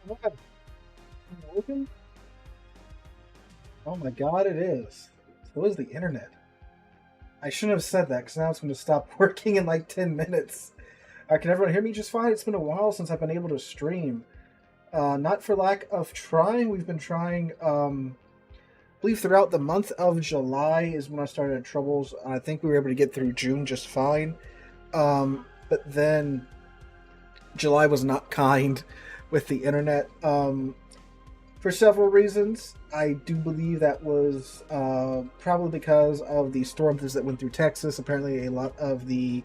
What? Working? Oh my god, it is. So is the internet. I shouldn't have said that because now it's going to stop working in like 10 minutes. Can everyone hear me just fine? It's been a while since I've been able to stream. Not for lack of trying. We've been trying, I believe throughout the month of July is when I started troubles. I think we were able to get through June just fine. But then July was not kind with the internet. For several reasons. I do believe that was probably because of the storms that went through Texas. Apparently, a lot of the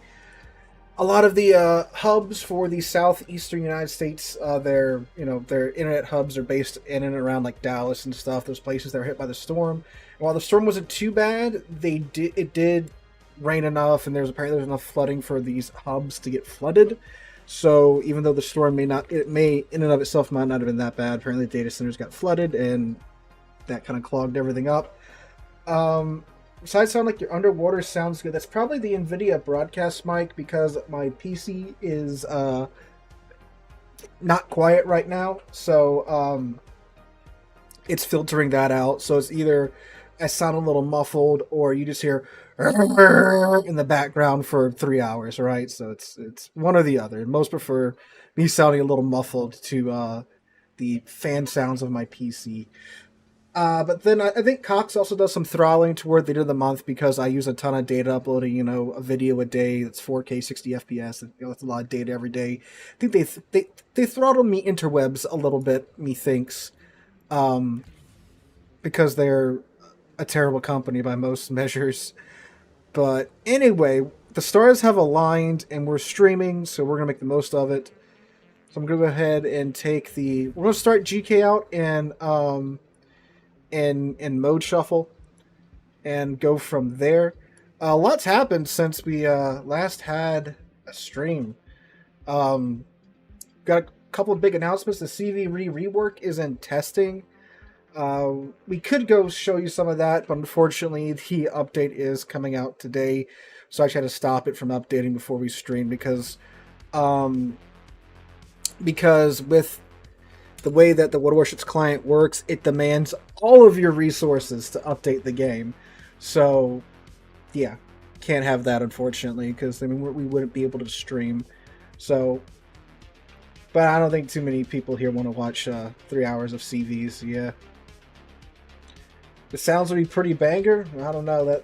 hubs for the southeastern United States, their internet hubs are based in and around like Dallas and stuff. Those places that were hit by the storm. And while the storm wasn't too bad, it did rain enough, and there's enough flooding for these hubs to get flooded. So even though the storm may in and of itself might not have been that bad, apparently data centers got flooded and that kind of clogged everything up. Besides sound like you're underwater sounds good. That's probably the NVIDIA broadcast mic because my PC is not quiet right now. So it's filtering that out. So it's either I sound a little muffled or you just hear in the background for 3 hours, right? So it's one or the other. Most prefer me sounding a little muffled to the fan sounds of my PC. But then I think Cox also does some throttling toward the end of the month because I use a ton of data uploading, a video a day that's 4K 60 FPS. And, that's a lot of data every day. I think they throttle me interwebs a little bit, methinks, because they're a terrible company by most measures. But anyway, the stars have aligned and we're streaming, so we're going to make the most of it. So I'm going to go ahead and we're going to start GK out in mode shuffle and go from there. A lot's happened since we last had a stream. Got a couple of big announcements. The CV rework is in testing. We could go show you some of that, but unfortunately the update is coming out today, so I actually had to stop it from updating before we stream because with the way that the Warships client works, it demands all of your resources to update the game. So yeah, can't have that unfortunately because we wouldn't be able to stream. So, but I don't think too many people here want to watch 3 hours of CVs. Yeah. The sounds would be pretty banger. I don't know that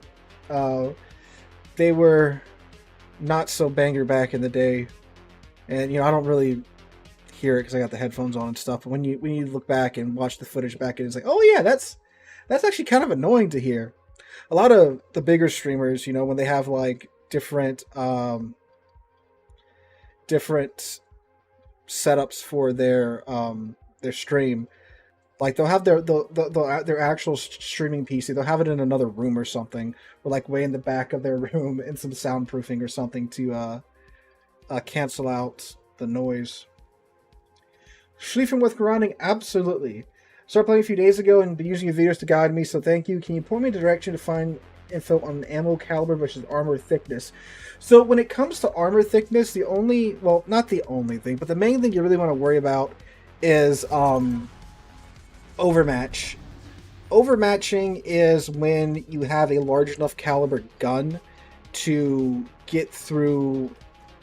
they were not so banger back in the day, and I don't really hear it because I got the headphones on and stuff. But when you look back and watch the footage back, it's like, oh yeah, that's actually kind of annoying to hear. A lot of the bigger streamers, when they have like different setups for their stream. Like they'll have their actual streaming PC. They'll have it in another room or something, or like way in the back of their room in some soundproofing or something to cancel out the noise. Sleeping with grinding, absolutely. Started playing a few days ago and been using your videos to guide me, so thank you. Can you point me in the direction to find info on ammo caliber versus armor thickness? So when it comes to armor thickness, not the only thing, but the main thing you really want to worry about is overmatch. Overmatching is when you have a large enough caliber gun to get through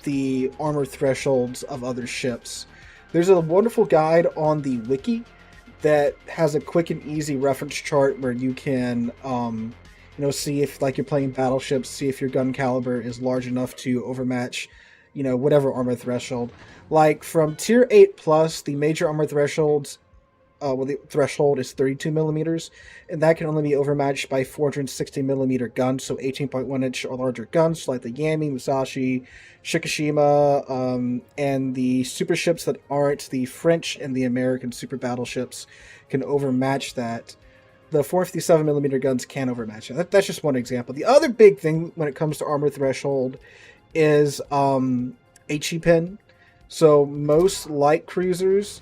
the armor thresholds of other ships. There's a wonderful guide on the wiki that has a quick and easy reference chart where you can see if, like, you're playing battleships, see if your gun caliber is large enough to overmatch whatever armor threshold. Like from tier 8 plus, the major armor thresholds, the threshold is 32 millimeters, and that can only be overmatched by 460 millimeter guns, so 18.1 inch or larger guns like the Yami, Musashi, Shikishima, and the super ships that aren't the French and the American super battleships can overmatch that. The 457 millimeter guns can overmatch that. That's just one example. The other big thing when it comes to armor threshold is HE pin. So most light cruisers,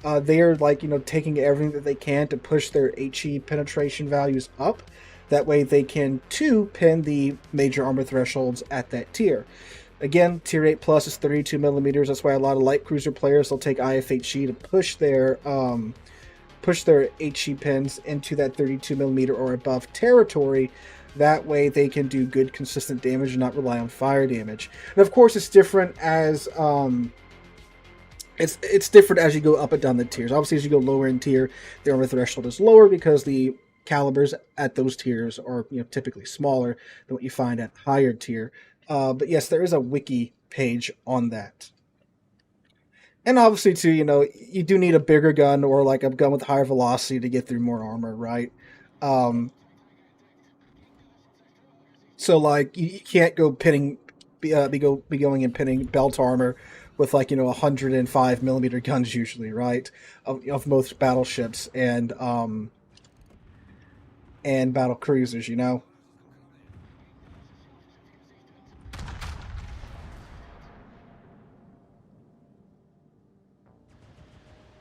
they're taking everything that they can to push their HE penetration values up. That way they can too pin the major armor thresholds at that tier. Again, tier 8 plus is 32 millimeters. That's why a lot of light cruiser players will take IFHE to push their HE pins into that 32 millimeter or above territory. That way they can do good consistent damage and not rely on fire damage. And of course it's different as it's different as you go up and down the tiers. Obviously, as you go lower in tier, the armor threshold is lower because the calibers at those tiers are typically smaller than what you find at higher tier. But yes, there is a wiki page on that. And obviously, too, you do need a bigger gun or like a gun with higher velocity to get through more armor, right? So like you can't go pinning, be going and pinning belt armor with 105 millimeter guns usually, right? Of most battleships and battle cruisers,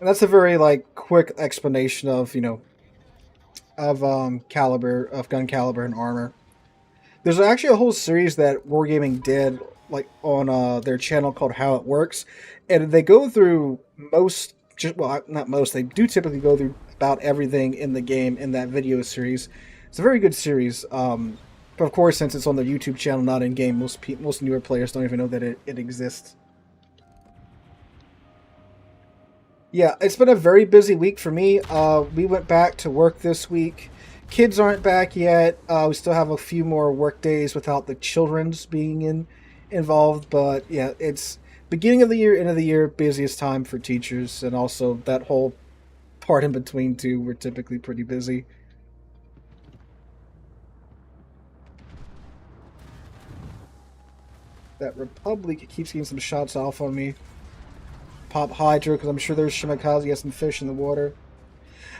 And that's a very quick explanation of caliber of gun caliber and armor. There's actually a whole series that Wargaming did on their channel called How It Works, and they go through not most, they do typically go through about everything in the game in that video series. It's a very good series, but of course, since it's on the YouTube channel, not in game, most newer players don't even know that it exists. Yeah, it's been a very busy week for me. We went back to work this week. Kids aren't back yet. We still have a few more work days without the children's being involved. But yeah, it's beginning of the year, end of the year, busiest time for teachers. And also that whole part in between too, we're typically pretty busy. That Republic keeps getting some shots off on me. Pop Hydra, because I'm sure there's Shimakaze has some fish in the water.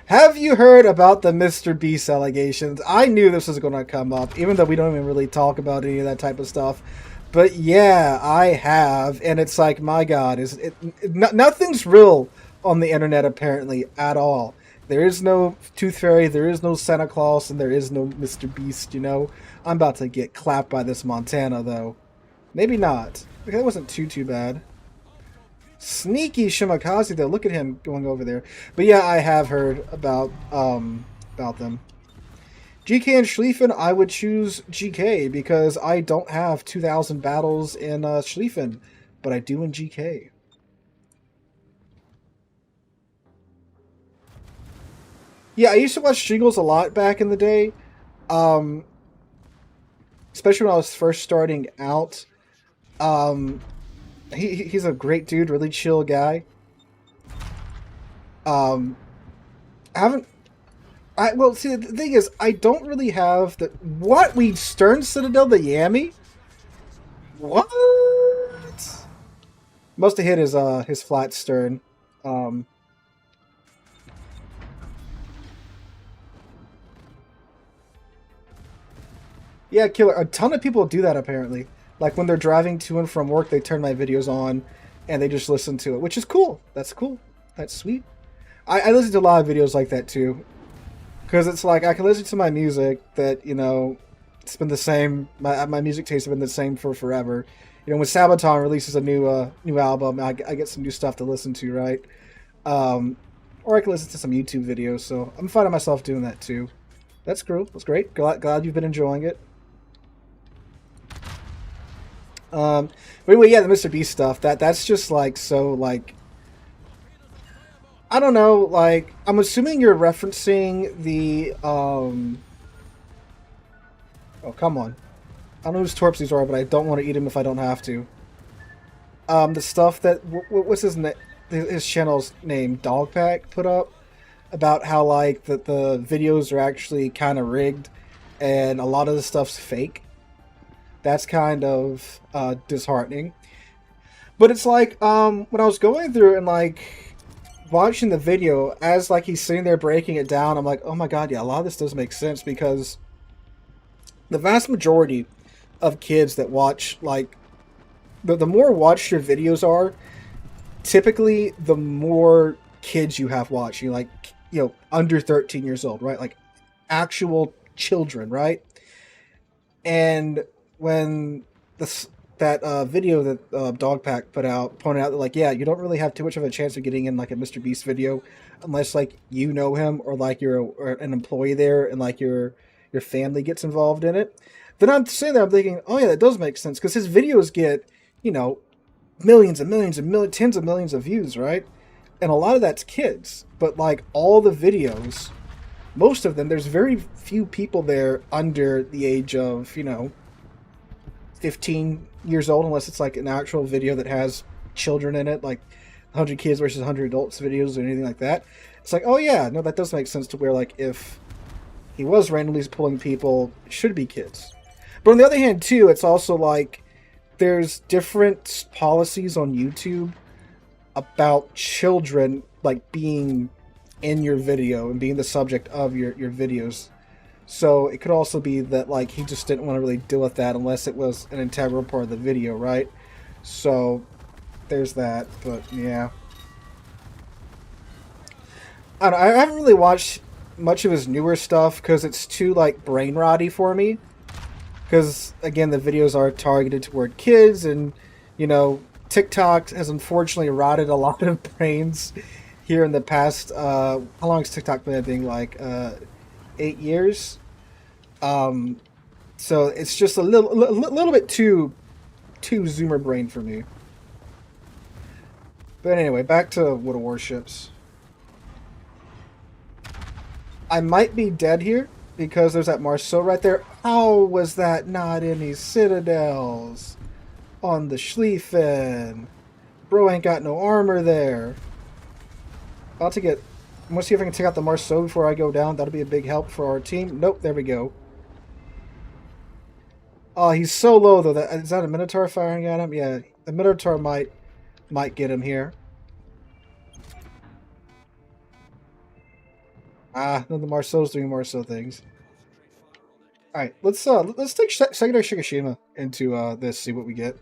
Have you heard about the Mr. Beast allegations? I knew this was going to come up, even though we don't even really talk about any of that type of stuff. But yeah, I have, and it's like, my God, nothing's real on the internet apparently at all. There is no Tooth Fairy, there is no Santa Claus, and there is no Mr. Beast. I'm about to get clapped by this Montana though. Maybe not. Okay, that wasn't too bad. Sneaky Shimakaze though. Look at him going over there. But yeah, I have heard about them. GK and Schlieffen, I would choose GK because I don't have 2,000 battles in Schlieffen, but I do in GK. Yeah, I used to watch Jingles a lot back in the day, especially when I was first starting out. He's a great dude, really chill guy. Well, see, the thing is, I don't really have the... What? We Stern Citadel the Yami? What? Must have hit his flat stern. Yeah, killer. A ton of people do that, apparently. Like, when they're driving to and from work, they turn my videos on, and they just listen to it, which is cool. That's cool. That's sweet. I listen to a lot of videos like that, too. Because it's like, I can listen to my music that, it's been the same. My music tastes have been the same for forever. When Sabaton releases a new album, I get some new stuff to listen to, right? Or I can listen to some YouTube videos, so I'm finding myself doing that, too. That's cool. That's great. Glad you've been enjoying it. But anyway, yeah, the Mr. Beast stuff, that's just so I don't know, I'm assuming you're referencing the oh, come on. I don't know whose torps these are, but I don't want to eat them if I don't have to. The stuff that what's his channel's name, Dogpack, put up about how the videos are actually kind of rigged and a lot of the stuff's fake. That's kind of disheartening. But it's when I was going through and watching the video as he's sitting there breaking it down, I'm like, oh my God, yeah, a lot of this does make sense because the vast majority of kids that watch the more watched your videos are, typically the more kids you have watching, under 13 years old, right? Actual children, right? And when that that video that Dogpack put out pointed out that, like, yeah, you don't really have too much of a chance of getting in like a Mr. Beast video unless like you know him or like you're an employee there and like your family gets involved in it. Then I'm sitting there, I'm thinking, oh yeah, that does make sense because his videos get, you know, millions and millions and tens of millions of views, right? And a lot of that's kids, but like all the videos, most of them, there's very few people there under the age of, 15 years old, unless it's like an actual video that has children in it, like 100 kids versus 100 adults videos or anything like that. It's like, oh yeah, no, that does make sense to where, like, if he was randomly pulling people, it should be kids. But on the other hand, too, it's also like there's different policies on YouTube about children, like, being in your video and being the subject of your videos. So it could also be that, like, he just didn't want to really deal with that unless it was an integral part of the video, right? So there's that, but yeah. I haven't really watched much of his newer stuff because it's too, like, brain rotty for me. Because, again, the videos are targeted toward kids, and, TikTok has unfortunately rotted a lot of brains here in the past. How long has TikTok been being, like, 8 years? So it's just a little bit too zoomer brain for me. But anyway, back to World of Warships. I might be dead here because there's that Marceau right there. How was that not any citadels on the Schlieffen? Bro ain't got no armor there. I'm going to see if I can take out the Marceau before I go down. That'll be a big help for our team. Nope, there we go. Oh, he's so low, though. Is that a Minotaur firing at him? Yeah, the Minotaur might get him here. Ah, no, the Marceau's doing Marceau things. Alright, let's take secondary Shikishima into this, see what we get.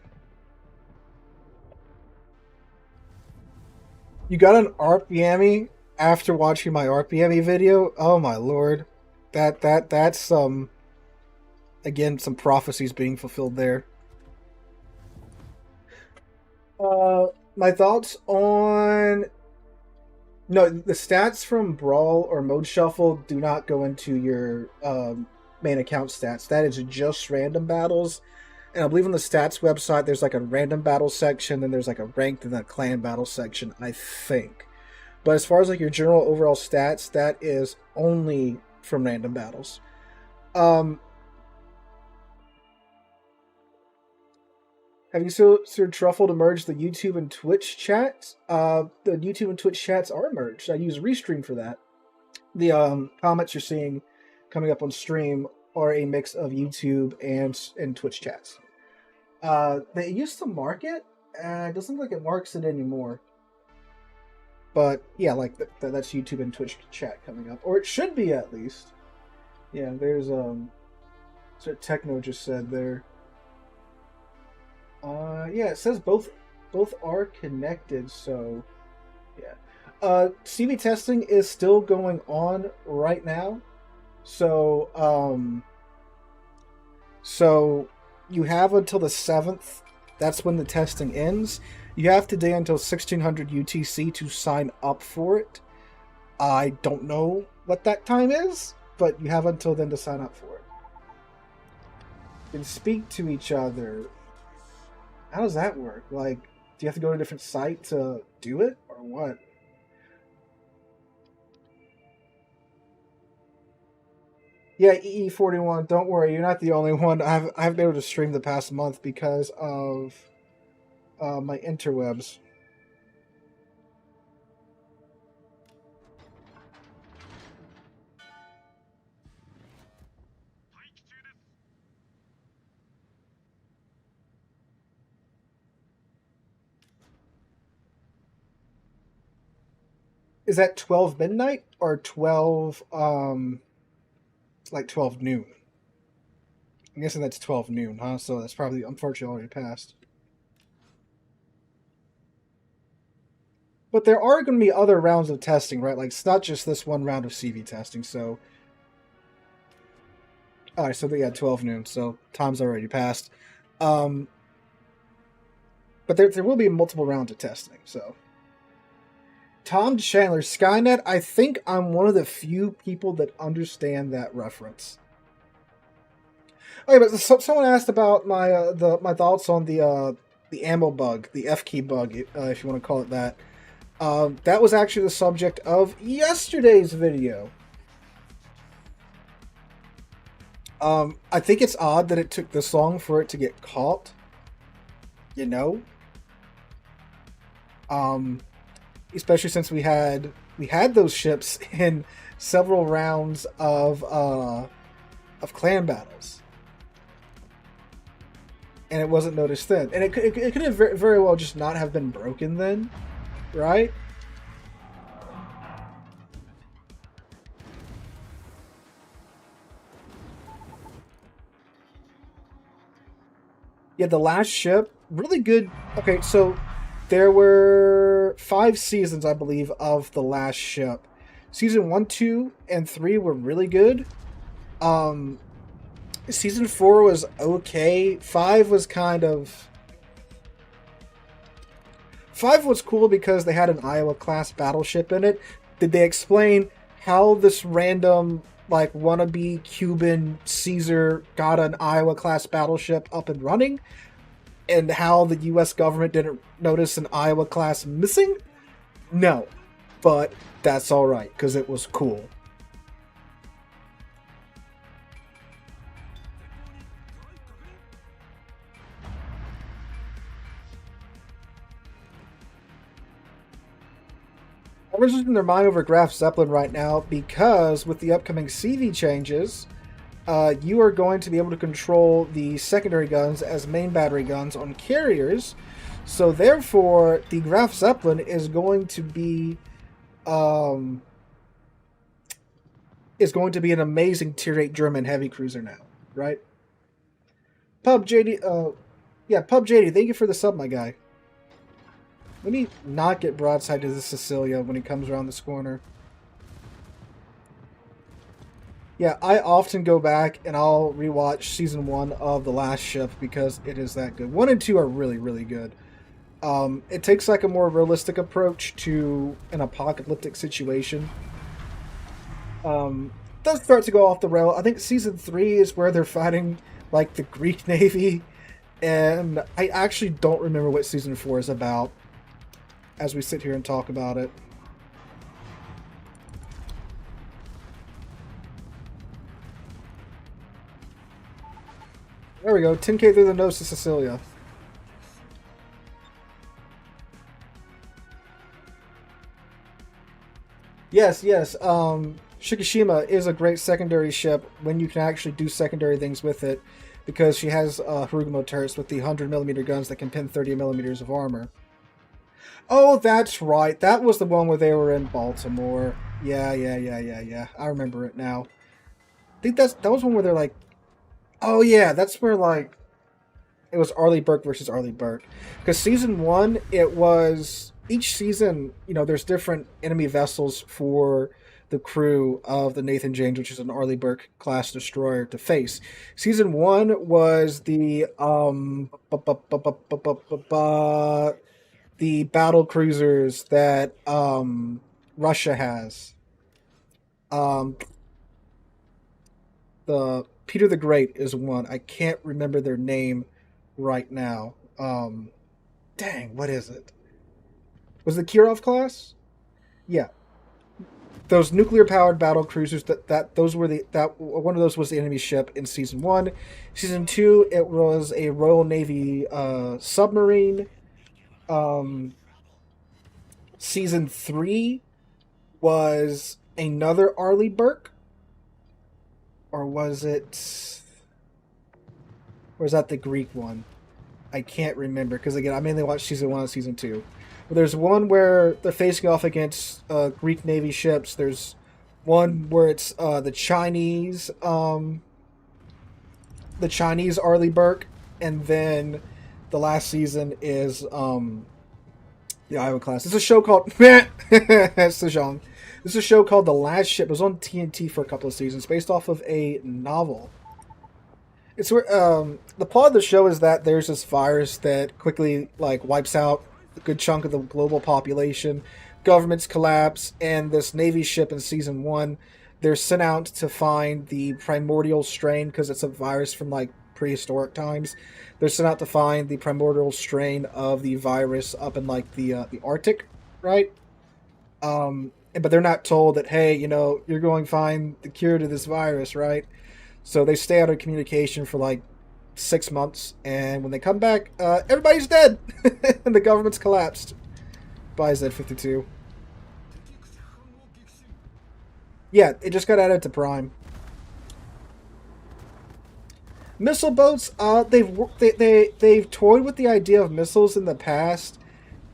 You got an ARP Yami after watching my ARP Yami video? Oh my lord. That's again, some prophecies being fulfilled there. My thoughts on... No, the stats from Brawl or Mode Shuffle do not go into your main account stats. That is just random battles. And I believe on the stats website, there's like a random battle section, then there's like a ranked and a clan battle section, I think. But as far as like your general overall stats, that is only from random battles. Have you seen Truffle to merge the YouTube and Twitch chats? The YouTube and Twitch chats are merged. I use Restream for that. The comments you're seeing coming up on stream are a mix of YouTube and Twitch chats. They used to mark it, and it doesn't look like it marks it anymore. But yeah, like that's YouTube and Twitch chat coming up, or it should be at least. Yeah, there's that's what Techno just said there. Yeah, it says both are connected, so yeah. CV testing is still going on right now. So so you have until the 7th. That's when the testing ends. You have today until 1600 UTC to sign up for it. I don't know what that time is, but you have until then to sign up for it. You can speak to each other. How does that work? Like, do you have to go to a different site to do it, or what? Yeah, EE41, don't worry, you're not the only one. I've been able to stream the past month because of my interwebs. Is that 12 midnight or 12 like 12 noon? I'm guessing that's 12 noon, huh? So that's probably unfortunately already passed. But there are going to be other rounds of testing, right? Like, it's not just this one round of CV testing, so... Alright, so yeah, 12 noon, so time's already passed. But there will be multiple rounds of testing, so. Tom Chandler, Skynet, I think I'm one of the few people that understand that reference. Okay, but someone asked about my thoughts on the ammo bug, the F key bug, if you want to call it that. That was actually the subject of yesterday's video. I think it's odd that it took this long for it to get caught. You know? Especially since we had those ships in several rounds of clan battles. And it wasn't noticed then. And it could have very well just not have been broken then, right? Yeah, the last ship, really good. Okay, so there were 5 seasons, I believe, of the last ship. Season 1, 2, and 3 were really good. Season 4 was okay. 5 was kind of... 5 was cool because they had an Iowa-class battleship in it. Did they explain how this random, like, wannabe Cuban Caesar got an Iowa-class battleship up and running? And how the U.S. government didn't notice an Iowa-class missing? No. But that's alright, because it was cool. Everyone's losing their mind over Graf Zeppelin right now because with the upcoming CV changes, you are going to be able to control the secondary guns as main battery guns on carriers. So therefore, the Graf Zeppelin is going to be an amazing Tier 8 German heavy cruiser now, right? Pub JD, Pub JD, thank you for the sub, my guy. Let me not get broadside to the Cecilia when he comes around this corner. Yeah, I often go back and I'll rewatch Season 1 of The Last Ship because it is that good. 1 and 2 are really, really good. It takes like a more realistic approach to an apocalyptic situation. Does start to go off the rail. I think Season 3 is where they're fighting like the Greek Navy. And I actually don't remember what Season 4 is about as we sit here and talk about it. There we go, 10k through the nose to Cecilia. Yes, Shikishima is a great secondary ship when you can actually do secondary things with it, because she has Harugumo turrets with the 100mm guns that can pin 30mm of armor. Oh, that's right. That was the one where they were in Baltimore. Yeah. I remember it now. I think that was one where they're like... Oh, yeah, that's where, like... It was Arleigh Burke versus Arleigh Burke. Because Season 1, it was... Each season, you know, there's different enemy vessels for the crew of the Nathan James, which is an Arleigh Burke class destroyer, to face. Season 1 was the the battle cruisers that Russia has. The Peter the Great is one. I can't remember their name right now. Dang, what is it? Was it the Kirov class? Yeah. Those nuclear-powered battle cruisers. Those were one of those was the enemy ship in Season 1. Season 2, it was a Royal Navy submarine. Season 3 was another Arleigh Burke, or was it? Or is that the Greek one? I can't remember because again, I mainly watched Season 1 and Season 2. There's one where they're facing off against Greek Navy ships. There's one where it's the Chinese Arleigh Burke, and then the last season is the Iowa class. It's a show called Sejong. This is a show called The Last Ship. It was on TNT for a couple of seasons, based off of a novel. It's where the plot of the show is that there's this virus that quickly like wipes out a good chunk of the global population. Governments collapse, and this Navy ship in season one, they're sent out to find the primordial strain because it's a virus from like prehistoric times. They're sent out to find the primordial strain of the virus up in like the Arctic, right? But they're not told that hey, you're going to find the cure to this virus, right? So they stay out of communication for like 6 months, and when they come back, everybody's dead, and the government's collapsed by Z52. Yeah, it just got added to Prime. Missile boats, they've toyed with the idea of missiles in the past,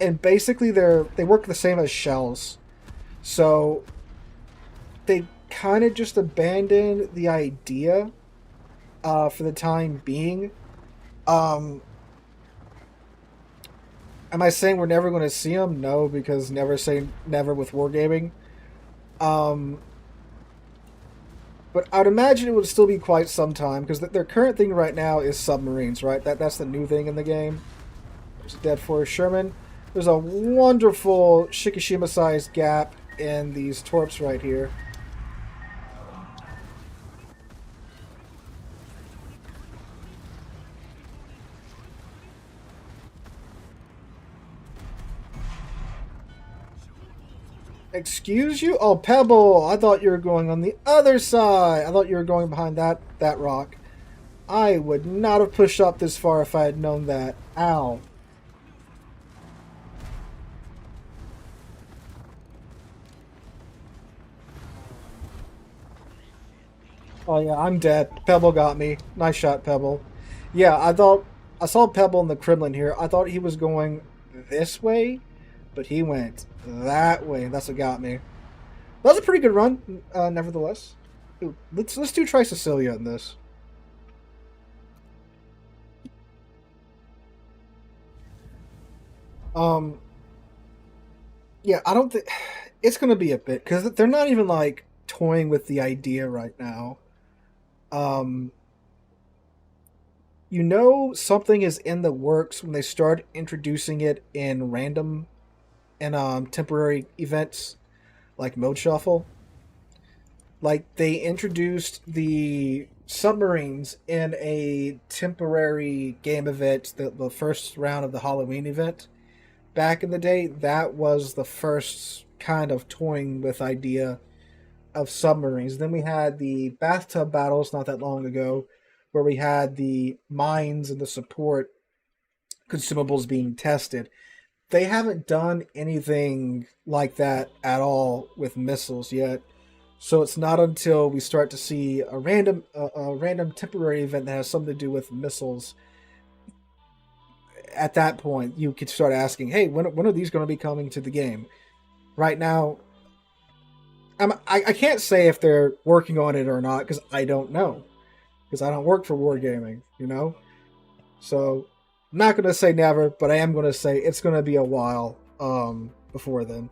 and basically they work the same as shells. So they kind of just abandoned the idea for the time being. Um, Am I saying we're never going to see them? No, because never say never with wargaming. Um, but I'd imagine it would still be quite some time because their current thing right now is submarines, right? That's the new thing in the game. There's a dead Forest Sherman. There's a wonderful Shikishima-sized gap in these torps right here. Excuse you? Oh, Pebble! I thought you were going on the other side. I thought you were going behind that rock. I would not have pushed up this far if I had known that. Ow. Oh yeah, I'm dead. Pebble got me. Nice shot, Pebble. Yeah, I saw Pebble in the Kremlin here. I thought he was going this way, but he went that way. That's what got me. That was a pretty good run, nevertheless. Ooh, let's do try Sicilia in this. Um, yeah, I don't think it's gonna be a bit because they're not even like toying with the idea right now. Um, something is in the works when they start introducing it in random and temporary events like mode shuffle. Like they introduced the submarines in a temporary game event, the first round of the Halloween event. Back in the day, that was the first kind of toying with idea of submarines. Then we had the bathtub battles not that long ago, where we had the mines and the support consumables being tested. They haven't done anything like that at all with missiles yet. So it's not until we start to see a random temporary event that has something to do with missiles. At that point, you could start asking, "Hey, when are these going to be coming to the game?" Right now, I can't say if they're working on it or not because I don't know because I don't work for Wargaming, So I'm not going to say never, but I am going to say it's going to be a while before then.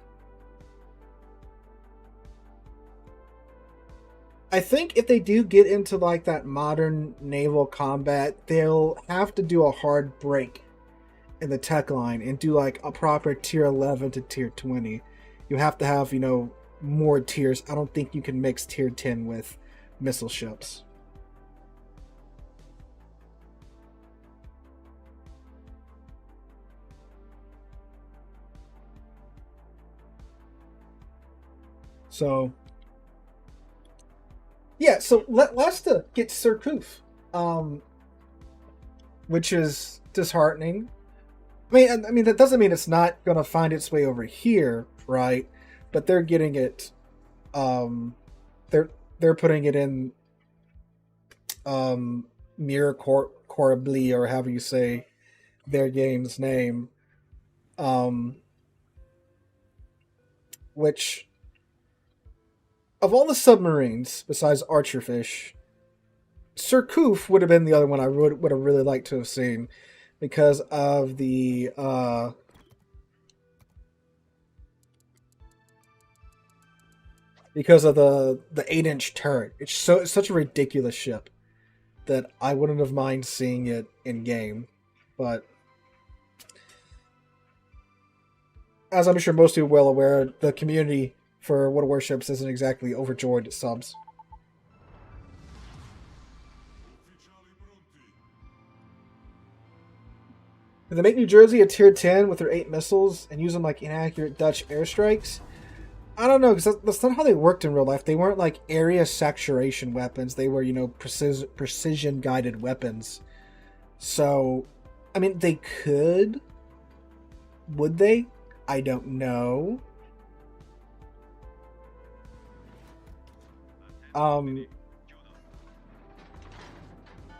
I think if they do get into like that modern naval combat, they'll have to do a hard break in the tech line and do like a proper tier 11 to tier 20. You have to have, more tiers. I don't think you can mix tier 10 with missile ships. So, yeah, so let's get Surcouf, um, which is disheartening. I mean that doesn't mean it's not going to find its way over here, right? But they're getting it. Um, they're they're putting it in Mirror Corably or however you say their game's name, um, which of all the submarines besides Archerfish, Surcouf would have been the other one I would have really liked to have seen because of the 8-inch turret. It's such a ridiculous ship. that I wouldn't have mind seeing it in game. But as I'm sure most people are well aware, the community for World of Warships isn't exactly overjoyed at subs. If they make New Jersey a tier 10 with their 8 missiles and use them like inaccurate Dutch airstrikes, I don't know, because that's not how they worked in real life. They weren't like area saturation weapons. They were, precision guided weapons. So, I mean, they could. Would they? I don't know.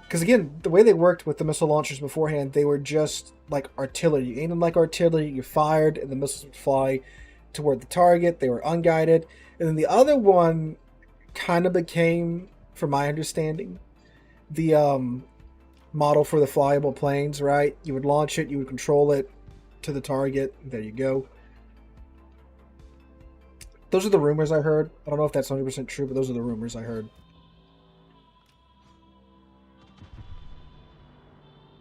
Because again, the way they worked with the missile launchers beforehand, they were just like artillery. You aimed them like artillery, you fired, and the missiles would fly toward the target. They were unguided. And then the other one kind of became, from my understanding, the model for the flyable planes, right? You would launch it, you would control it to the target. There you go. Those are the rumors I heard. I don't know if that's 100% true, but those are the rumors I heard.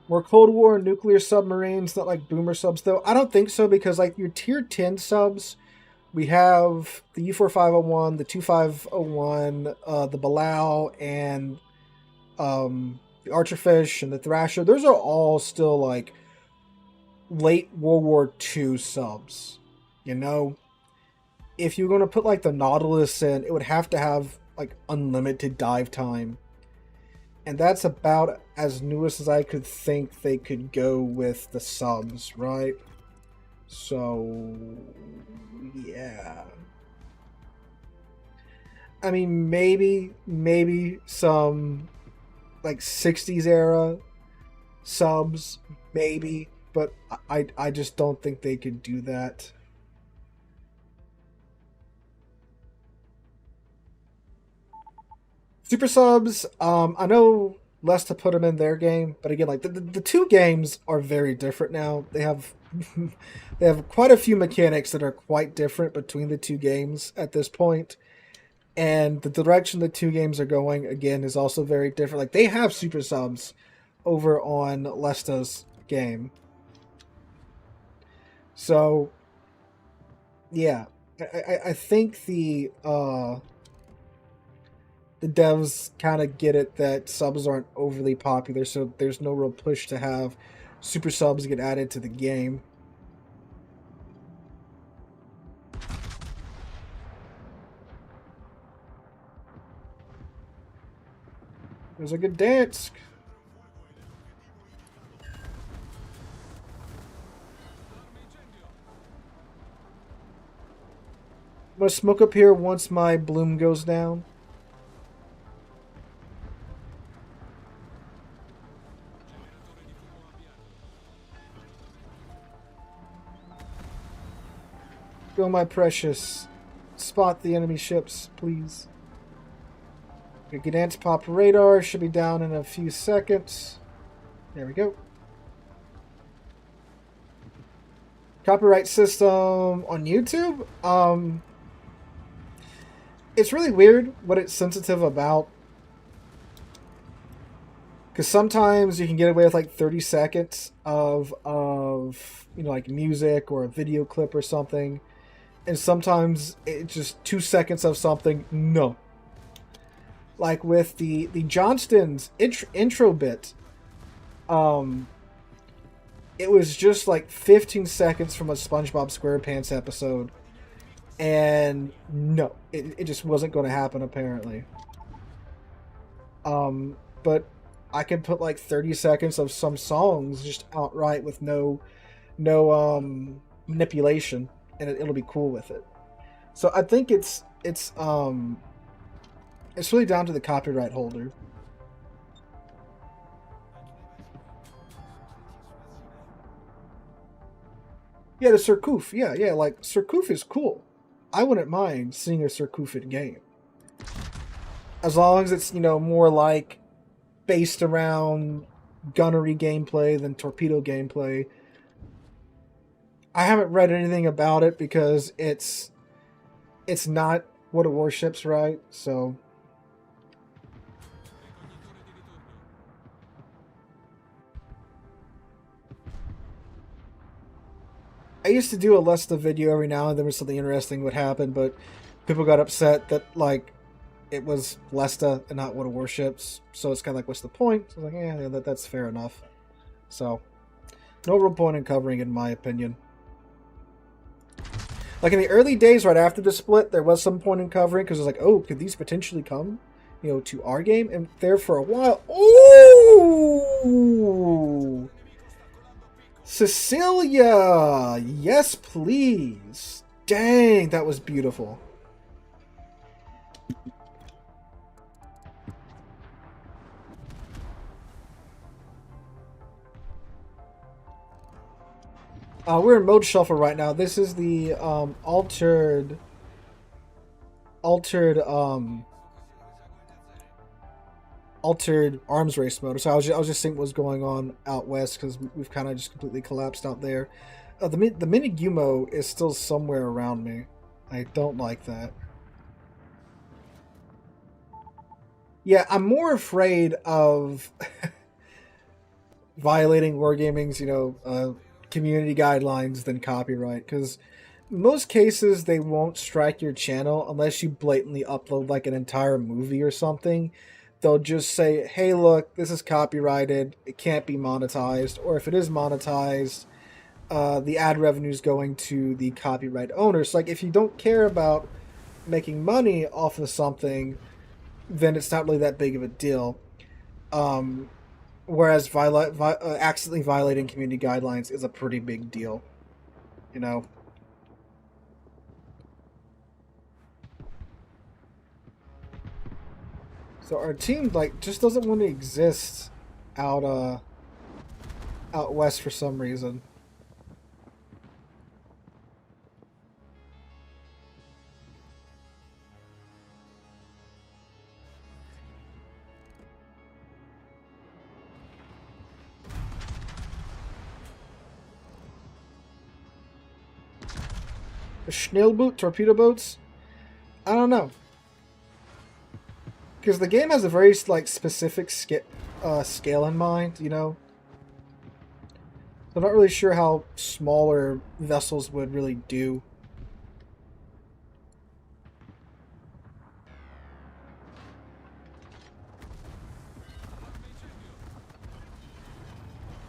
More Cold War nuclear submarines, not like boomer subs, though? I don't think so, because like your tier 10 subs, we have the U4501, the 2501, the Balau, and the Archerfish and the Thrasher. Those are all still like late World War II subs. If you're going to put like the Nautilus in, it would have to have like unlimited dive time. And that's about as newest as I could think they could go with the subs, right? So, yeah. I mean, maybe some like 60s era subs, maybe, but I just don't think they could do that. Super subs, I know less to put them in their game, but again, like the two games are very different now. They have they have quite a few mechanics that are quite different between the two games at this point, and the direction the two games are going again is also very different. Like they have super subs over on Lesta's game, so yeah, I think the devs kind of get it that subs aren't overly popular, so there's no real push to have super subs get added to the game. There's a good dance. I'm gonna smoke up here once my bloom goes down. Go, my precious. Spot the enemy ships, please. Gdansk pop radar should be down in a few seconds. There we go. Copyright system on YouTube. It's really weird what it's sensitive about. Because sometimes you can get away with like 30 seconds of like music or a video clip or something. And sometimes it's just 2 seconds of something. No. Like with the Johnston's intro bit, it was just like 15 seconds from a SpongeBob SquarePants episode. And no, it just wasn't going to happen apparently. But I can put like 30 seconds of some songs just outright with no manipulation, and it'll be cool with it. So I think it's really down to the copyright holder. Yeah, the Surcouf. Yeah, like Surcouf is cool. I wouldn't mind seeing a Surcouf in game. As long as it's, more like based around gunnery gameplay than torpedo gameplay. I haven't read anything about it because it's not World of Warships, right? So I used to do a Lesta video every now and then when something interesting would happen, but people got upset that like it was Lesta and not one of Warships, so it's kind of like, what's the point? So I was like, yeah, that's fair enough. So, no real point in covering, in my opinion. Like in the early days, right after the split, there was some point in covering because it was like, oh, could these potentially come, you know, to our game? And there for a while, ooh, Cecilia, yes, please. Dang, that was beautiful. We're in mode shuffle right now. This is the altered arms race mode. So I was just seeing what was going on out west because we've kind of just completely collapsed out there. The mini Gumo is still somewhere around me. I don't like that. Yeah, I'm more afraid of violating Wargaming's, community guidelines than copyright, because most cases they won't strike your channel unless you blatantly upload like an entire movie or something. They'll just say, hey, look, this is copyrighted, it can't be monetized, or if it is monetized, the ad revenue is going to the copyright owners. Like, if you don't care about making money off of something, then it's not really that big of a deal. Whereas accidentally violating community guidelines is a pretty big deal, you know. So our team like just doesn't want to exist out west for some reason. The Schnellboot torpedo boats? I don't know. Because the game has a very like specific scale in mind, you know. I'm not really sure how smaller vessels would really do.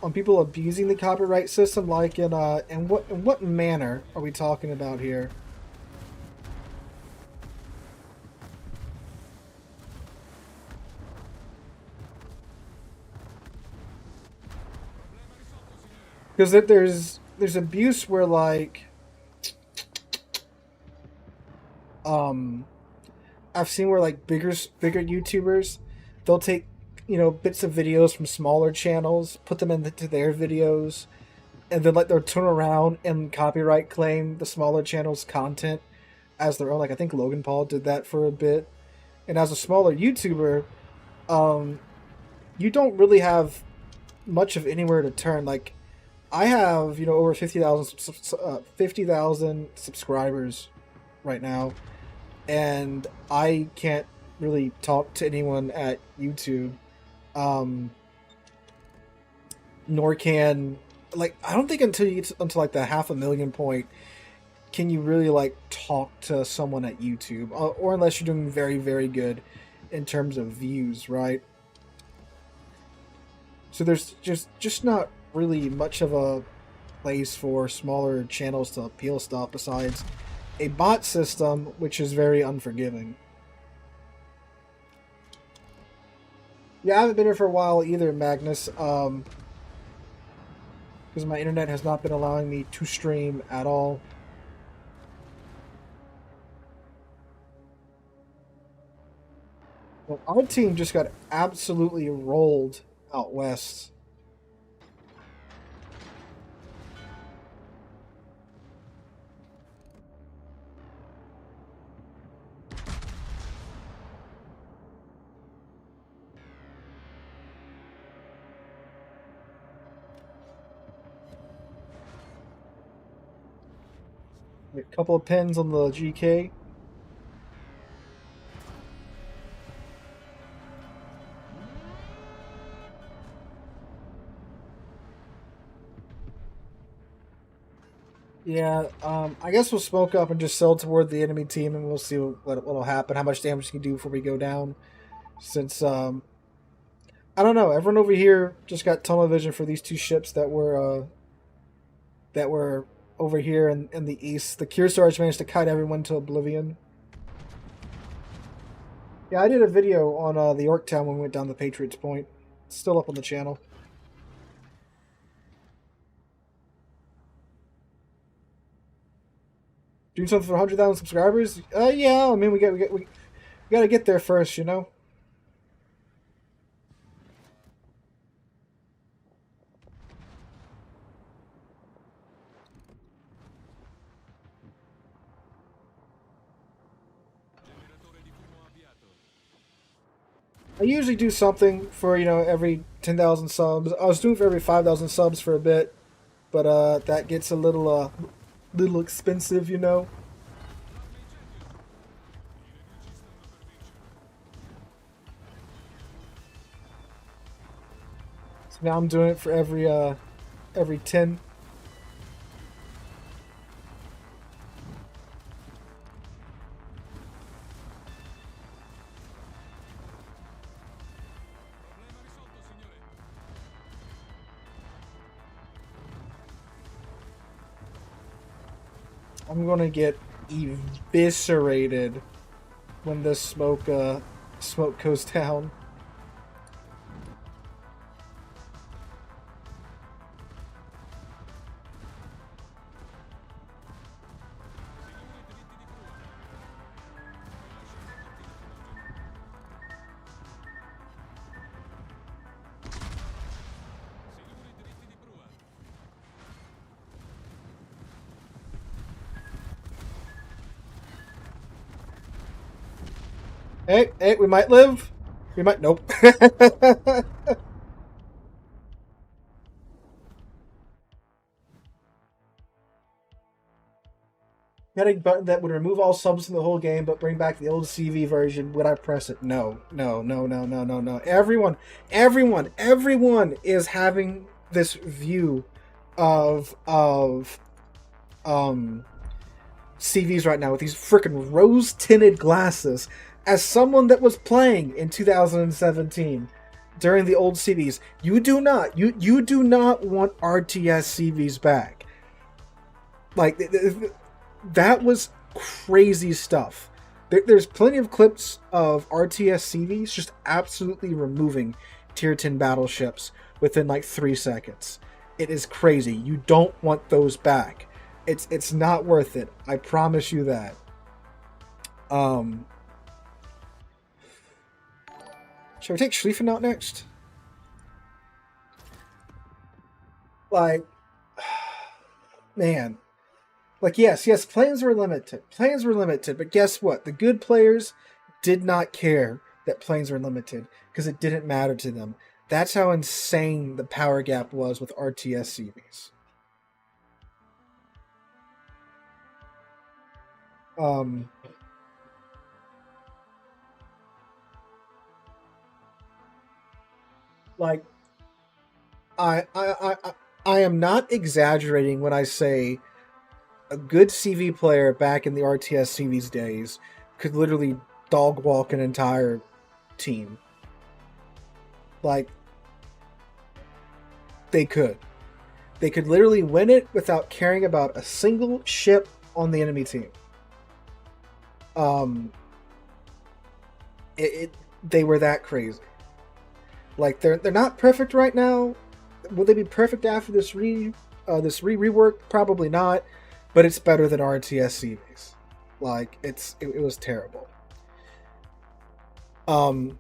On people abusing the copyright system, like in what manner are we talking about here? Because there's abuse where like I've seen where like bigger YouTubers, they'll take, you know, bits of videos from smaller channels, put them into their videos, and then like they'll turn around and copyright claim the smaller channel's content as their own. Like I think Logan Paul did that for a bit. And as a smaller YouTuber, you don't really have much of anywhere to turn. Like I have, you know, over 50,000 subscribers right now, and I can't really talk to anyone at YouTube. Nor can, like, I don't think until you get until like the 500,000 point can you really like talk to someone at YouTube, or unless you're doing very, very good in terms of views, right? So there's just not really much of a place for smaller channels to appeal stuff besides a bot system, which is very unforgiving. Yeah, I haven't been here for a while either, Magnus, because my internet has not been allowing me to stream at all. Well, our team just got absolutely rolled out west. A couple of pins on the GK. Yeah, I guess we'll smoke up and just sail toward the enemy team, and we'll see what'll happen, how much damage we can do before we go down. Since I don't know, everyone over here just got tunnel vision for these two ships that were over here in the east. The Kearsarge managed to kite everyone to oblivion. Yeah, I did a video on the Yorktown when we went down the Patriots Point. It's still up on the channel. Doing something for 100,000 subscribers? Yeah. I mean, we got to get there first, you know. I usually do something for every 10,000 subs. I was doing for every 5,000 subs for a bit, but that gets a little expensive, you know. So now I'm doing it for every 10. I'm gonna get eviscerated when this smoke goes down. Hey, we might live. We might. Nope. Getting button that would remove all subs from the whole game, but bring back the old CV version. Would I press it? No, no, no, no, no, no, no. Everyone is having this view of CVs right now with these freaking rose tinted glasses. As someone that was playing in 2017 during the old CVs, you do not want RTS CVs back. Like that was crazy stuff. There's plenty of clips of RTS CVs just absolutely removing tier 10 battleships within like 3 seconds. It is crazy. You don't want those back. It's not worth it. I promise you that. Should we take Schlieffen out next? Like, man. Like, yes, planes were limited. Planes were limited, but guess what? The good players did not care that planes were limited because it didn't matter to them. That's how insane the power gap was with RTS CVs. Like, I am not exaggerating when I say a good CV player back in the RTS CV's days could literally dog walk an entire team. Like, they could. They could literally win it without caring about a single ship on the enemy team. They were that crazy. Like, they're not perfect right now. Will they be perfect after this rework? Probably not, but it's better than RTS CVs. Like, it was terrible. What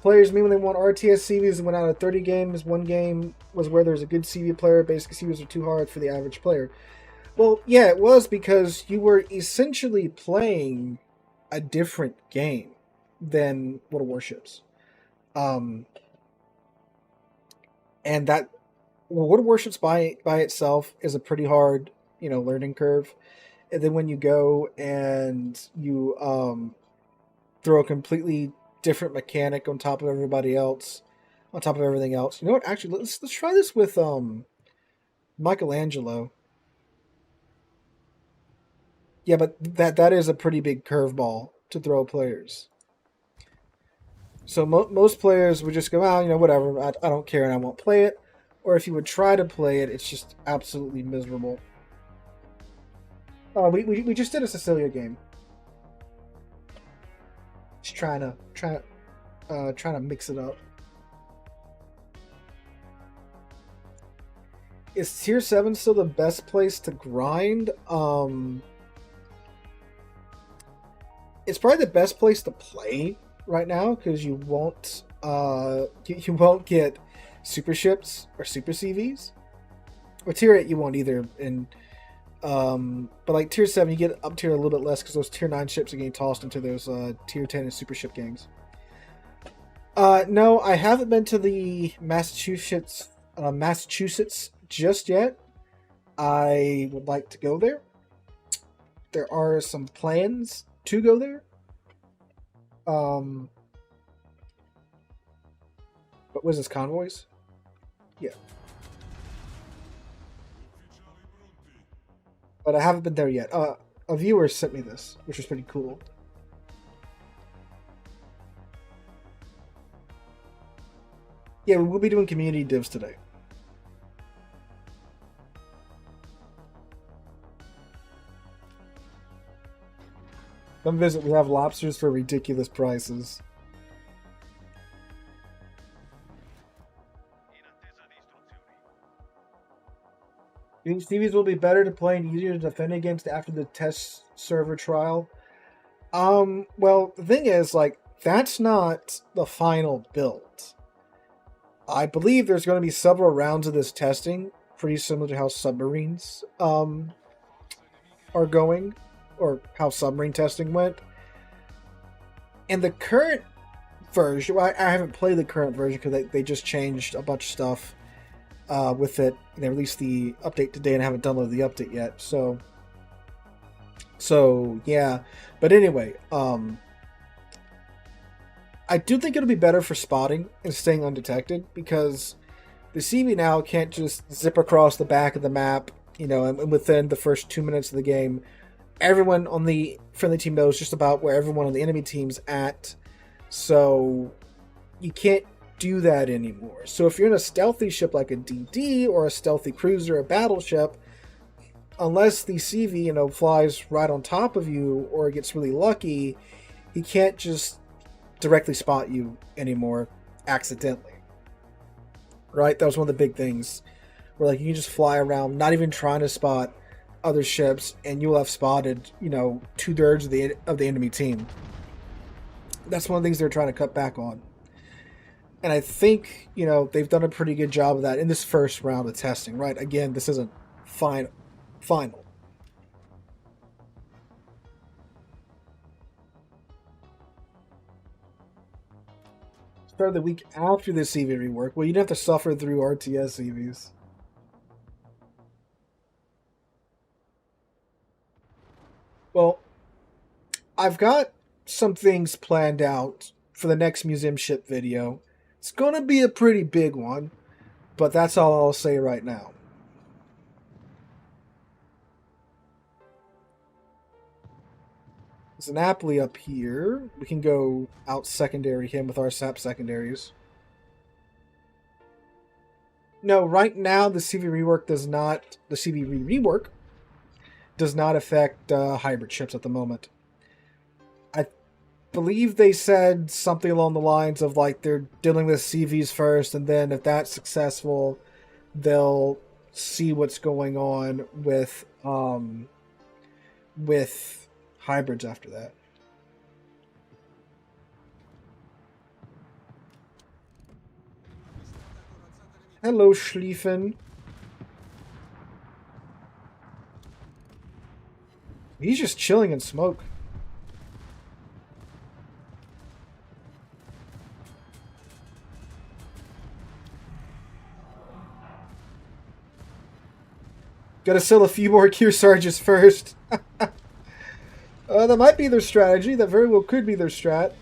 players mean when they want RTS CVs and went out of 30 games, one game was where there's a good CV player. Basic CVs are too hard for the average player. Well, yeah, it was because you were essentially playing a different game than World of Warships. And that World of Warships by itself is a pretty hard, learning curve. And then when you go and you throw a completely different mechanic on top of everybody else, on top of everything else. You know what? Actually, let's try this with Michelangelo. Yeah, but that is a pretty big curveball to throw players. So most players would just go, whatever, I don't care and I won't play it. Or if you would try to play it, it's just absolutely miserable. Oh, we just did a Sicilia game. Just trying to mix it up. Is tier 7 still the best place to grind? It's probably the best place to play right now because you won't get super ships or super CVs. Or tier 8 you won't either. And but like tier 7 you get up tier a little bit less because those tier 9 ships are getting tossed into those tier 10 and super ship gangs. No, I haven't been to the Massachusetts just yet. I would like to go there. There are some plans to go there. But was this convoys? Yeah. But I haven't been there yet. A viewer sent me this, which was pretty cool. Yeah, we'll be doing community divs today. Come visit. We have lobsters for ridiculous prices. You think CVs will be better to play and easier to defend against after the test server trial? Well, the thing is, like, that's not the final build. I believe there's going to be several rounds of this testing, pretty similar to how submarines are going, or how submarine testing went. And the current version, well, I haven't played the current version because they just changed a bunch of stuff with it. They released the update today and I haven't downloaded the update yet. So yeah. But anyway, I do think it'll be better for spotting and staying undetected because the CV now can't just zip across the back of the map, and within the first 2 minutes of the game, everyone on the friendly team knows just about where everyone on the enemy team's at. So you can't do that anymore. So if you're in a stealthy ship like a DD or a stealthy cruiser, a battleship, unless the CV, flies right on top of you or gets really lucky, he can't just directly spot you anymore accidentally. Right? That was one of the big things. Where like you can just fly around, not even trying to spot other ships, and you'll have spotted, 2/3 of the enemy team. That's one of the things they're trying to cut back on. And I think, they've done a pretty good job of that in this first round of testing, right? Again, this isn't final. Start of the week after the CV rework. Well, you'd have to suffer through RTS CVs. Well, I've got some things planned out for the next museum ship video. It's going to be a pretty big one, but that's all I'll say right now. There's an Apley up here. We can go out secondary him with our SAP secondaries. No, right now the CV rework does not affect hybrid ships at the moment. I believe they said something along the lines of like they're dealing with CVs first, and then if that's successful, they'll see what's going on with hybrids after that. Hello, Schlieffen. He's just chilling in smoke. Gotta sell a few more Kearsarges first. That might be their strategy. That very well could be their strat.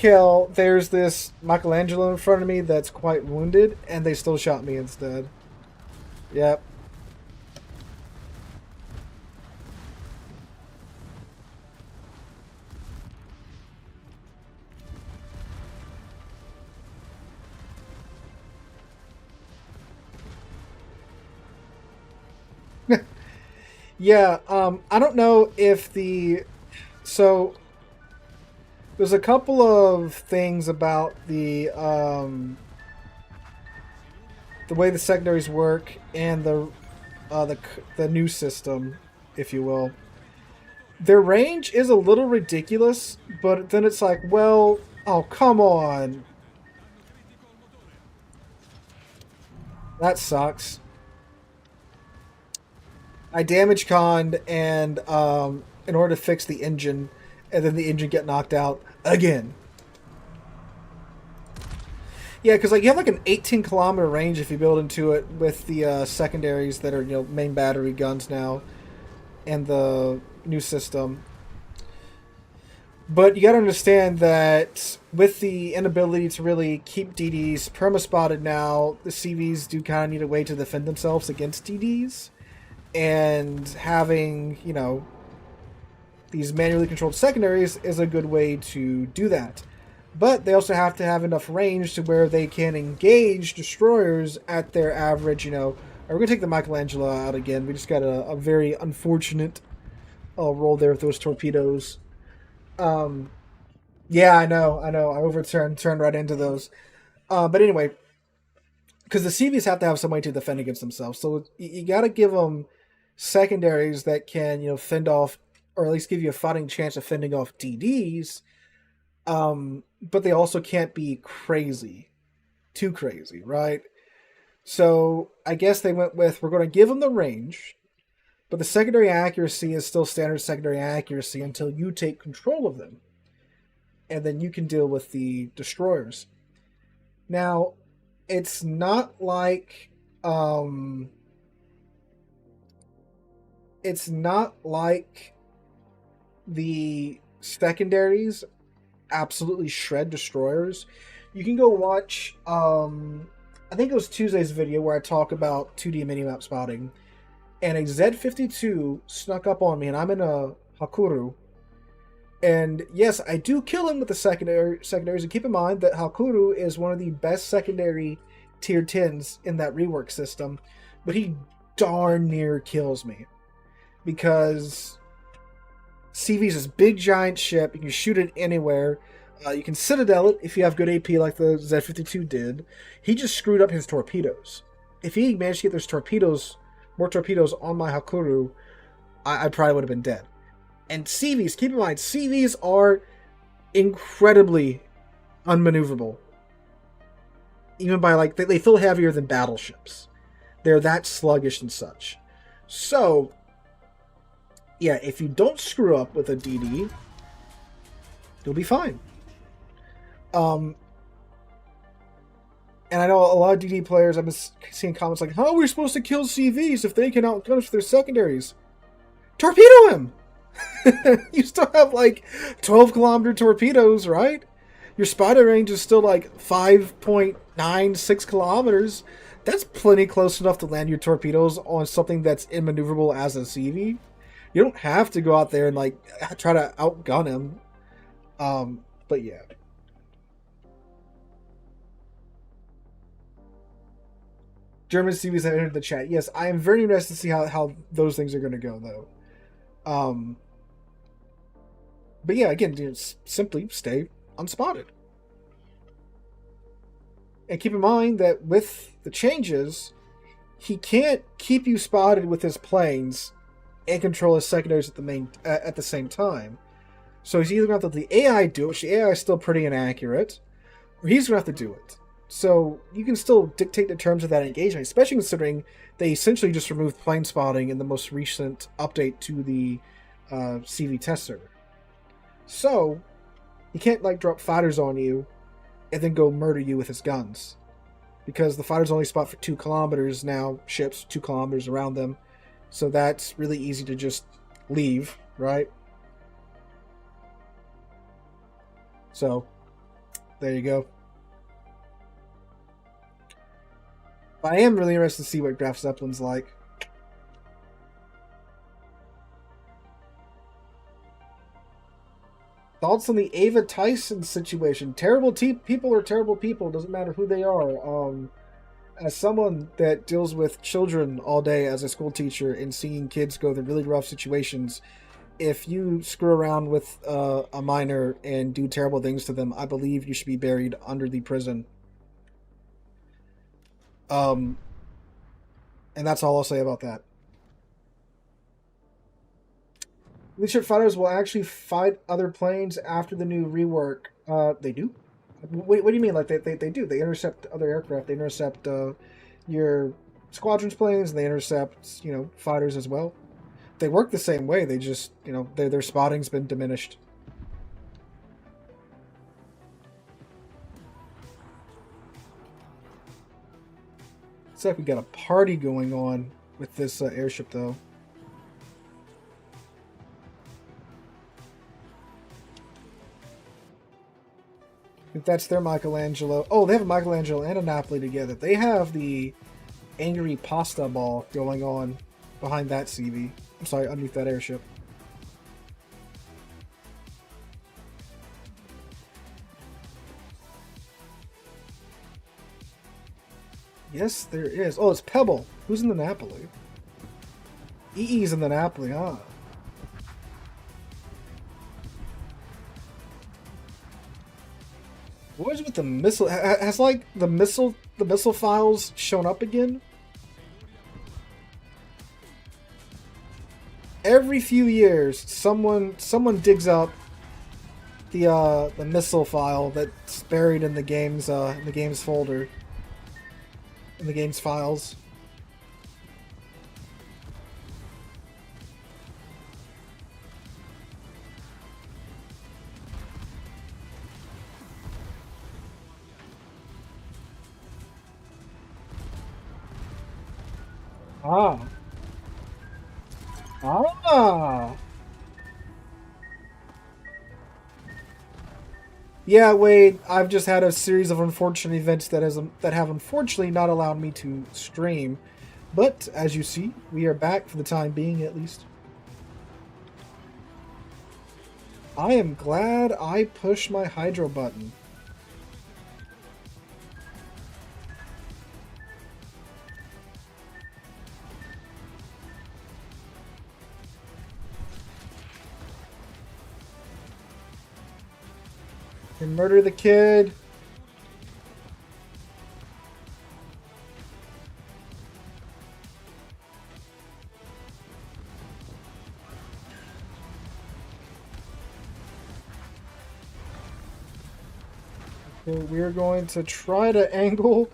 Kel, there's this Michelangelo in front of me that's quite wounded, and they still shot me instead. Yep. Yeah, I don't know if so there's a couple of things about the way the secondaries work and the new system, if you will. Their range is a little ridiculous, but then it's like, well, oh, come on. That sucks. I damage conned, and in order to fix the engine, and then the engine get knocked out again. Yeah, because like you have like an 18-kilometer range if you build into it with the secondaries that are main battery guns now, and the new system. But you got to understand that with the inability to really keep DDs perma-spotted now, the CVs do kind of need a way to defend themselves against DDs. And having, these manually controlled secondaries is a good way to do that. But they also have to have enough range to where they can engage destroyers at their average, we're going to take the Michelangelo out again. We just got a very unfortunate roll there with those torpedoes. Yeah, I know. I turned right into those. But anyway, because the CVs have to have some way to defend against themselves. So you got to give them secondaries that can, fend off, or at least give you a fighting chance of fending off DDs. But they also can't be too crazy, right? So I guess they went with, we're going to give them the range, but the secondary accuracy is still standard secondary accuracy until you take control of them. And then you can deal with the destroyers. Now, it's not like the secondaries absolutely shred destroyers. You can go watch I think it was Tuesday's video where I talk about 2D minimap spotting, and a Z-52 snuck up on me, and I'm in a Hakuru. And yes, I do kill him with the secondaries, and keep in mind that Hakuru is one of the best secondary tier 10s in that rework system, but he darn near kills me. Because CV's this big giant ship, you can shoot it anywhere, you can Citadel it if you have good AP like the Z-52 did. He just screwed up his torpedoes. If he managed to get those more torpedoes on my Hakuru, I probably would have been dead. And CVs, keep in mind, CVs are incredibly unmaneuverable. Even by they feel heavier than battleships. They're that sluggish and such. So, yeah, if you don't screw up with a DD, you'll be fine. And I know a lot of DD players, I've been seeing comments like, how are we supposed to kill CVs if they can outgun us with their secondaries? Torpedo him! You still have 12-kilometer torpedoes, right? Your spider range is still 5.96 kilometers. That's plenty close enough to land your torpedoes on something that's immaneuverable as a CV. You don't have to go out there and try to outgun him. But yeah. German CVs have entered the chat. Yes, I am very interested to see how those things are going to go, though. But yeah, again, just simply stay unspotted. And keep in mind that with the changes, he can't keep you spotted with his planes and control his secondaries at the same time. So he's either going to have to let the AI do it, which the AI is still pretty inaccurate, or he's going to have to do it. So you can still dictate the terms of that engagement, especially considering they essentially just removed plane spotting in the most recent update to the CV test server. So he can't drop fighters on you and then go murder you with his guns, because the fighters only spot for 2 kilometers now, ships 2 kilometers around them. So that's really easy to just leave, right? So There you go. But I am really interested to see what Graf Zeppelin's like. Thoughts on the Ava Tyson situation? Terrible people are terrible people. Doesn't matter who they are. As someone that deals with children all day as a school teacher and seeing kids go through really rough situations, if you screw around with a minor and do terrible things to them, I believe you should be buried under the prison. And that's all I'll say about that. Leadership fighters will actually fight other planes after the new rework. They do? What do you mean? Like, they do. They intercept other aircraft. They intercept your squadron's planes, and they intercept, fighters as well. They work the same way. They just, their spotting's been diminished. Looks like we got a party going on with this airship, though. I think that's their Michelangelo. Oh, they have a Michelangelo and a Napoli together. They have the angry pasta ball going on behind that CV. I'm sorry, underneath that airship. Yes, there is. Oh, it's Pebble. Who's in the Napoli? EE's in the Napoli, huh? What is with the missile? Has like the missile files shown up again? Every few years, someone digs up the missile file that's buried in the game's folder, in the game's files. Ah. Ah. Yeah, Wade, I've just had a series of unfortunate events that have unfortunately not allowed me to stream. But, as you see, we are back for the time being, at least. I am glad I pushed my hydro button. And murder the kid. Okay, we're going to try to angle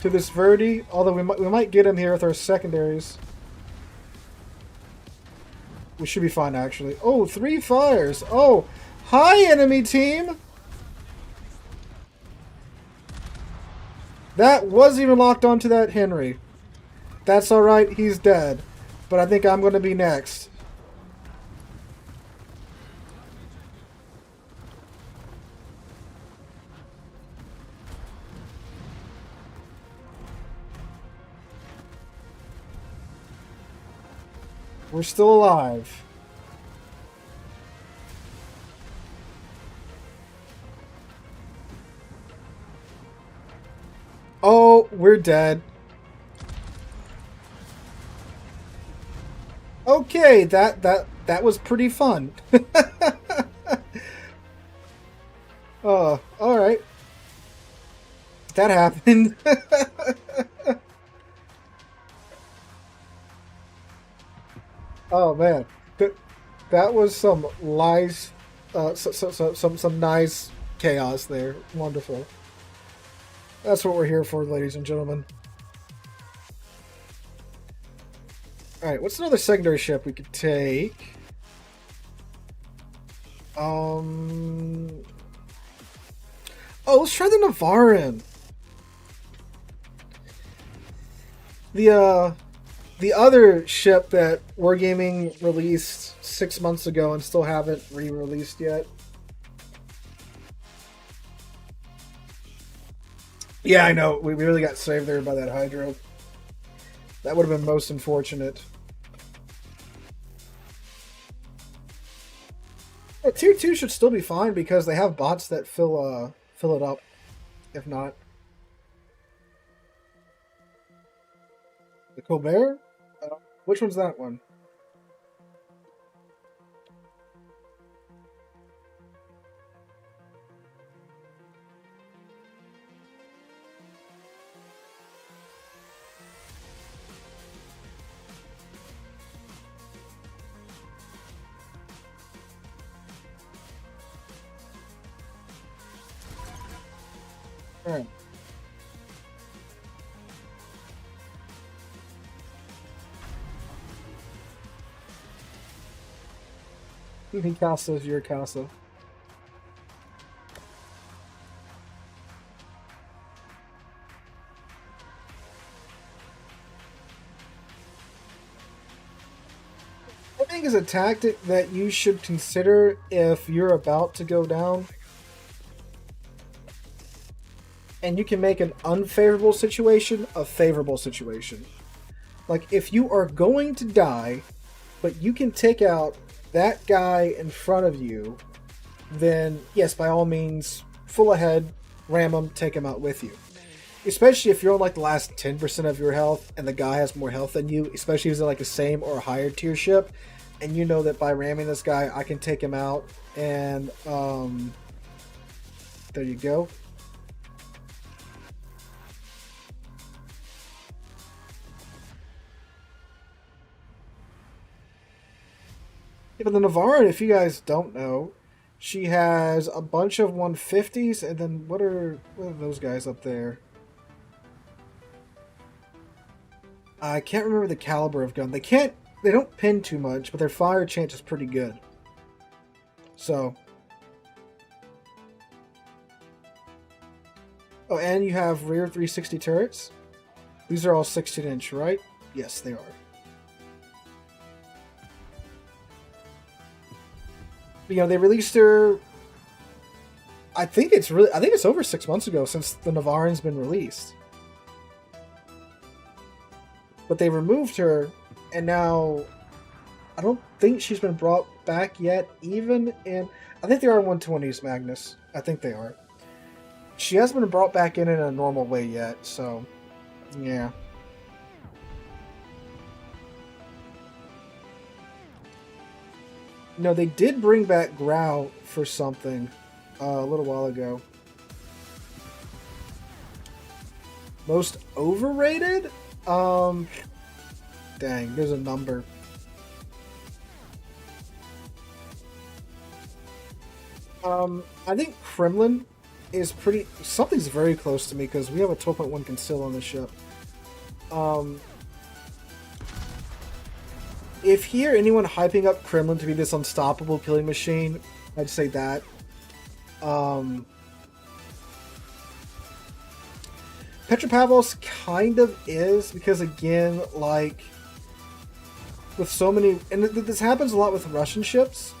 to this Verdi, although we might get him here with our secondaries. We should be fine, actually. Oh, 3 fires. Oh, hi, enemy team. That wasn't even locked onto that Henry. That's alright, he's dead. But I think I'm going to be next. We're still alive. Oh, we're dead. Okay, that was pretty fun. Oh, all right. That happened. Oh man, that was some lies, some nice chaos there. Wonderful. That's what we're here for, ladies and gentlemen. Alright, what's another secondary ship we could take? Oh, let's try the Navarin. The other ship that Wargaming released 6 months ago and still haven't re-released yet. Yeah, I know. We really got saved there by that Hydro. That would have been most unfortunate. Yeah, tier 2 should still be fine because they have bots that fill it up. If not. The Colbert? Which one's that one? Alright. Even Casa is your Casa. I think is a tactic that you should consider if you're about to go down. And you can make an unfavorable situation a favorable situation. Like, if you are going to die, but you can take out that guy in front of you, then yes, by all means, full ahead, ram him, take him out with you. Especially if you're on like the last 10% of your health and the guy has more health than you, especially if he's in like the same or higher tier ship, and you know that by ramming this guy, I can take him out, and there you go. Yeah, but the Navarin, if you guys don't know, she has a bunch of 150s, and then what are those guys up there? I can't remember the caliber of gun. They don't pin too much, but their fire chance is pretty good. So. Oh, and you have rear 360 turrets. These are all 16-inch, right? Yes, they are. You know, they released her. I think it's over 6 months ago since the Navarin's been released. But they removed her, and now I don't think she's been brought back yet. Even in, I think they are 120s, Magnus. I think they are. She hasn't been brought back in a normal way yet, so yeah. No, they did bring back Grau for something a little while ago. Most overrated? Dang, there's a number. I think Kremlin is pretty... Something's very close to me because we have a 12.1 conceal on the ship. If you hear anyone hyping up Kremlin to be this unstoppable killing machine, I'd say that. Petropavlos kind of is, because again, like, with so many... And this happens a lot with Russian ships,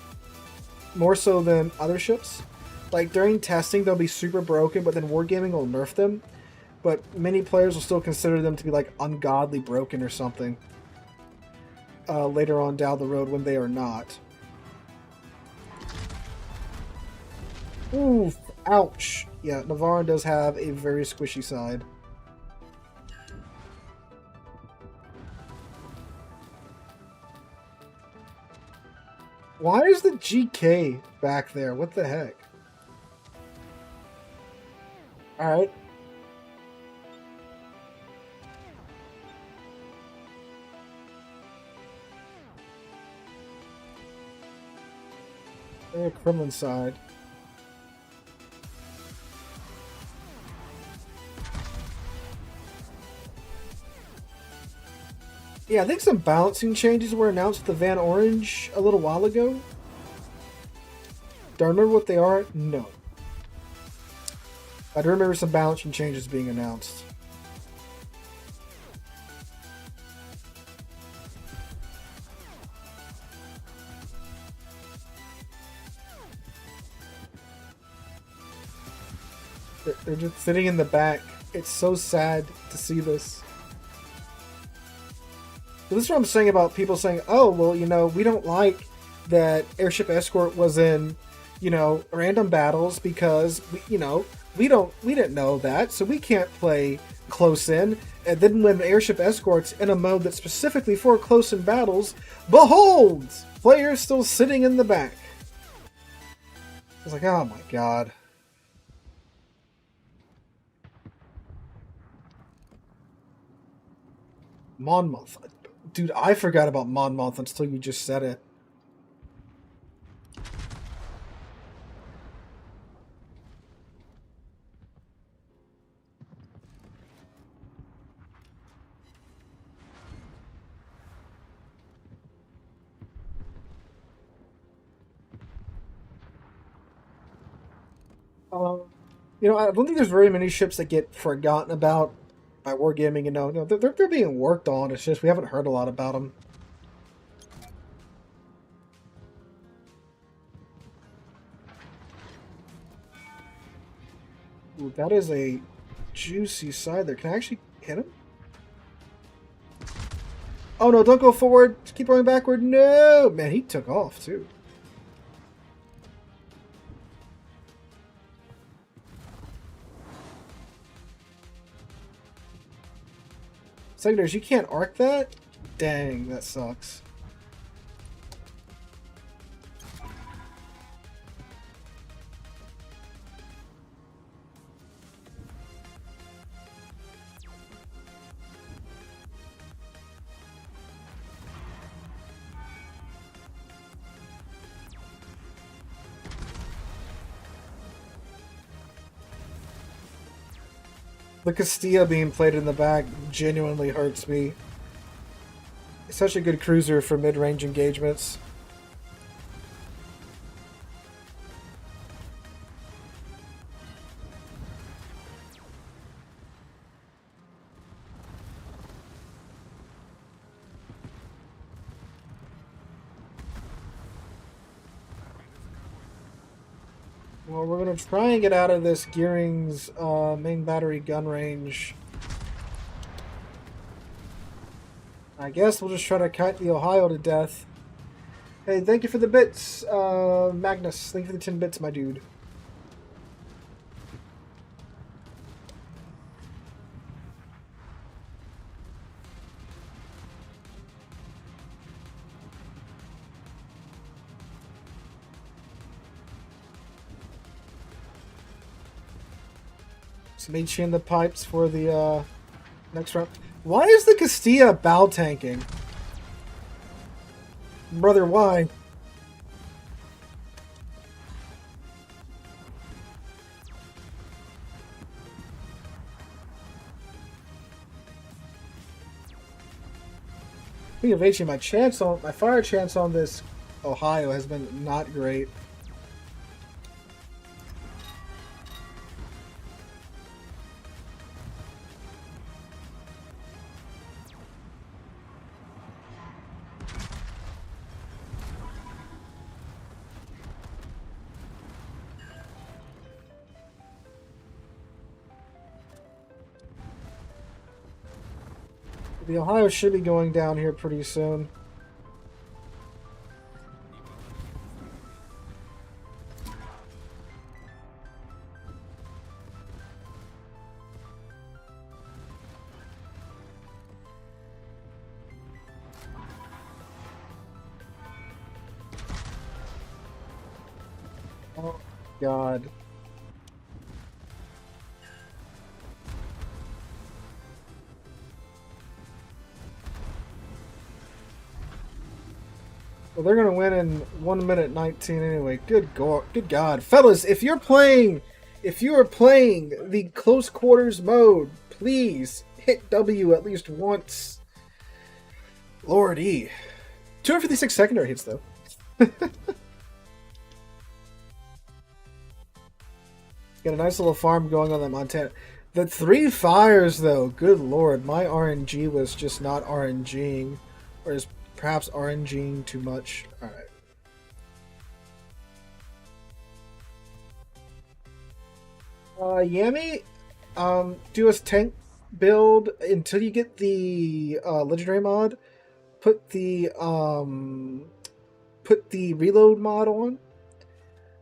more so than other ships. Like, during testing, they'll be super broken, but then Wargaming will nerf them. But many players will still consider them to be, like, ungodly broken or something. Later on down the road when they are not. Oof, ouch. Yeah, Navarin does have a very squishy side. Why is the GK back there? What the heck? Alright. Kremlin side. Yeah, I think some balancing changes were announced with the Van Orange a little while ago. Do I remember what they are? No. I do remember some balancing changes being announced. They're just sitting in the back It's so sad to see this. Well, this is what I'm saying about people saying, oh, well, you know, we don't like that Airship Escort was in, you know, random battles because, we didn't know that, so we can't play close in. And then when the Airship Escort's in a mode that's specifically for close in battles, behold! Players still sitting in the back. I was like, oh my god. Monmouth. Dude, I forgot about Monmouth until you just said it. I don't think there's very many ships that get forgotten about by wargaming. They're being worked on. It's just we haven't heard a lot about them. Ooh, that is a juicy side there. Can I actually hit him? Oh no, don't go forward. Just keep going backward. No! Man, he took off too. Senators, you can't arc that? Dang, that sucks. The Castilla being played in the back genuinely hurts me. It's such a good cruiser for mid-range engagements. Well, we're going to try and get out of this Gearing's main battery gun range. I guess we'll just try to kite the Ohio to death. Hey, thank you for the bits, Magnus. Thank you for the 10 bits, my dude. Somebody chain the pipes for the next round. Why is the Castilla bow tanking? Brother, why? Speaking of HE, my fire chance on this Ohio has been not great. The Ohio should be going down here pretty soon. Oh, God. Well, they're gonna win in 1 minute 19 anyway. Good God, fellas! If you are playing the close quarters mode, please hit W at least once. Lordy, 256 secondary hits though. Got a nice little farm going on that Montana. The 3 fires though, good lord, my RNG was just not RNGing, or is perhaps RNGing too much. Alright. Yami, Do a tank build until you get the legendary mod. Put the reload mod on.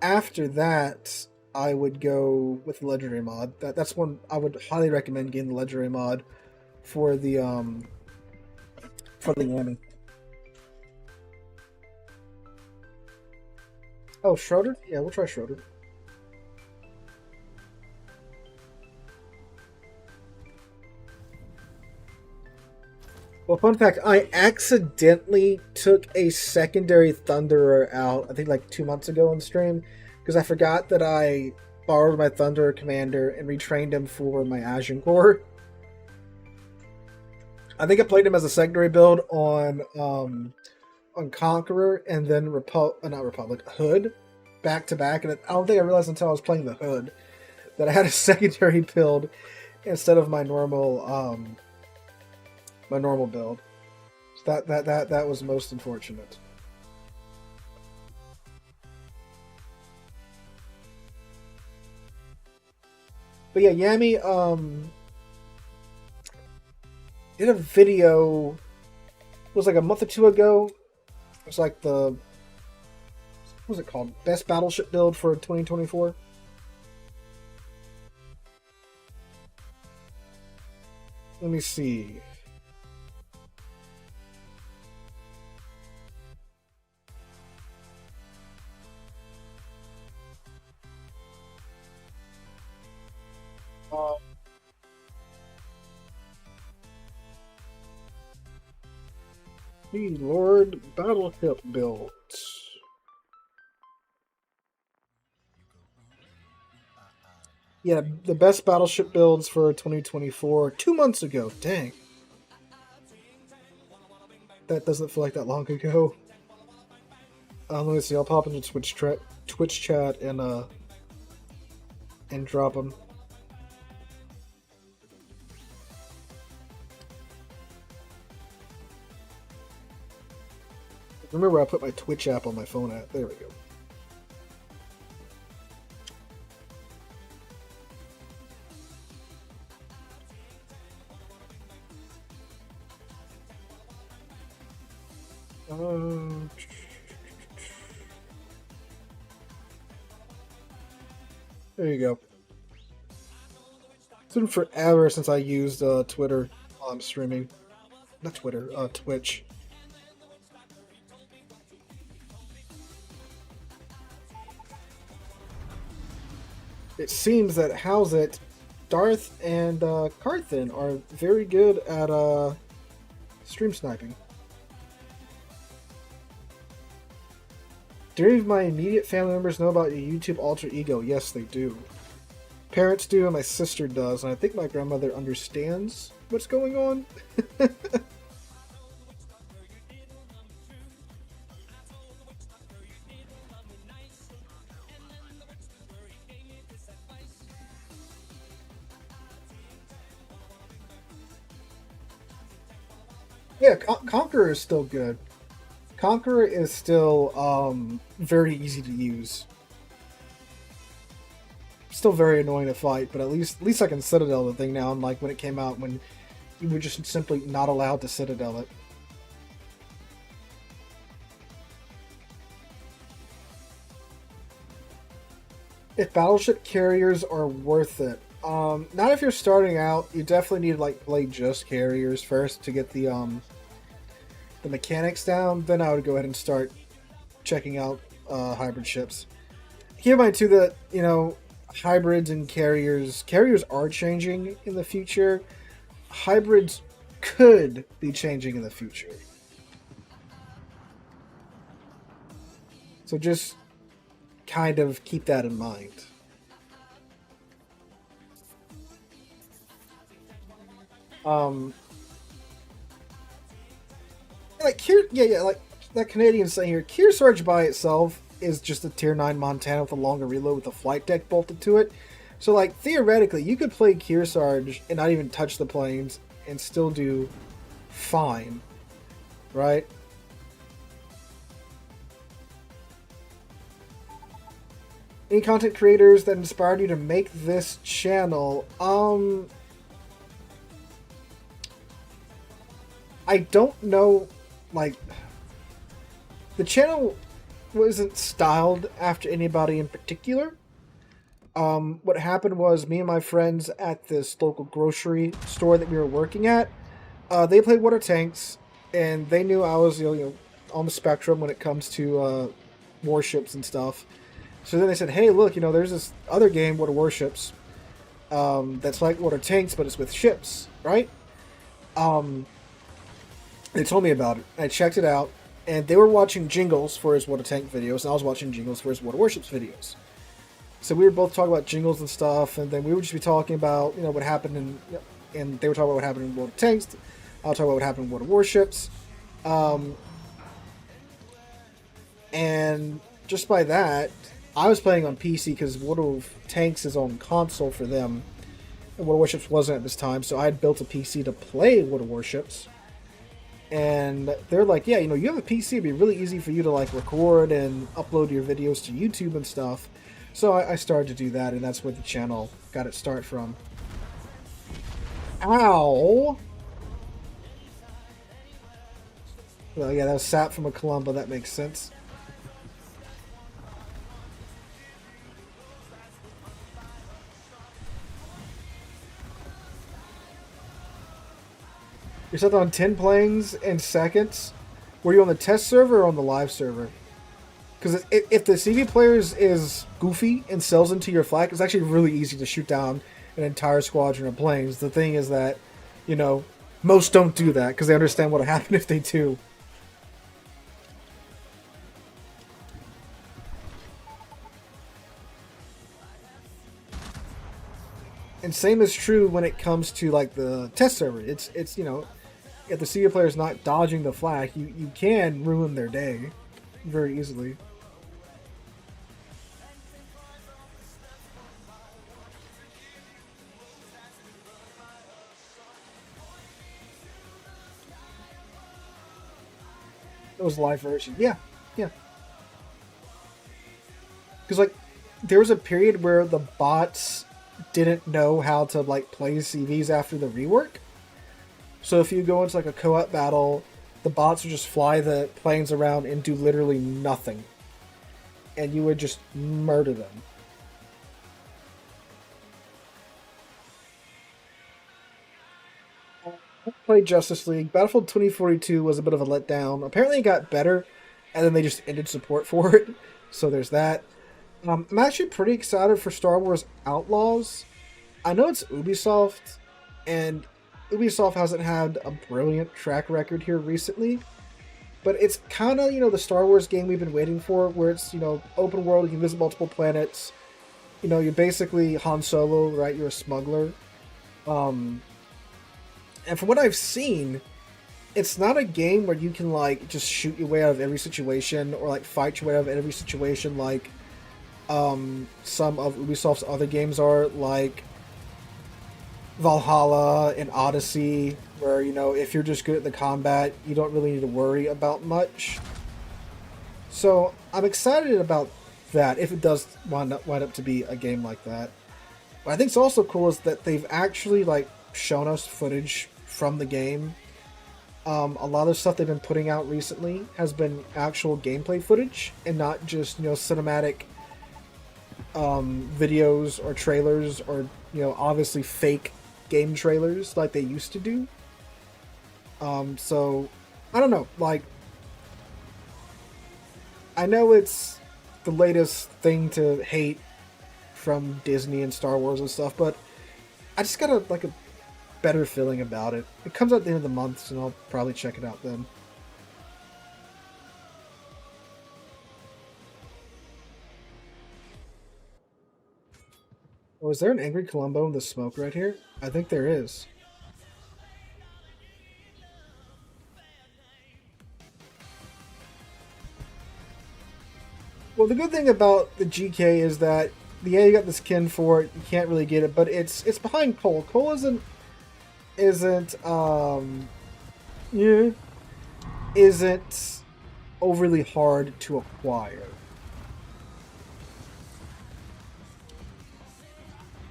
After that, I would go with the legendary mod. That's one I would highly recommend getting the legendary mod for the Yami. Oh, Schroeder? Yeah, we'll try Schroeder. Well, fun fact, I accidentally took a secondary Thunderer out, I think like 2 months ago on stream, because I forgot that I borrowed my Thunderer commander and retrained him for my Ashen Core. I think I played him as a secondary build on Conqueror and then not Republic, Hood, back to back, and I don't think I realized until I was playing the Hood that I had a secondary build instead of my normal build. So that was most unfortunate. But yeah, Yami did a video. It was like a month or two ago. It was like what was it called? Best battleship build for 2024. Let me see. Lord Battleship builds. Yeah, the best battleship builds for 2024. 2 months ago. Dang. That doesn't feel like that long ago. Let me see. I'll pop into Twitch chat and drop them. Remember where I put my Twitch app on my phone at? There we go. There you go. It's been forever since I used Twitter while I'm streaming. Not Twitter, Twitch. It seems that Darth and Carthen are very good at stream sniping. Do any of my immediate family members know about your YouTube alter ego? Yes, they do. Parents do, and my sister does, and I think my grandmother understands what's going on. Yeah, Conqueror is still good. Conqueror is still very easy to use. Still very annoying to fight, but at least I can Citadel the thing now, unlike when it came out when you were just simply not allowed to Citadel it. If battleship carriers are worth it. Not if you're starting out. You definitely need to like play just carriers first to get the mechanics down. Then I would go ahead and start checking out hybrid ships. Keep in mind too that hybrids and carriers are changing in the future. Hybrids could be changing in the future. So just kind of keep that in mind. Like that Canadian saying here, Kearsarge by itself is just a tier 9 Montana with a longer reload with a flight deck bolted to it. So like theoretically you could play Kearsarge and not even touch the planes and still do fine. Right? Any content creators that inspired you to make this channel? I don't know, like, the channel wasn't styled after anybody in particular. What happened was me and my friends at this local grocery store that we were working at, they played water tanks, and they knew I was, on the spectrum when it comes to warships and stuff. So then they said, hey, look, there's this other game, Water Warships, that's like water tanks, but it's with ships, right? They told me about it. I checked it out, and they were watching Jingles for his water tank videos, and I was watching Jingles for his Water Warships videos. So we were both talking about Jingles and stuff, and then we would just be talking about, what happened and they were talking about what happened in water tanks. I'll talk about what happened in Water Warships. And just by that, I was playing on PC because Water Tanks is on console for them, and Water Warships wasn't at this time, so I had built a PC to play Water Warships. And they're like, yeah, you have a PC, it'd be really easy for you to like record and upload your videos to YouTube and stuff. So I started to do that, and that's where the channel got its start from. Ow! Well, yeah, that was sap from a Columba, that makes sense. You're set on 10 planes in seconds. Were you on the test server or on the live server? Because if the CV player is goofy and sells into your flag, it's actually really easy to shoot down an entire squadron of planes. The thing is that, most don't do that because they understand what will happen if they do. And same is true when it comes to like the test server. It's if the CV player is not dodging the flag, you can ruin their day very easily. It was live version. Yeah. Because like there was a period where the bots didn't know how to like play CVs after the rework. So if you go into like a co-op battle, the bots would just fly the planes around and do literally nothing. And you would just murder them. I played Justice League. Battlefield 2042 was a bit of a letdown. Apparently it got better, and then they just ended support for it. So there's that. I'm actually pretty excited for Star Wars Outlaws. I know it's Ubisoft, and Ubisoft hasn't had a brilliant track record here recently, but it's kind of, the Star Wars game we've been waiting for, where it's, open world, you can visit multiple planets, you're basically Han Solo, right? You're a smuggler. And from what I've seen, it's not a game where you can, like, just shoot your way out of every situation, or, like, fight your way out of every situation like some of Ubisoft's other games are, like Valhalla and Odyssey, where, if you're just good at the combat, you don't really need to worry about much. So I'm excited about that, if it does wind up to be a game like that. What I think is also cool is that they've actually, like, shown us footage from the game. A lot of the stuff they've been putting out recently has been actual gameplay footage, and not just, cinematic videos or trailers, or, obviously fake game trailers like they used to do. So I don't know, like, I know it's the latest thing to hate from Disney and Star Wars and stuff, but I just got a better feeling about it. It comes out at the end of the month, and I'll probably check it out then. Oh, is there an angry Columbo in the smoke right here? I think there is. Well, the good thing about the GK is that, yeah, you got the skin for it, you can't really get it, but it's behind Cole. Cole isn't overly hard to acquire.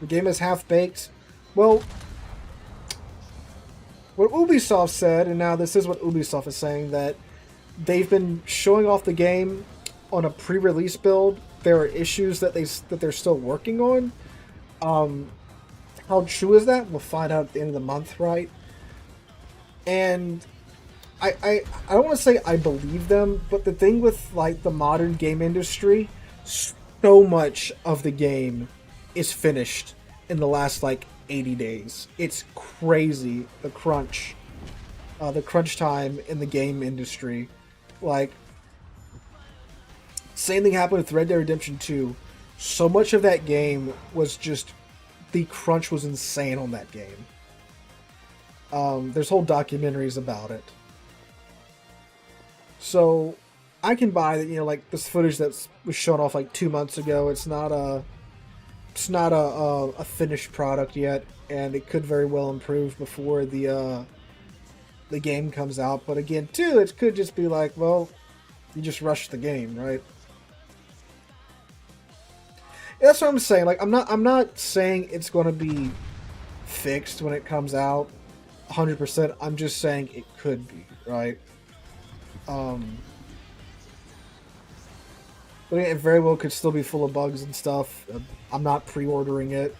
The game is half-baked. Well, what Ubisoft said, and now this is what Ubisoft is saying, that they've been showing off the game on a pre-release build. There are issues that they're still working on. How true is that? We'll find out at the end of the month, right? And I don't want to say I believe them, but the thing with like the modern game industry, so much of the game is finished in the last like 80 days. It's crazy, the crunch time in the game industry. Like, same thing happened with Red Dead Redemption 2. So much of that game was just, the crunch was insane on that game. There's whole documentaries about it. So I can buy that, you know, like this footage that was shown off like 2 months ago. It's not a finished product yet, and it could very well improve before the game comes out. But again, too, it could just be like, well, you just rushed the game, right? That's what I'm saying. Like, I'm not saying it's going to be fixed when it comes out 100%. I'm just saying it could be, right? But it very well could still be full of bugs and stuff. I'm not pre-ordering it.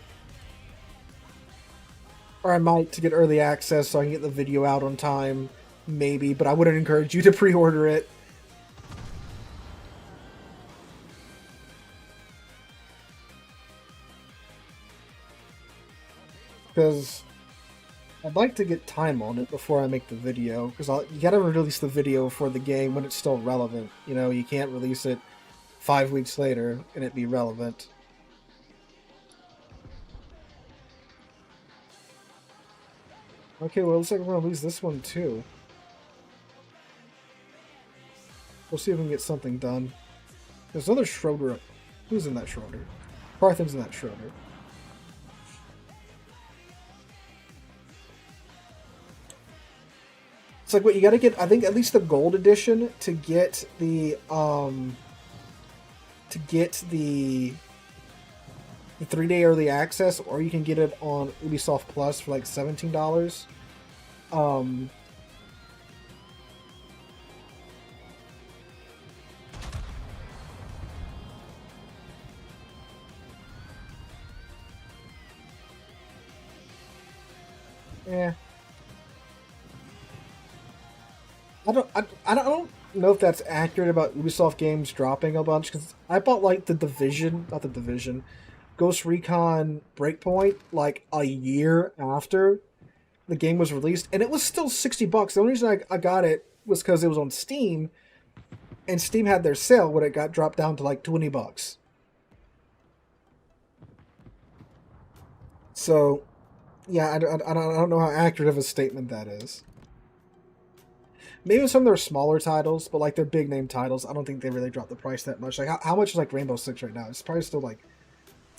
Or I might to get early access so I can get the video out on time. Maybe, but I wouldn't encourage you to pre-order it. Because I'd like to get time on it before I make the video. Because you gotta release the video for the game when it's still relevant. You know, you can't release it 5 weeks later and it be relevant. Okay, well, it looks like we're gonna lose this one too. We'll see if we can get something done. There's another Schroeder. Who's in that Schroeder? Parthen's in that Schroeder. It's like what you gotta get, I think, at least the gold edition to get the 3-day early access, or you can get it on Ubisoft Plus for like $17. Yeah. I don't know if that's accurate about Ubisoft games dropping a bunch, because I bought like the Division, not the Division, Ghost Recon Breakpoint like a year after the game was released, and it was still $60. The only reason I got it was because it was on Steam, and Steam had their sale when it got dropped down to like $20. So, yeah, I don't know how accurate of a statement that is. Maybe some of their smaller titles, but like their big name titles, I don't think they really drop the price that much. Like how much is like Rainbow Six right now? It's probably still like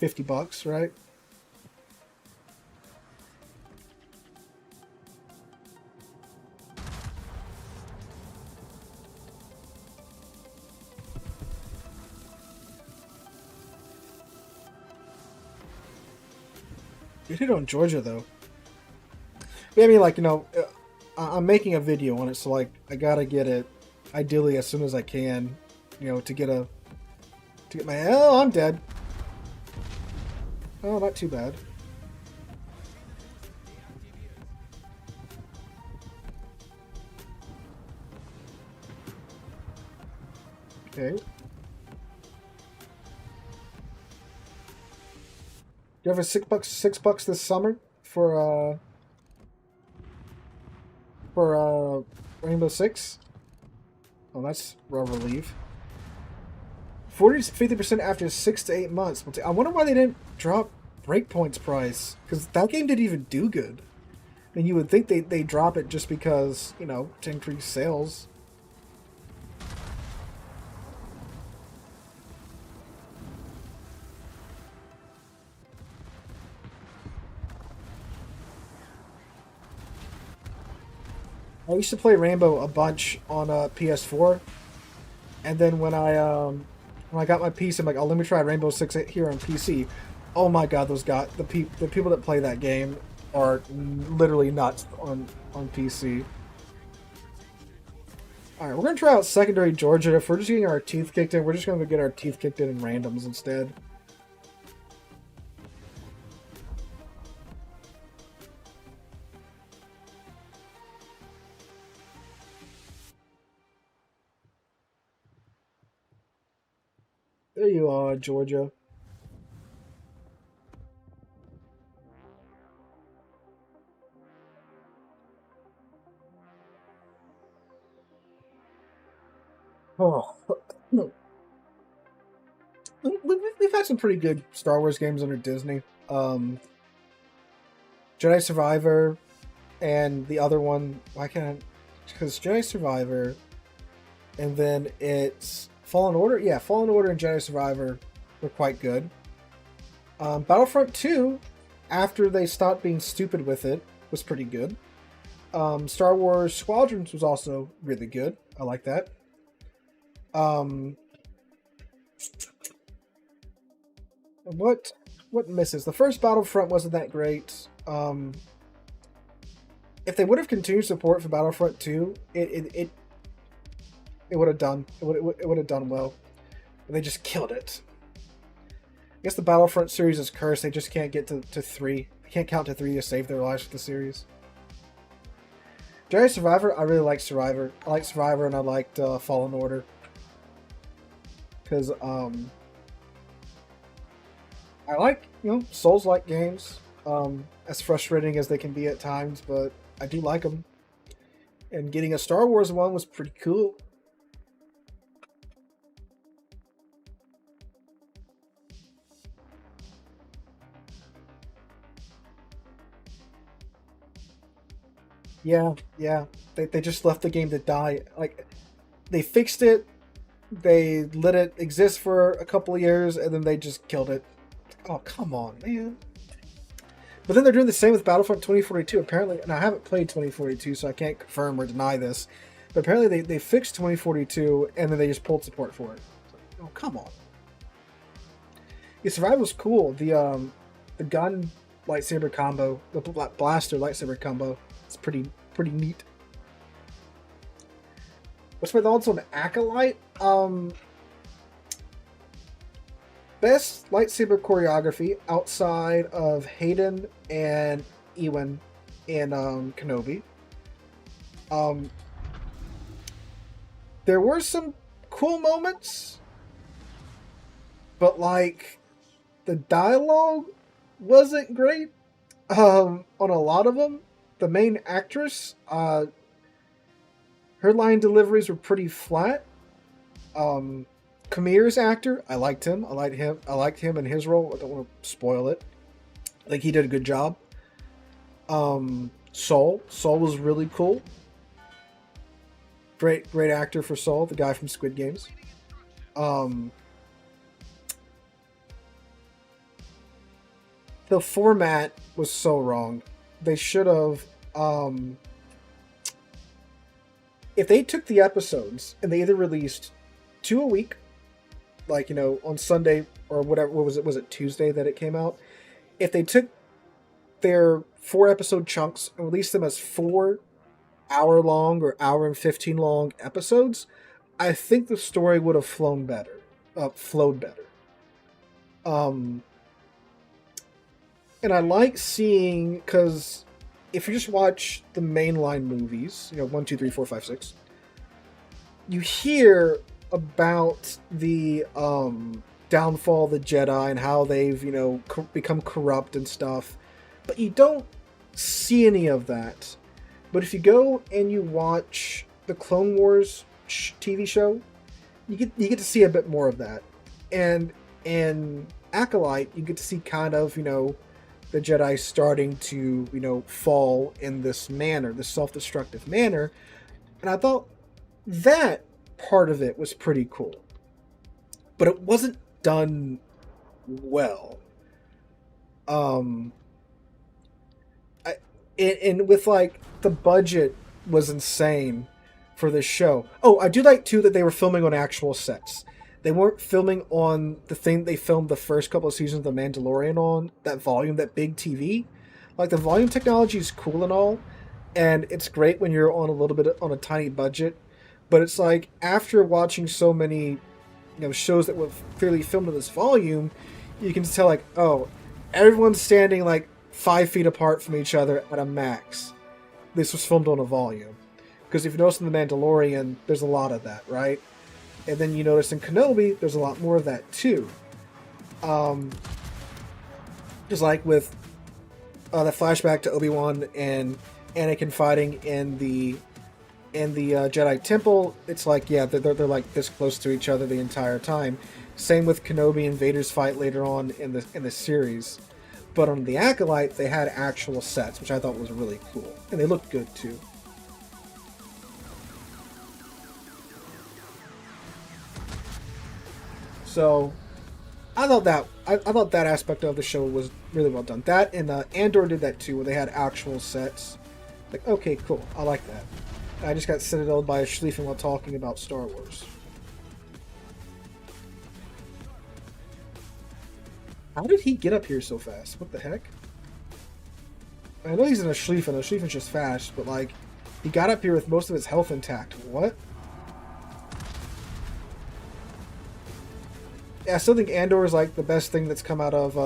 $50, right? You hit on Georgia though. I mean, like, you know, I'm making a video on it, so like I gotta get it ideally as soon as I can, you know, to get my, oh, I'm dead. Oh, not too bad. Okay. Do you have a $6 this summer for Rainbow Six? Oh, that's a relief. 40-50% after 6 to 8 months. I wonder why they didn't drop Breakpoint's price, because that game didn't even do good. And you would think they drop it just because, you know, to increase sales. I used to play Rainbow a bunch on PS4, and then when I got my PC, I'm like, oh, let me try Rainbow Six here on PC. Oh my god, those guys, the people that play that game are literally nuts on PC. All right, we're gonna try out secondary Georgia. If we're just getting our teeth kicked in, we're just gonna get our teeth kicked in randoms instead. There you are, Georgia. Oh, we've had some pretty good Star Wars games under Disney. Jedi Survivor and the other one. Why can't? Because Jedi Survivor, and then it's Fallen Order. Yeah, Fallen Order and Jedi Survivor were quite good. Battlefront 2, after they stopped being stupid with it, was pretty good. Star Wars Squadrons was also really good. I like that. What misses? The first Battlefront wasn't that great. If they would have continued support for Battlefront 2, it would have done it would have done well. But they just killed it. I guess the Battlefront series is cursed. They just can't get to 3. They can't count to 3 to save their lives with the series. Jedi Survivor, I really like Survivor. I like Survivor and I liked Fallen Order. Because I like, Souls-like games. As frustrating as they can be at times, but I do like them. And getting a Star Wars one was pretty cool. Yeah. They just left the game to die. Like, they fixed it, they let it exist for a couple of years, and then they just killed it. Oh, come on, man. But then they're doing the same with Battlefront 2042, apparently, and I haven't played 2042, so I can't confirm or deny this, but apparently they fixed 2042, and then they just pulled support for it. Oh, come on. Yeah, Survival was cool. The gun lightsaber combo, the blaster lightsaber combo, it's pretty neat. What's my thoughts on Acolyte? Best lightsaber choreography outside of Hayden and Ewan in Kenobi. There were some cool moments, but like the dialogue wasn't great on a lot of them. The main actress, her line deliveries were pretty flat. Kamir's actor, I liked him. I liked him in his role. I don't want to spoil it. I think he did a good job. Saul was really cool. Great actor for Saul, the guy from Squid Games. The format was so wrong. They should have, if they took the episodes and they either released 2 a week, like, on Sunday or whatever, was it Tuesday that it came out? If they took their 4 episode chunks and released them as 4 hour long or hour and 15 long episodes, I think the story would have flowed better. And I like seeing, because if you just watch the mainline movies, 1, 2, 3, 4, 5, 6, you hear about the downfall of the Jedi and how they've, become corrupt and stuff, but you don't see any of that. But if you go and you watch the Clone Wars TV show, you get to see a bit more of that. And in Acolyte, you get to see kind of, the Jedi starting to, fall in this manner, this self-destructive manner. And I thought that part of it was pretty cool. But it wasn't done well. And with, like, the budget was insane for this show. Oh, I do like, too, that they were filming on actual sets. They weren't filming on the thing they filmed the first couple of seasons of The Mandalorian on, that volume, that big TV. Like, the volume technology is cool and all, and it's great when you're on a little bit on a tiny budget, but it's like after watching so many, shows that were clearly filmed in this volume, you can tell like, oh, everyone's standing like 5 feet apart from each other at a max. This was filmed on a volume. Because if you notice in The Mandalorian, there's a lot of that, right? And then you notice in Kenobi, there's a lot more of that too. Just like with the flashback to Obi-Wan and Anakin fighting in the Jedi Temple, it's like, yeah, they're like this close to each other the entire time. Same with Kenobi and Vader's fight later on in the series. But on the Acolyte, they had actual sets, which I thought was really cool, and they looked good too. So, I thought that aspect of the show was really well done. That and Andor did that too, where they had actual sets. Like, okay, cool, I like that. I just got citadeled by a Schlieffen while talking about Star Wars. How did he get up here so fast? What the heck? I know he's in a Schlieffen. A Schlieffen's just fast, but like, he got up here with most of his health intact. What? Yeah, I still think Andor is like the best thing that's come out of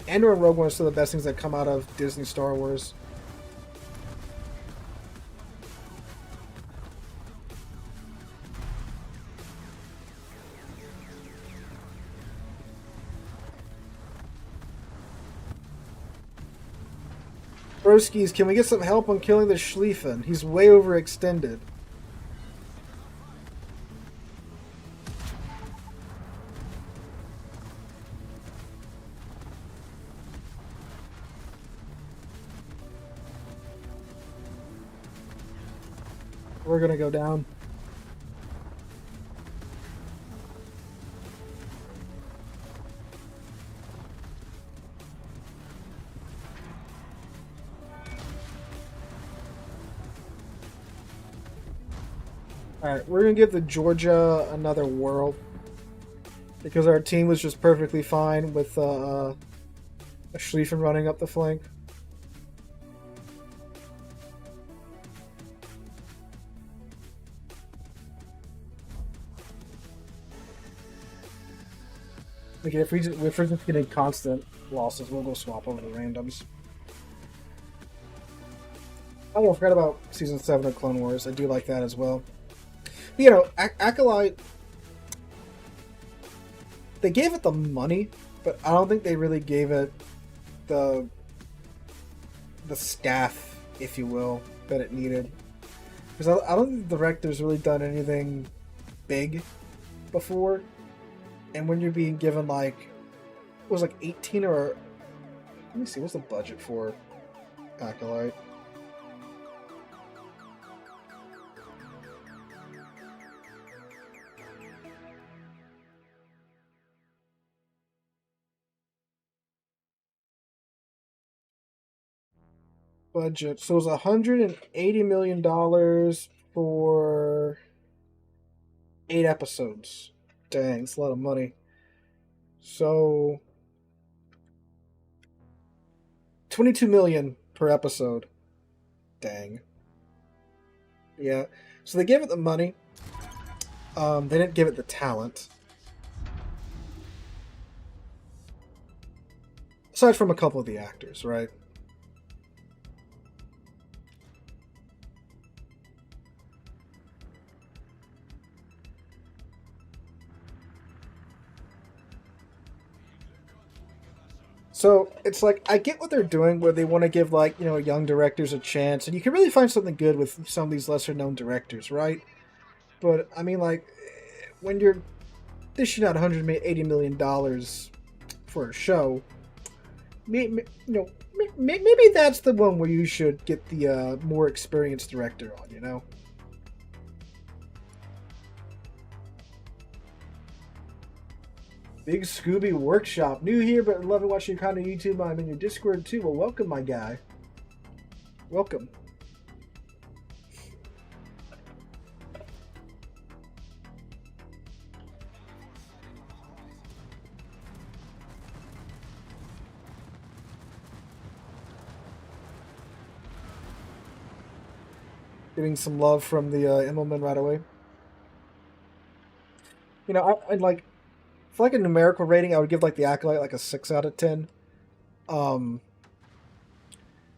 Andor and Rogue One are still the best things that come out of Disney Star Wars. Broskies, can we get some help on killing the Schlieffen? He's way overextended. We're gonna go down. Alright, we're gonna give the Georgia another whirl. Because our team was just perfectly fine with a Schlieffen running up the flank. Like if we're just getting constant losses, we'll go swap over the randoms. Oh, I forgot about Season 7 of Clone Wars. I do like that as well. But, you know, Acolyte, they gave it the money, but I don't think they really gave it the staff, if you will, that it needed. Because I don't think the director's really done anything big before. And when you're being given like, it was like 18 or, let me see, what's the budget for Acolyte? Budget. So it was $180 million for 8 episodes. Dang, it's a lot of money. So 22 million per episode. Dang. Yeah. So they gave it the money. They didn't give it the talent. Aside from a couple of the actors, right? So it's like, I get what they're doing where they want to give, like, you know, young directors a chance, and you can really find something good with some of these lesser known directors, right? But I mean, like, when you're dishing out $180 million for a show, maybe that's the one where you should get the more experienced director on, you know? Big Scooby Workshop. New here, but loving watching your content on YouTube. I'm in your Discord too. Well, welcome, my guy. Welcome. Getting some love from the Immelman right away. You know, I'd like, for like a numerical rating, I would give like the Acolyte like a 6 out of 10.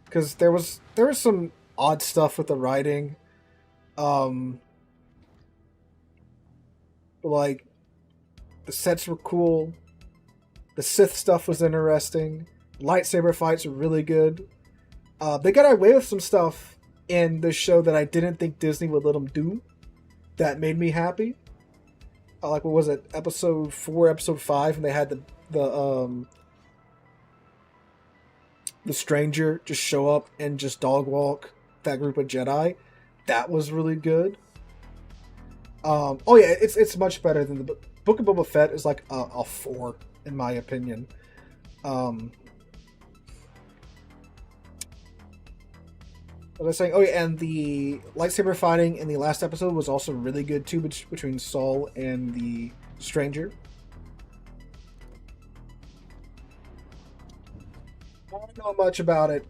Because there was some odd stuff with the writing. Um, like the sets were cool. The Sith stuff was interesting. Lightsaber fights were really good. They got away with some stuff in this show that I didn't think Disney would let them do. That made me happy. Like what was it, episode 4, episode 5, and they had the stranger just show up and just dog walk that group of Jedi. That was really good. Oh yeah, it's much better than the Book of Boba Fett is like a 4 in my opinion. What was I saying? Oh yeah, and the lightsaber fighting in the last episode was also really good too, between Saul and the stranger. I don't know much about it,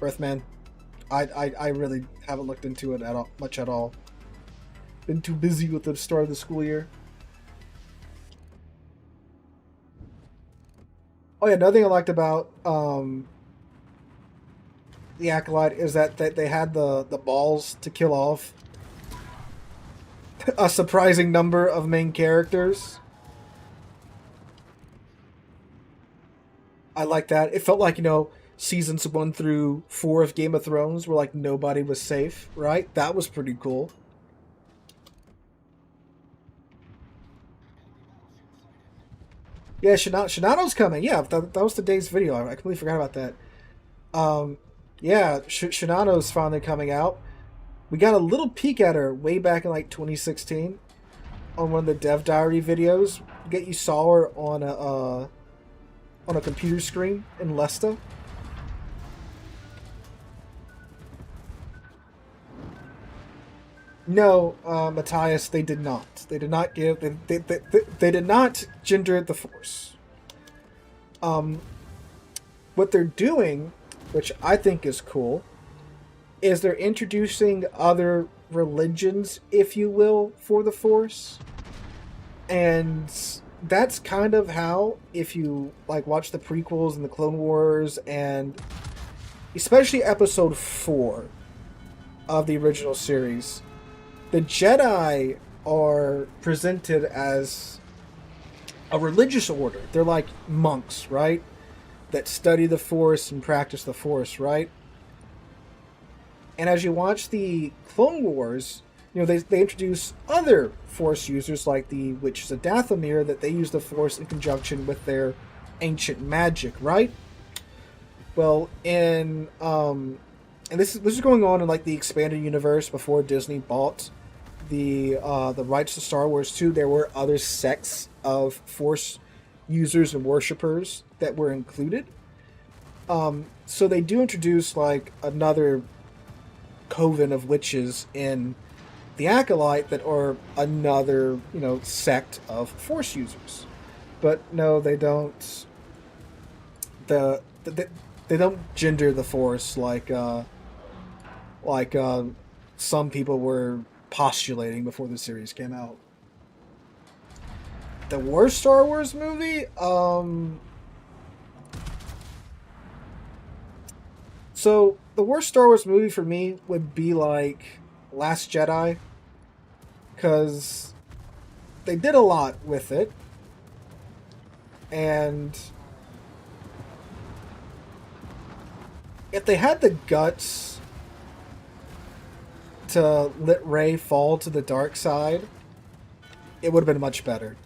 Earthman. I really haven't looked into it much at all. Been too busy with the start of the school year. Oh yeah, another thing I liked about the Acolyte is that they had the balls to kill off a surprising number of main characters. I like that. It felt like, seasons 1 through 4 of Game of Thrones where like nobody was safe, right? That was pretty cool. Yeah, Shinano's coming. Yeah, that was today's video. I completely forgot about that. Yeah, Shinano's finally coming out. We got a little peek at her way back in like 2016 on one of the Dev Diary videos. You saw her on a computer screen in Lesta. No, Matthias, they did not. They did not give. They did not gender the Force. What they're doing, which I think is cool, is they're introducing other religions, if you will, for the Force. And that's kind of how, if you like watch the prequels and the Clone Wars, and especially episode 4 of the original series, the Jedi are presented as a religious order. They're like monks, right? That study the Force and practice the Force, right? And as you watch the Clone Wars, they introduce other Force users like the Witches of Dathomir, that they use the Force in conjunction with their ancient magic, right? Well, and this is going on in like the expanded universe before Disney bought the rights to Star Wars 2. There were other sects of Force users and worshippers that were included. So they do introduce like another coven of witches in the Acolyte that are another, sect of Force users. But no, they don't. They don't gender the Force like some people were postulating before the series came out. The worst Star Wars movie? So, the worst Star Wars movie for me would be like Last Jedi. Because they did a lot with it. And if they had the guts to let Rey fall to the dark side, it would have been much better.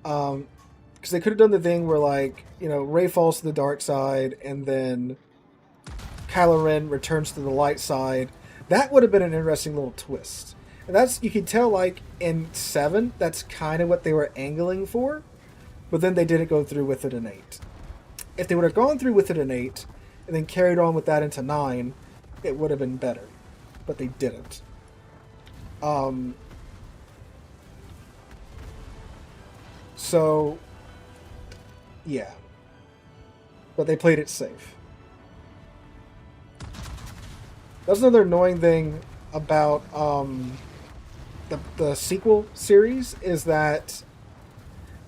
Because they could have done the thing where, like, Rey falls to the dark side, and then Kylo Ren returns to the light side. That would have been an interesting little twist. And you can tell, like, in 7, that's kind of what they were angling for, but then they didn't go through with it in 8. If they would have gone through with it in 8, and then carried on with that into 9, it would have been better. But they didn't. So, yeah. But they played it safe. That's another annoying thing about the sequel series is that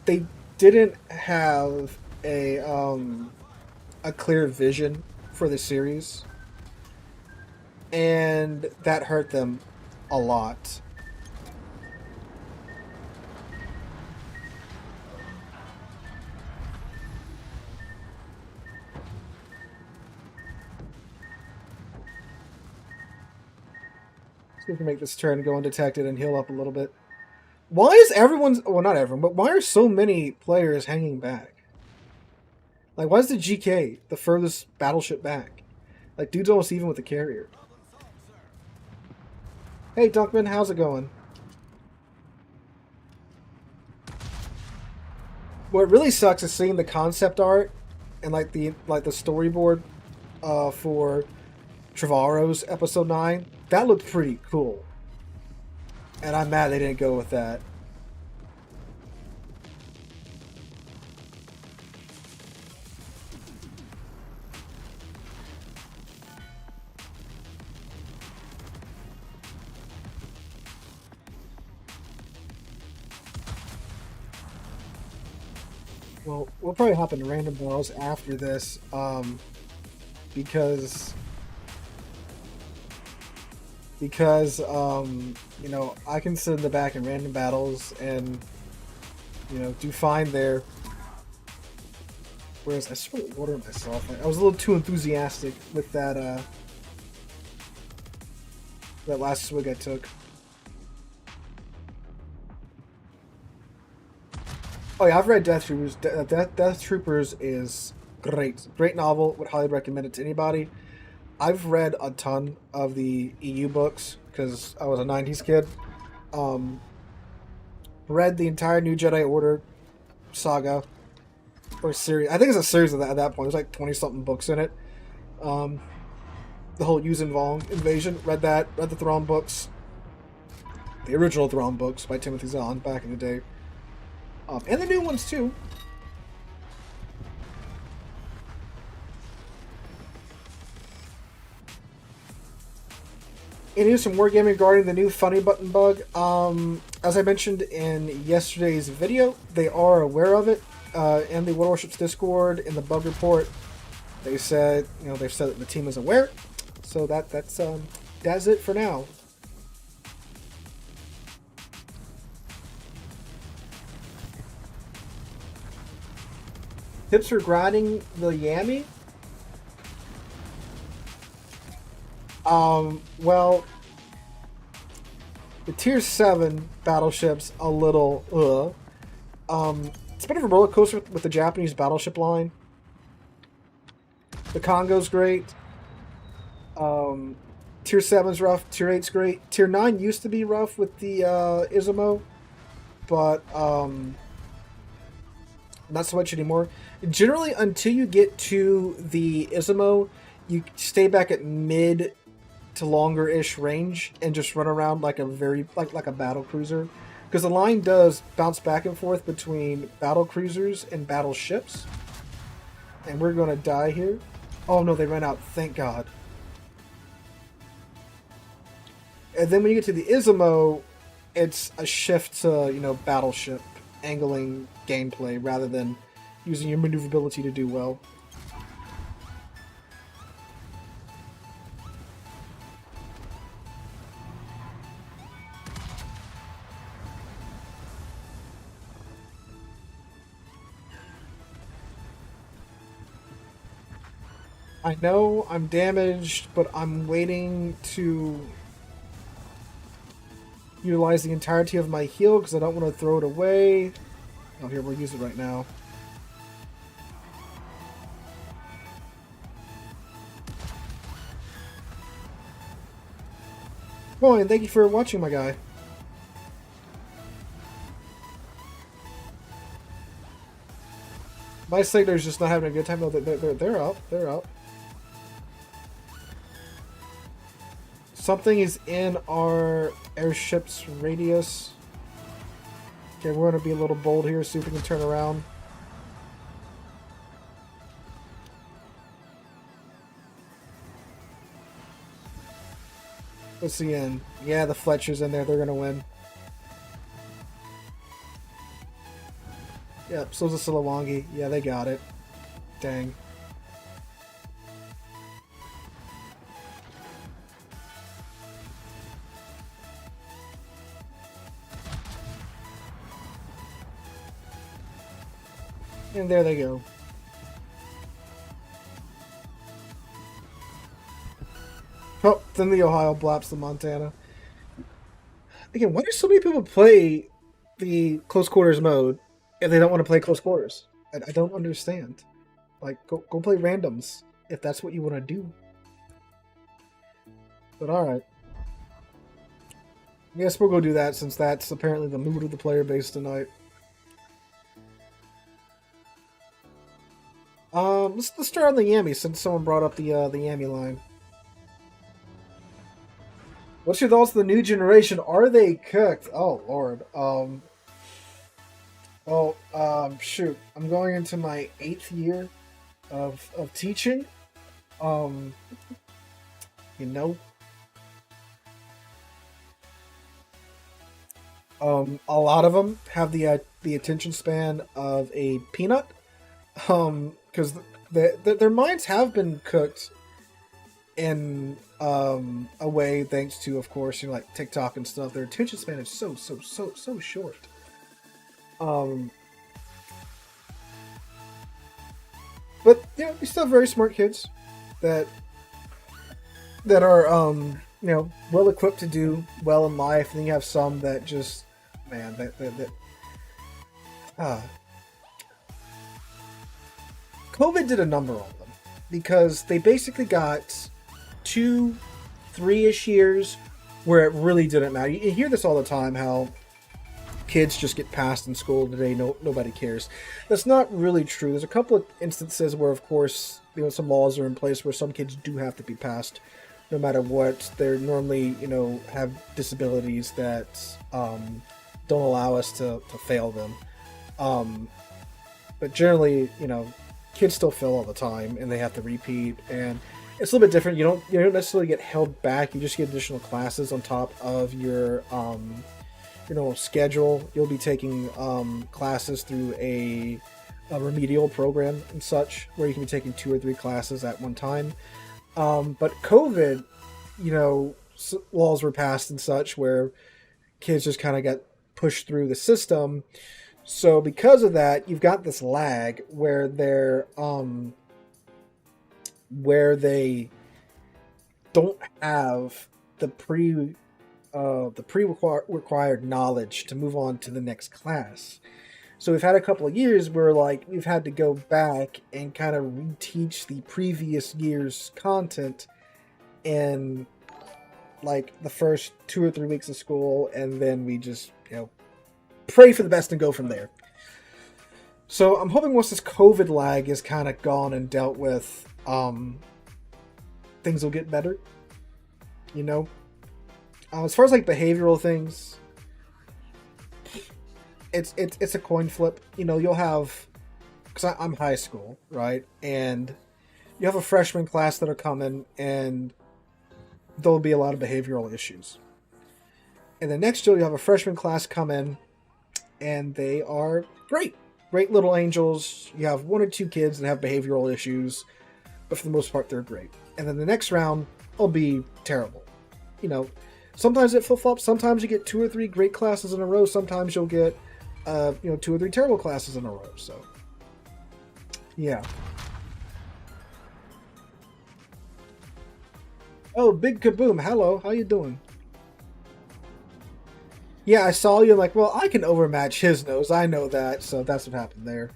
they didn't have a clear vision for the series, and that hurt them a lot. See if we can make this turn go undetected and heal up a little bit. Why is everyone's... Well, not everyone, but why are so many players hanging back? Like, why is the GK the furthest battleship back? Like, dude's almost even with the carrier. Hey, Dunkman, how's it going? What really sucks is seeing the concept art and like the storyboard for Trevorrow's episode 9. That looked pretty cool. And I'm mad they didn't go with that. Well, we'll probably hop into random battles after this, because you know, I can sit in the back in random battles and, you know, do fine there. Whereas I spilled water myself. I was a little too enthusiastic with that that last swig I took. Oh yeah, I've read Death Troopers. Death Troopers is great. Great novel. Would highly recommend it to anybody. I've read a ton of the EU books because I was a 90s kid. Read the entire New Jedi Order saga or series. I think it's a series at that point. There's like 20-something books in it. The whole Yuuzhan Vong invasion. Read that. Read the Thrawn books. The original Thrawn books by Timothy Zahn back in the day. And the new ones too. And here's some wargaming regarding the new funny button bug. As I mentioned in yesterday's video, they are aware of it in the Warships Discord in the bug report. They said, you know, they've said that the team is aware. So that's it for now. Tips for grinding the Yami? Well, the Tier 7 battleships a little, it's a bit of a roller coaster with the Japanese battleship line. The Congo's great. Tier 7's rough. Tier 8's great. Tier 9 used to be rough with the Izumo, but not so much anymore. Generally, until you get to the Izumo, you stay back at mid to longer-ish range and just run around like a like a battle cruiser, because the line does bounce back and forth between battle cruisers and battleships. And we're gonna die here. Oh no, they ran out. Thank God. And then when you get to the Izumo, it's a shift to, you know, battleship angling gameplay rather than using your maneuverability to do well. I know I'm damaged, but I'm waiting to utilize the entirety of my heal because I don't want to throw it away. Oh, here, we'll use it right now. Oh, and thank you for watching, my guy. My Sigler's just not having a good time. No, they're up. They're up. Something is in our airship's radius. Okay, we're going to be a little bold here, see if we can turn around. What's the end? Yeah, the Fletcher's in there. They're gonna win. Yep, so's the Silawangi. Yeah, they got it. Dang. And there they go. Oh, then the Ohio blaps the Montana. Again, why do so many people play the close quarters mode if they don't want to play close quarters? I don't understand. Like, go play randoms if that's what you want to do. But alright. I guess we'll go do that since that's apparently the mood of the player base tonight. Let's start on the Yami since someone brought up the Yami line. What's your thoughts on the new generation? Are they cooked? Oh Lord. Shoot. I'm going into my 8th year of teaching. You know. A lot of them have the attention span of a peanut. Because their minds have been cooked in a way thanks to, of course, like TikTok and stuff. Their attention span is so short. But yeah, we still have very smart kids that are well equipped to do well in life. And then you have some that just COVID did a number on them because they basically got 2-3-ish years where it really didn't matter. You hear this all the time, how kids just get passed in school today, nobody cares. That's not really true. There's a couple of instances where, of course, some laws are in place where some kids do have to be passed no matter what. They're normally, have disabilities that don't allow us to fail them. But generally, kids still fail all the time and they have to repeat, and it's a little bit different. You don't necessarily get held back. You just get additional classes on top of your schedule. You'll be taking classes through a remedial program and such, where you can be taking 2 or 3 classes at one time. But COVID, laws were passed and such where kids just kind of got pushed through the system. So because of that, you've got this lag where they don't have the pre-required knowledge to move on to the next class. So we've had a couple of years where we've had to go back and kind of reteach the previous year's content in the first 2 or 3 weeks of school, and then we just pray for the best and go from there. So I'm hoping once this COVID lag is kind of gone and dealt with, things will get better. As far as behavioral things, it's a coin flip. You'll have, because I'm high school, right, and you have a freshman class that are coming, and there'll be a lot of behavioral issues. And then next year you have a freshman class come in, and they are great little angels. You have 1 or 2 kids that have behavioral issues, but for the most part they're great. And then the next round will be terrible. Sometimes it flip-flops. Sometimes you get 2 or 3 great classes in a row. Sometimes you'll get 2 or 3 terrible classes in a row. So yeah. Oh, Big Kaboom, hello, how you doing? Yeah, I saw you. I'm well, I can overmatch his nose. I know that, so that's what happened there.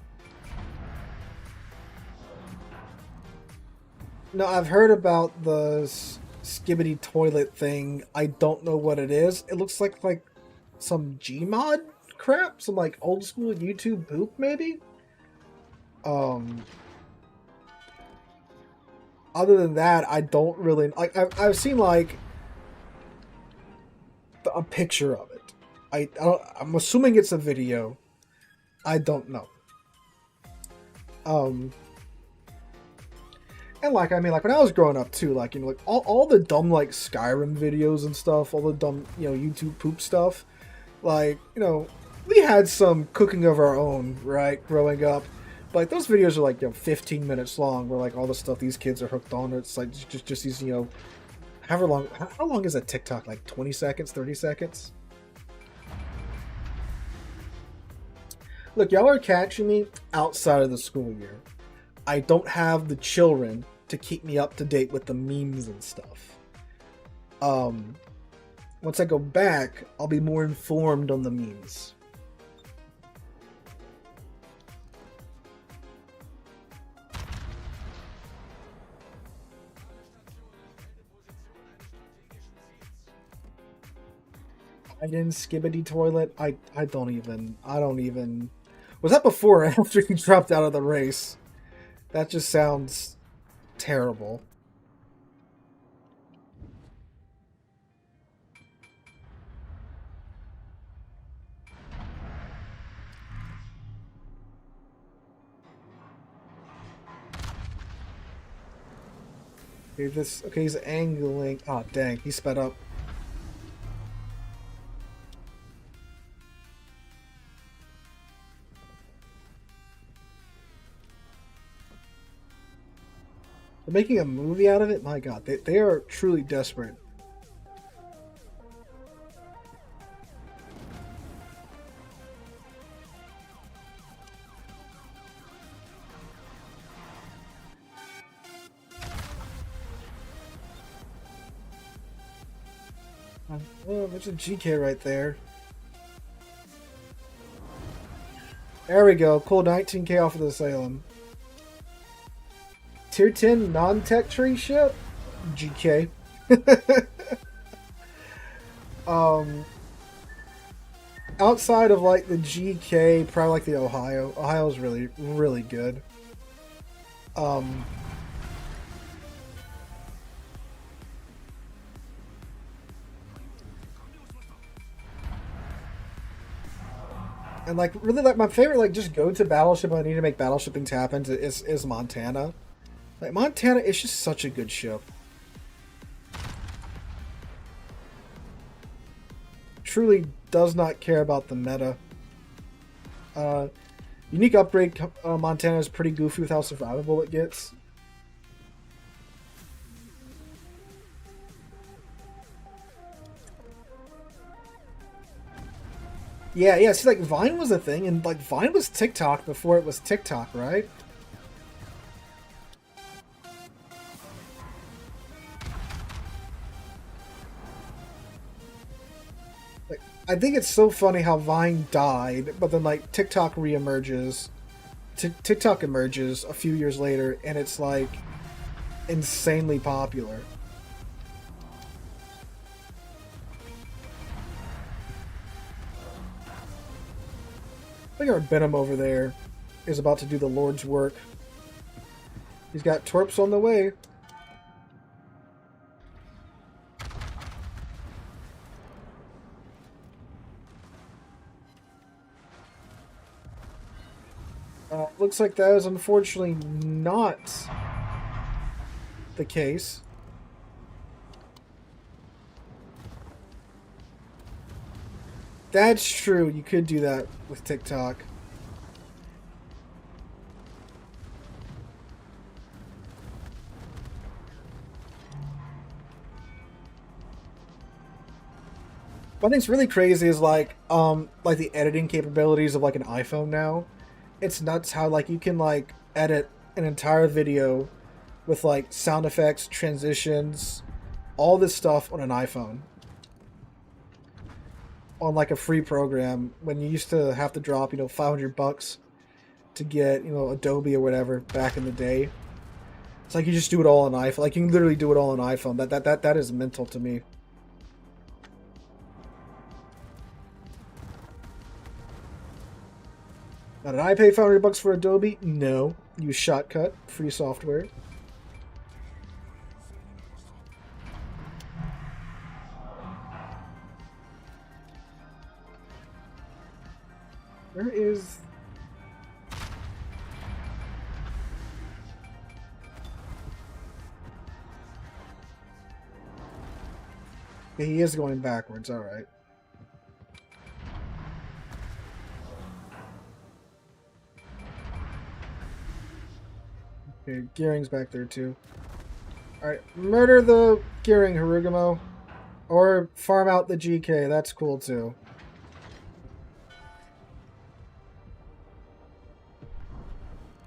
No, I've heard about the skibbity toilet thing. I don't know what it is. It looks like some Gmod crap, some old school YouTube poop maybe. Other than that, I don't really I've seen a picture of it. I'm assuming it's a video. I don't know. And like, I mean, like when I was growing up too, like, you know, like all the dumb like Skyrim videos and stuff, all the dumb, you know, YouTube poop stuff, like, you know, we had some cooking of our own, right, growing up. But like, those videos are like, you know, 15 minutes long, where like all the stuff these kids are hooked on. It's like just these, you know, however long. How long is a TikTok? Like 20 seconds, 30 seconds? Look, y'all are catching me outside of the school year. I don't have the children to keep me up to date with the memes and stuff. Once I go back, I'll be more informed on the memes. I didn't skibbity toilet. I don't even. Was that before or after he dropped out of the race? That just sounds terrible. Okay, he's angling. Oh, dang, he sped up. They're making a movie out of it? My god, they are truly desperate. Oh, there's a GK right there. There we go. Cool, 19k off of the Salem. Tier 10 non-tech tree ship? GK. Outside of like the GK, probably like the Ohio. Ohio's really, really good. And like really like my favorite like just go to battleship when I need to make battleshippings happen is Montana. Like Montana is just such a good ship. Truly does not care about the meta. Unique upgrade Montana is pretty goofy with how survivable it gets. Yeah, see, like, Vine was a thing, and, like, Vine was TikTok before it was TikTok, right? Like, I think it's so funny how Vine died, but then, like, TikTok reemerges. TikTok emerges a few years later, and it's, like, insanely popular. I think our Benham over there is about to do the Lord's work. He's got torps on the way. Looks like that is unfortunately not the case. That's true. You could do that with TikTok. What I think's really crazy is like the editing capabilities of like an iPhone now. It's nuts how like you can like edit an entire video with like sound effects, transitions, all this stuff on an iPhone. On like a free program when you used to have to drop, you know, $500 to get, you know, Adobe or whatever back in the day. It's like you just do it all on iPhone. Like you can literally do it all on iPhone. That is mental to me. Now, did I pay $500 for Adobe? No. Use Shotcut, free software. Where is... He is going backwards, alright. Okay, Gearing's back there too. Alright, murder the Gearing, Harugumo. Or farm out the GK, that's cool too.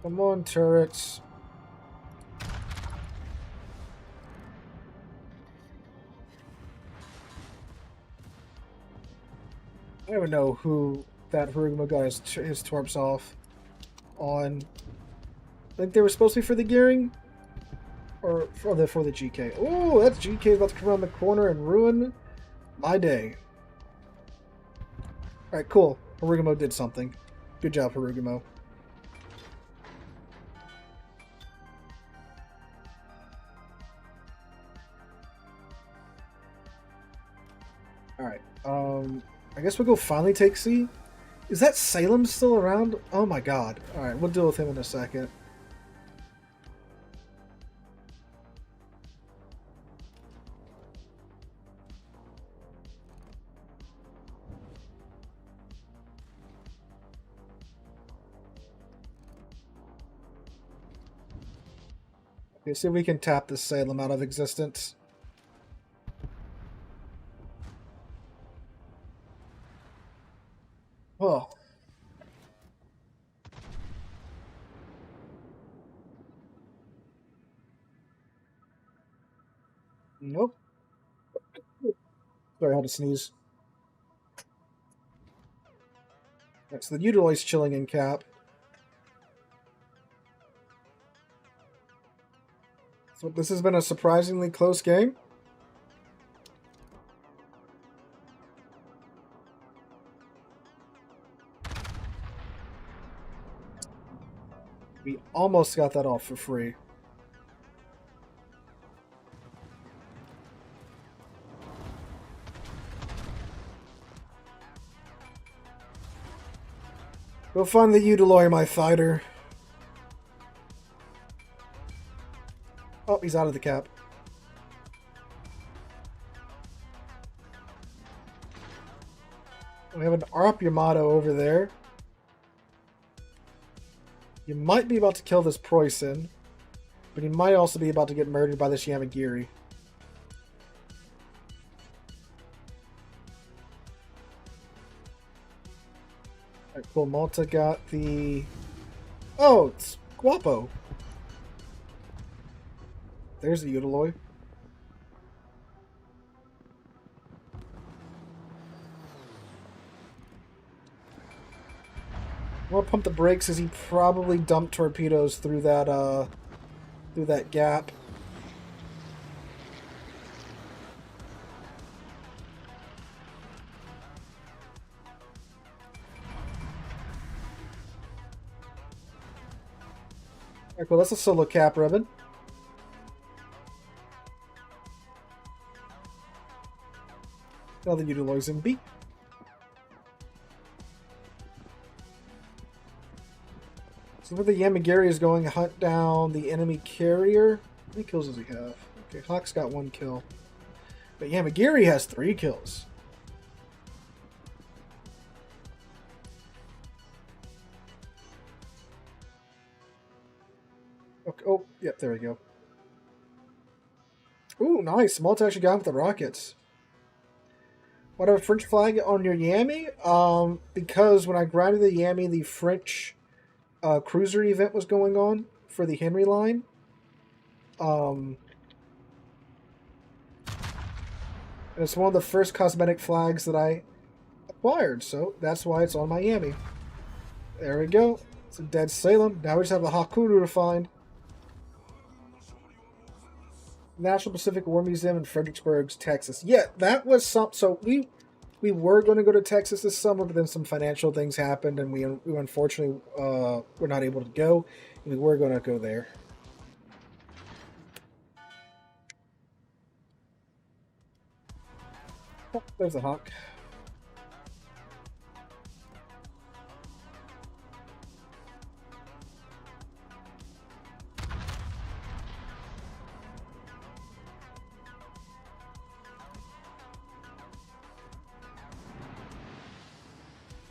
Come on, turrets. I don't even know who that Harugumo got his torps off on. I think they were supposed to be for the Gearing? Or for the GK. Oh, that GK is about to come around the corner and ruin my day. Alright, cool. Harugumo did something. Good job, Harugumo. Alright, I guess we'll go finally take C. Is that Salem still around? Oh my god. Alright, we'll deal with him in a second. Okay, see if we can tap this Salem out of existence. Oh. Nope. Sorry, I had to sneeze. Right, so the Utiloy's chilling in cap. So this has been a surprisingly close game. We almost got that off for free. Go find the Utiloy, my fighter. Oh, he's out of the cap. We have an ARP Yamato over there. You might be about to kill this Preussen, but he might also be about to get murdered by this Yamagiri. Alright, cool. Malta got the... Oh, it's Guapo. There's the Utiloy. I'm gonna pump the brakes as he probably dumped torpedoes through that gap. Alright, cool. That's a solo cap ribbon. Now the Utiloy's in B. So where the Yamagiri is going, hunt down the enemy carrier. How many kills does he have? Okay, Hawk's got 1 kill. But Yamagiri has 3 kills. Okay, oh, yep, there we go. Ooh, nice. Malta actually got him with the rockets. What a French flag on your Yami? Because when I grounded the Yami, the French cruiser event was going on for the Henry line. And it's one of the first cosmetic flags that I acquired, so that's why it's on my Yami. There we go. It's a dead Salem. Now we just have the Hakuru to find. National Pacific War Museum in Fredericksburg, Texas. Yeah, that was some. So we were going to go to Texas this summer, but then some financial things happened, and we unfortunately were not able to go. And we were going to go there. Oh, there's a Hawk.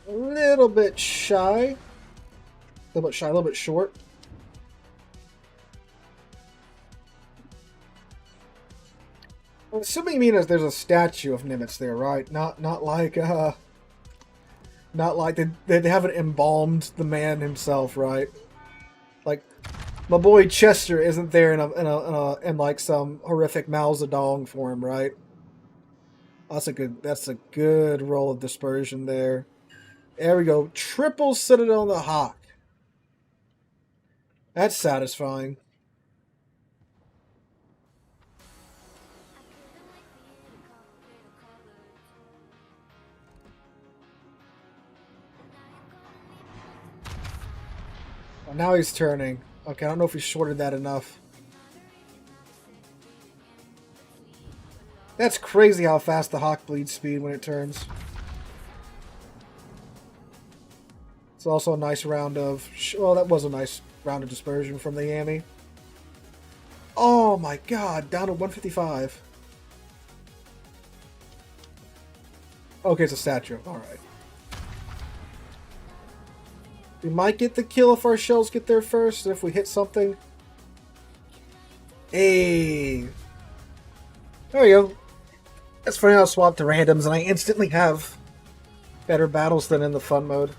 A little bit shy. A little bit shy, a little bit short. I'm assuming you mean as there's a statue of Nimitz there, right? Not like they haven't embalmed the man himself, right? Like my boy Chester isn't there in like some horrific Mao Zedong form, right? That's a good roll of dispersion there. There we go. Triple Citadel on the Hawk. That's satisfying. Oh, now he's turning. Okay, I don't know if he shorted that enough. That's crazy how fast the Hawk bleeds speed when it turns. It's also a nice round of... Well, that was a nice round of dispersion from the Yami. Oh my god, down to 155. Okay, it's a statue. Alright. We might get the kill if our shells get there first, and if we hit something. Hey! There we go. That's funny how I swapped to randoms and I instantly have better battles than in the fun mode.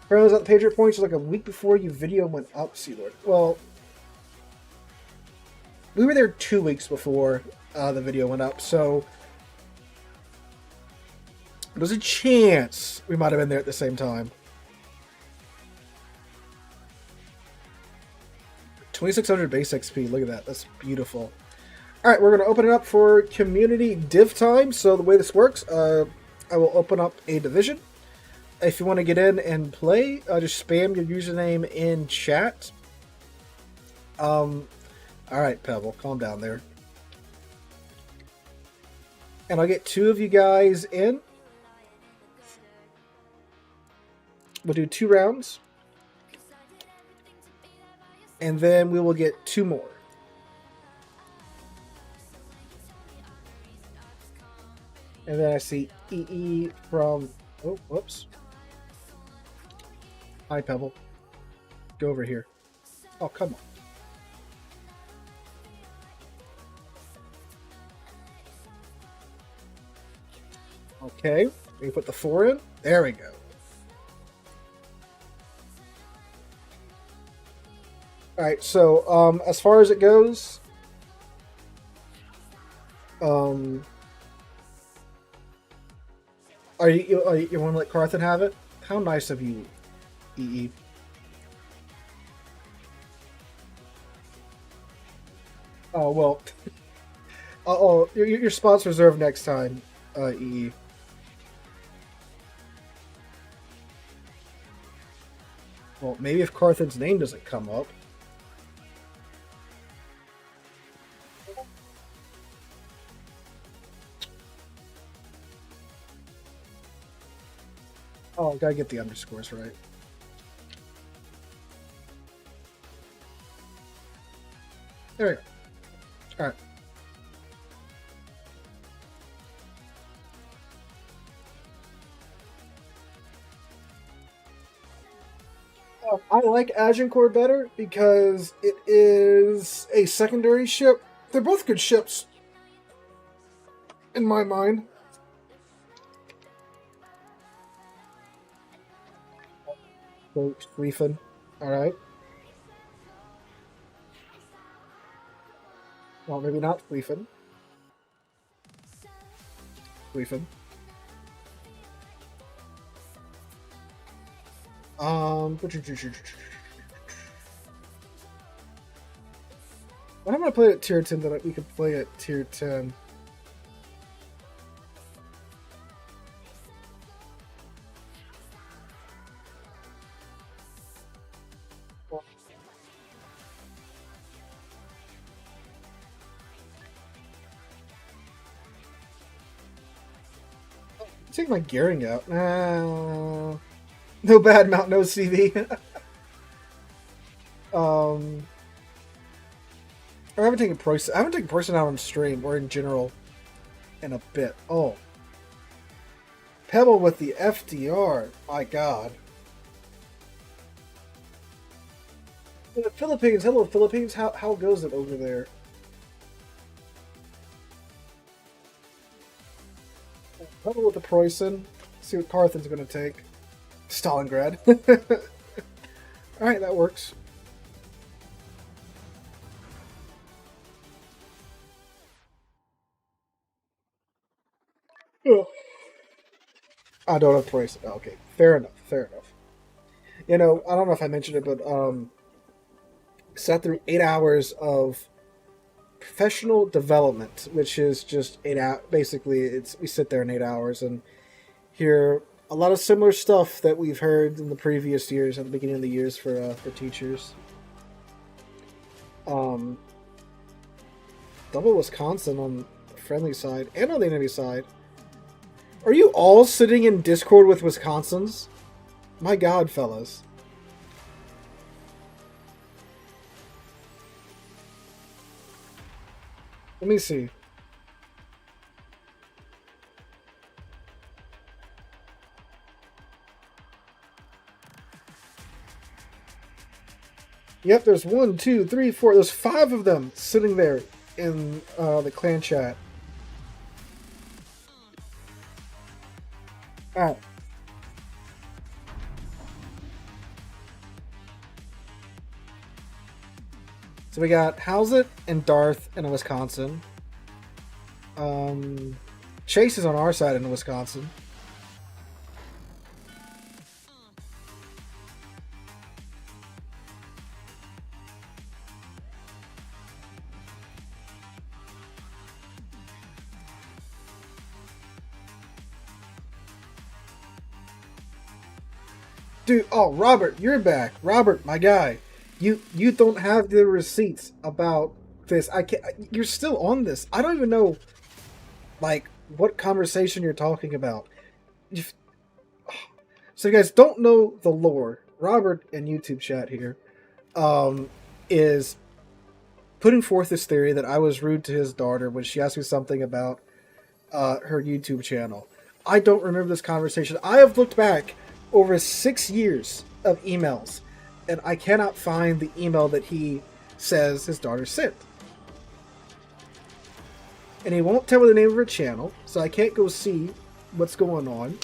Apparently, I was at the Patriot Points like a week before your video went up, Sealord. Well, we were there 2 weeks before the video went up, so there's a chance we might have been there at the same time. 2600 base XP, look at that, that's beautiful. Alright, we're going to open it up for community div time. So the way this works, I will open up a division. If you want to get in and play, just spam your username in chat. Alright, Pebble, calm down there. And I'll get 2 of you guys in. We'll do 2 rounds. And then we will get 2 more. And then I see EE from... Oh, whoops. Hi, Pebble. Go over here. Oh, come on. Okay. We put the 4 in. There we go. Alright, so, as far as it goes... you want to let Carthen have it? How nice of you, EE. Oh, well. Oh, your spot's reserved next time, EE. Well, maybe if Carthen's name doesn't come up. Oh, gotta get the underscores right. There we go. Alright. I like Agincourt better because it is a secondary ship. They're both good ships, in my mind. Griffin. Alright. Well, maybe not Griffin. Griffin. When am I gonna play at tier 10 that we could play at tier 10? Take my gearing out. No bad mount, no CV. I haven't taken Preußen out on stream or in general. in a bit. Oh. Pebble with the FDR. My god. In the Philippines. Hello, Philippines. How goes it over there? Pebble with the Preußen. See what Carthen's going to take. Stalingrad. Alright, that works. Oh. I don't have Preußen. Oh, okay, fair enough, fair enough. You know, I don't know if I mentioned it, but sat through 8 hours of professional development, which is just 8 hours. Basically, we sit there in 8 hours and hear a lot of similar stuff that we've heard in the previous years, at the beginning of the years for teachers. Double Wisconsin on the friendly side and on the enemy side. Are you all sitting in Discord with Wisconsins? My god, fellas. Let me see. Yep, there's 1, 2, 3, 4. There's 5 of them sitting there in the clan chat. Alright. So we got Howsit and Darth in Wisconsin. Chase is on our side in Wisconsin. Dude, oh, Robert, you're back. Robert, my guy. You don't have the receipts about this. I can't. You're still on this. I don't even know, like, what conversation you're talking about. So you guys don't know the lore. Robert in YouTube chat here is putting forth this theory that I was rude to his daughter when she asked me something about her YouTube channel. I don't remember this conversation. I have looked back over 6 years of emails, and I cannot find the email that he says his daughter sent. And he won't tell me the name of her channel, so I can't go see what's going on.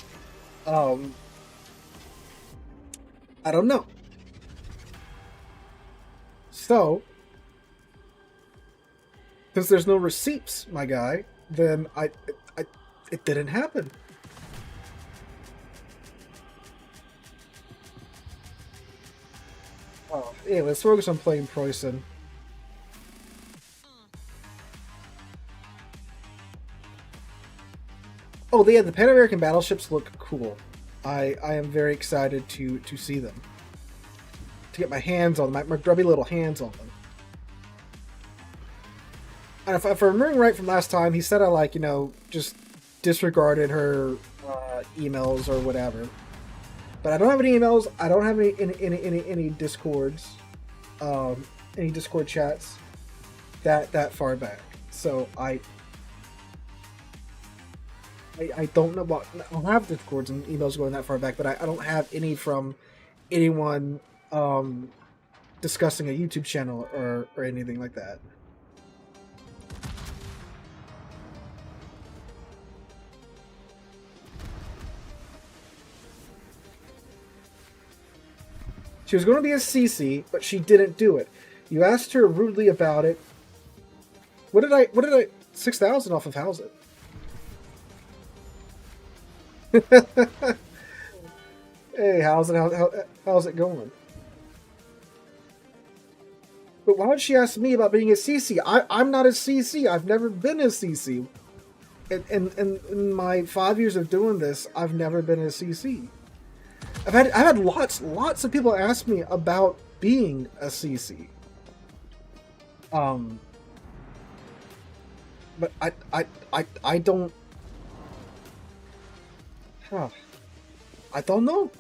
I don't know. So, since there's no receipts, my guy, then it didn't happen. Oh, yeah, let's focus on playing Preußen. Oh, yeah, the Pan American battleships look cool. I am very excited to see them. To get my hands on them, my grubby little hands on them. And if I'm remembering right from last time, he said I, like, you know, just disregarded her emails or whatever. But I don't have any emails. I don't have any Discords, any Discord chats that far back. So I don't know about. I don't have Discords and emails going that far back, but I don't have any from anyone discussing a YouTube channel or anything like that. She was going to be a CC, but she didn't do it. You asked her rudely about it. What did I 6,000 off of How's It? Hey, how's it going? But why would she ask me about being a CC? I'm not a CC. I've never been a CC. In my 5 years of doing this, I've never been a CC. I've had lots of people ask me about being a CC. But I don't. Huh. I don't know.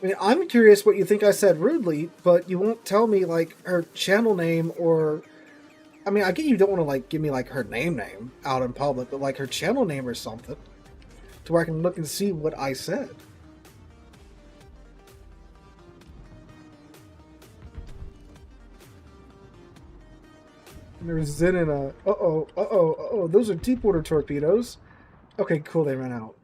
I mean, I'm curious what you think I said rudely, but you won't tell me like her channel name or. I mean, I get you don't want to like give me like her name out in public, but like her channel name or something, to where I can look and see what I said. There's Zen and a uh-oh, those are deep water torpedoes. Okay, cool, they ran out.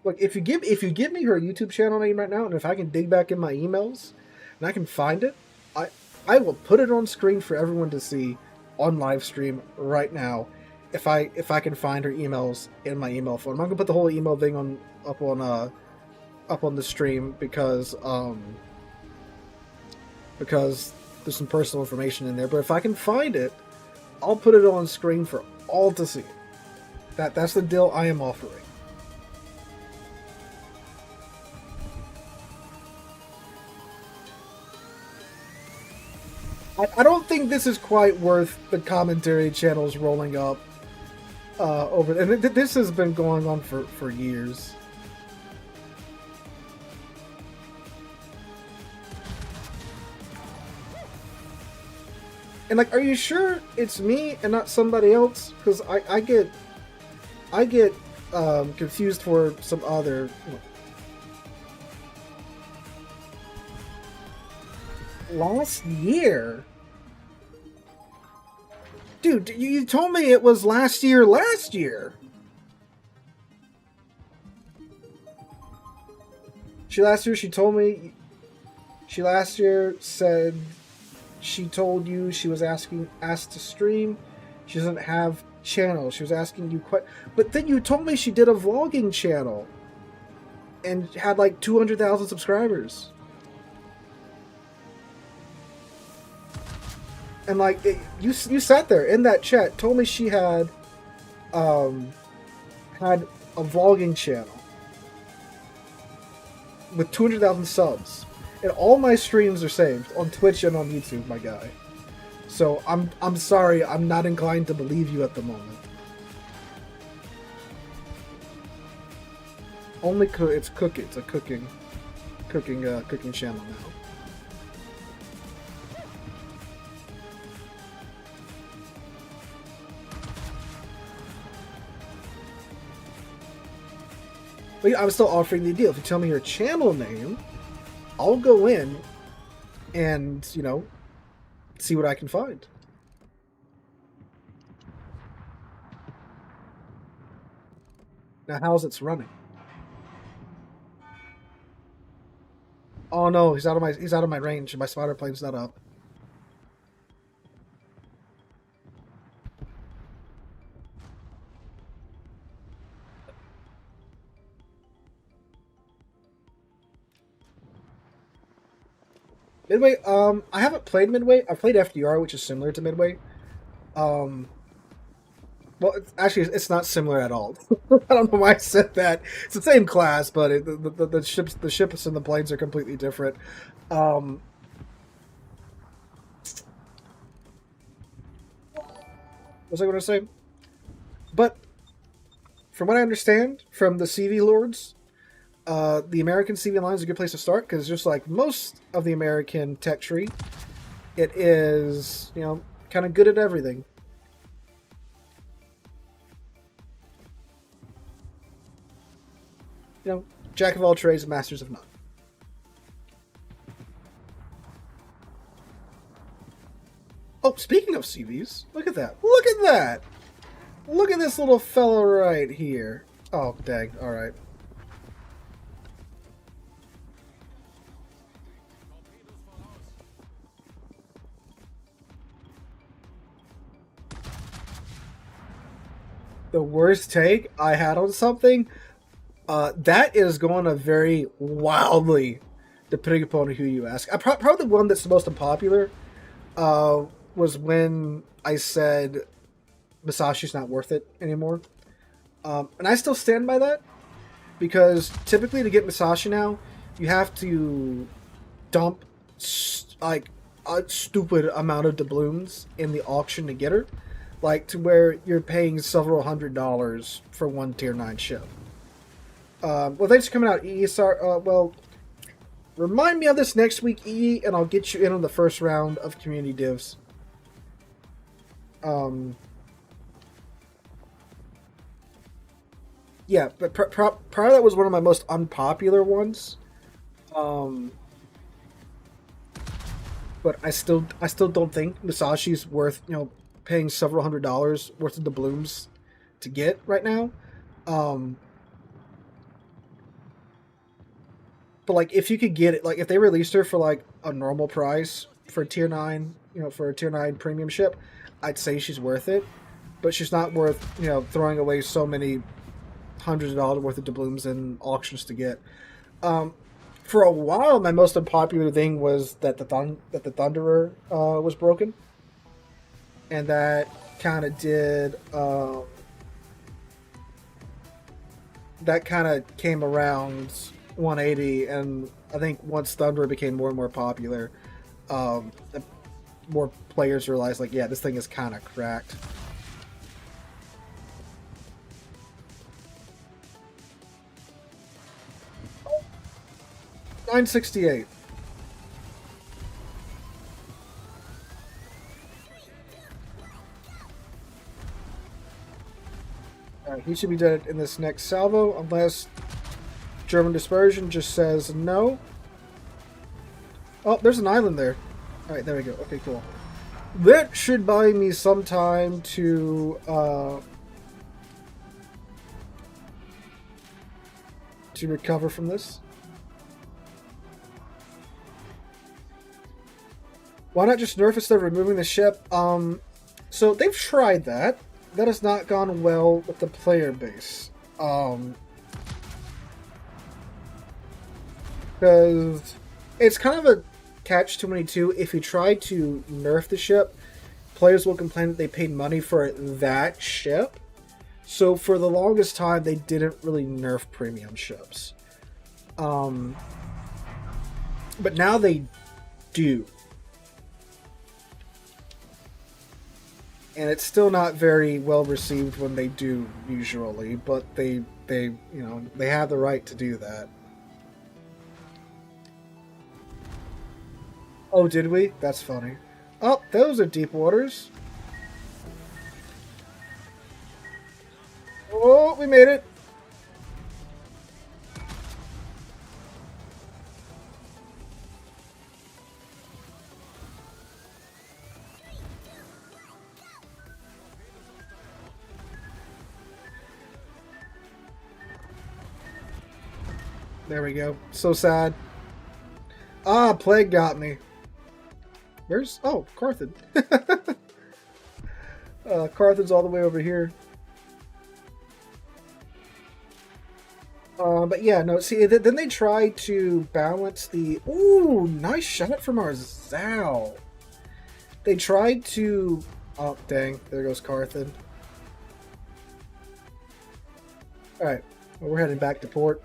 Look, if you give me her YouTube channel name right now, and if I can dig back in my emails and I can find it, I will put it on screen for everyone to see on live stream right now. If I can find her emails in my email phone, I'm not gonna put the whole email thing up on the stream because there's some personal information in there. But if I can find it, I'll put it on screen for all to see. That's the deal I am offering. I don't think this is quite worth the commentary channels rolling up over. And this has been going on for years. And like, are you sure it's me and not somebody else? Because I get confused for some other. Last year? Dude, you told me it was last year. She told me. She last year said she told you she was asked to stream. She doesn't have channel. She was asking you but then you told me she did a vlogging channel and had like 200,000 subscribers. And like you sat there in that chat, told me she had a vlogging channel with 200,000 subs, and all my streams are saved on Twitch and on YouTube, my guy. So I'm sorry, I'm not inclined to believe you at the moment. It's cooking. It's a cooking channel now. But yeah, I'm still offering the deal. If you tell me your channel name, I'll go in and, see what I can find. Now, how's it's running? Oh no, he's out of my range. My spider plane's not up. Midway, I haven't played Midway. I've played FDR, which is similar to Midway. Well, it's not similar at all. I don't know why I said that. It's the same class, but the ships and the planes are completely different. What was I going to say? But from what I understand from the CV Lords, the American CV line is a good place to start because just like most of the American tech tree, it is, kind of good at everything. Jack of all trades, masters of none. Oh, speaking of CVs, look at that. Look at that. Look at this little fella right here. Oh, dang. All right. The worst take I had on something, that is going to vary wildly depending upon who you ask. Probably the one that's the most unpopular was when I said Masashi's not worth it anymore. And I still stand by that because typically to get Masashi now, you have to dump like a stupid amount of doubloons in the auction to get her, like to where you're paying several $100s for one tier 9 ship. Well, thanks for coming out, EE. Well, remind me of this next week, EE, and I'll get you in on the first round of community divs. Yeah, but prior that was one of my most unpopular ones. But I still don't think Musashi's worth, you know, paying several $100s worth of doubloons to get right now. But like, if you could get it, like if they released her for like a normal price for tier 9, you know, for a tier 9 premium ship, I'd say she's worth it. But she's not worth, you know, throwing away so many hundreds of dollars worth of doubloons in auctions to get. For a while, my most unpopular thing was that the Thunderer was broken, and that kind of did that kind of came around 180, and I think once Thunderer became more and more popular, more players realized, like, yeah, this thing is kind of cracked. $968. Alright, he should be dead in this next salvo, unless German Dispersion just says no. Oh, there's an island there. Alright, there we go. Okay, cool. That should buy me some time to recover from this. Why not just nerf instead of removing the ship? So they've tried that. That has not gone well with the player base. Because it's kind of a catch-22. If you try to nerf the ship, players will complain that they paid money for that ship. So for the longest time, they didn't really nerf premium ships. But now they do. And it's still not very well received when they do, usually, but they you know, they have the right to do that. Oh, did we? That's funny. Oh, those are deep waters. Oh, we made it. There we go. So sad. Ah, plague got me. Where's... Oh, Carthage. Carthage's all the way over here. But yeah, no, see, then they tried to balance the... Ooh, nice shot from our Zal. They tried to... Oh, dang. There goes Carthage. Alright, well, we're heading back to port.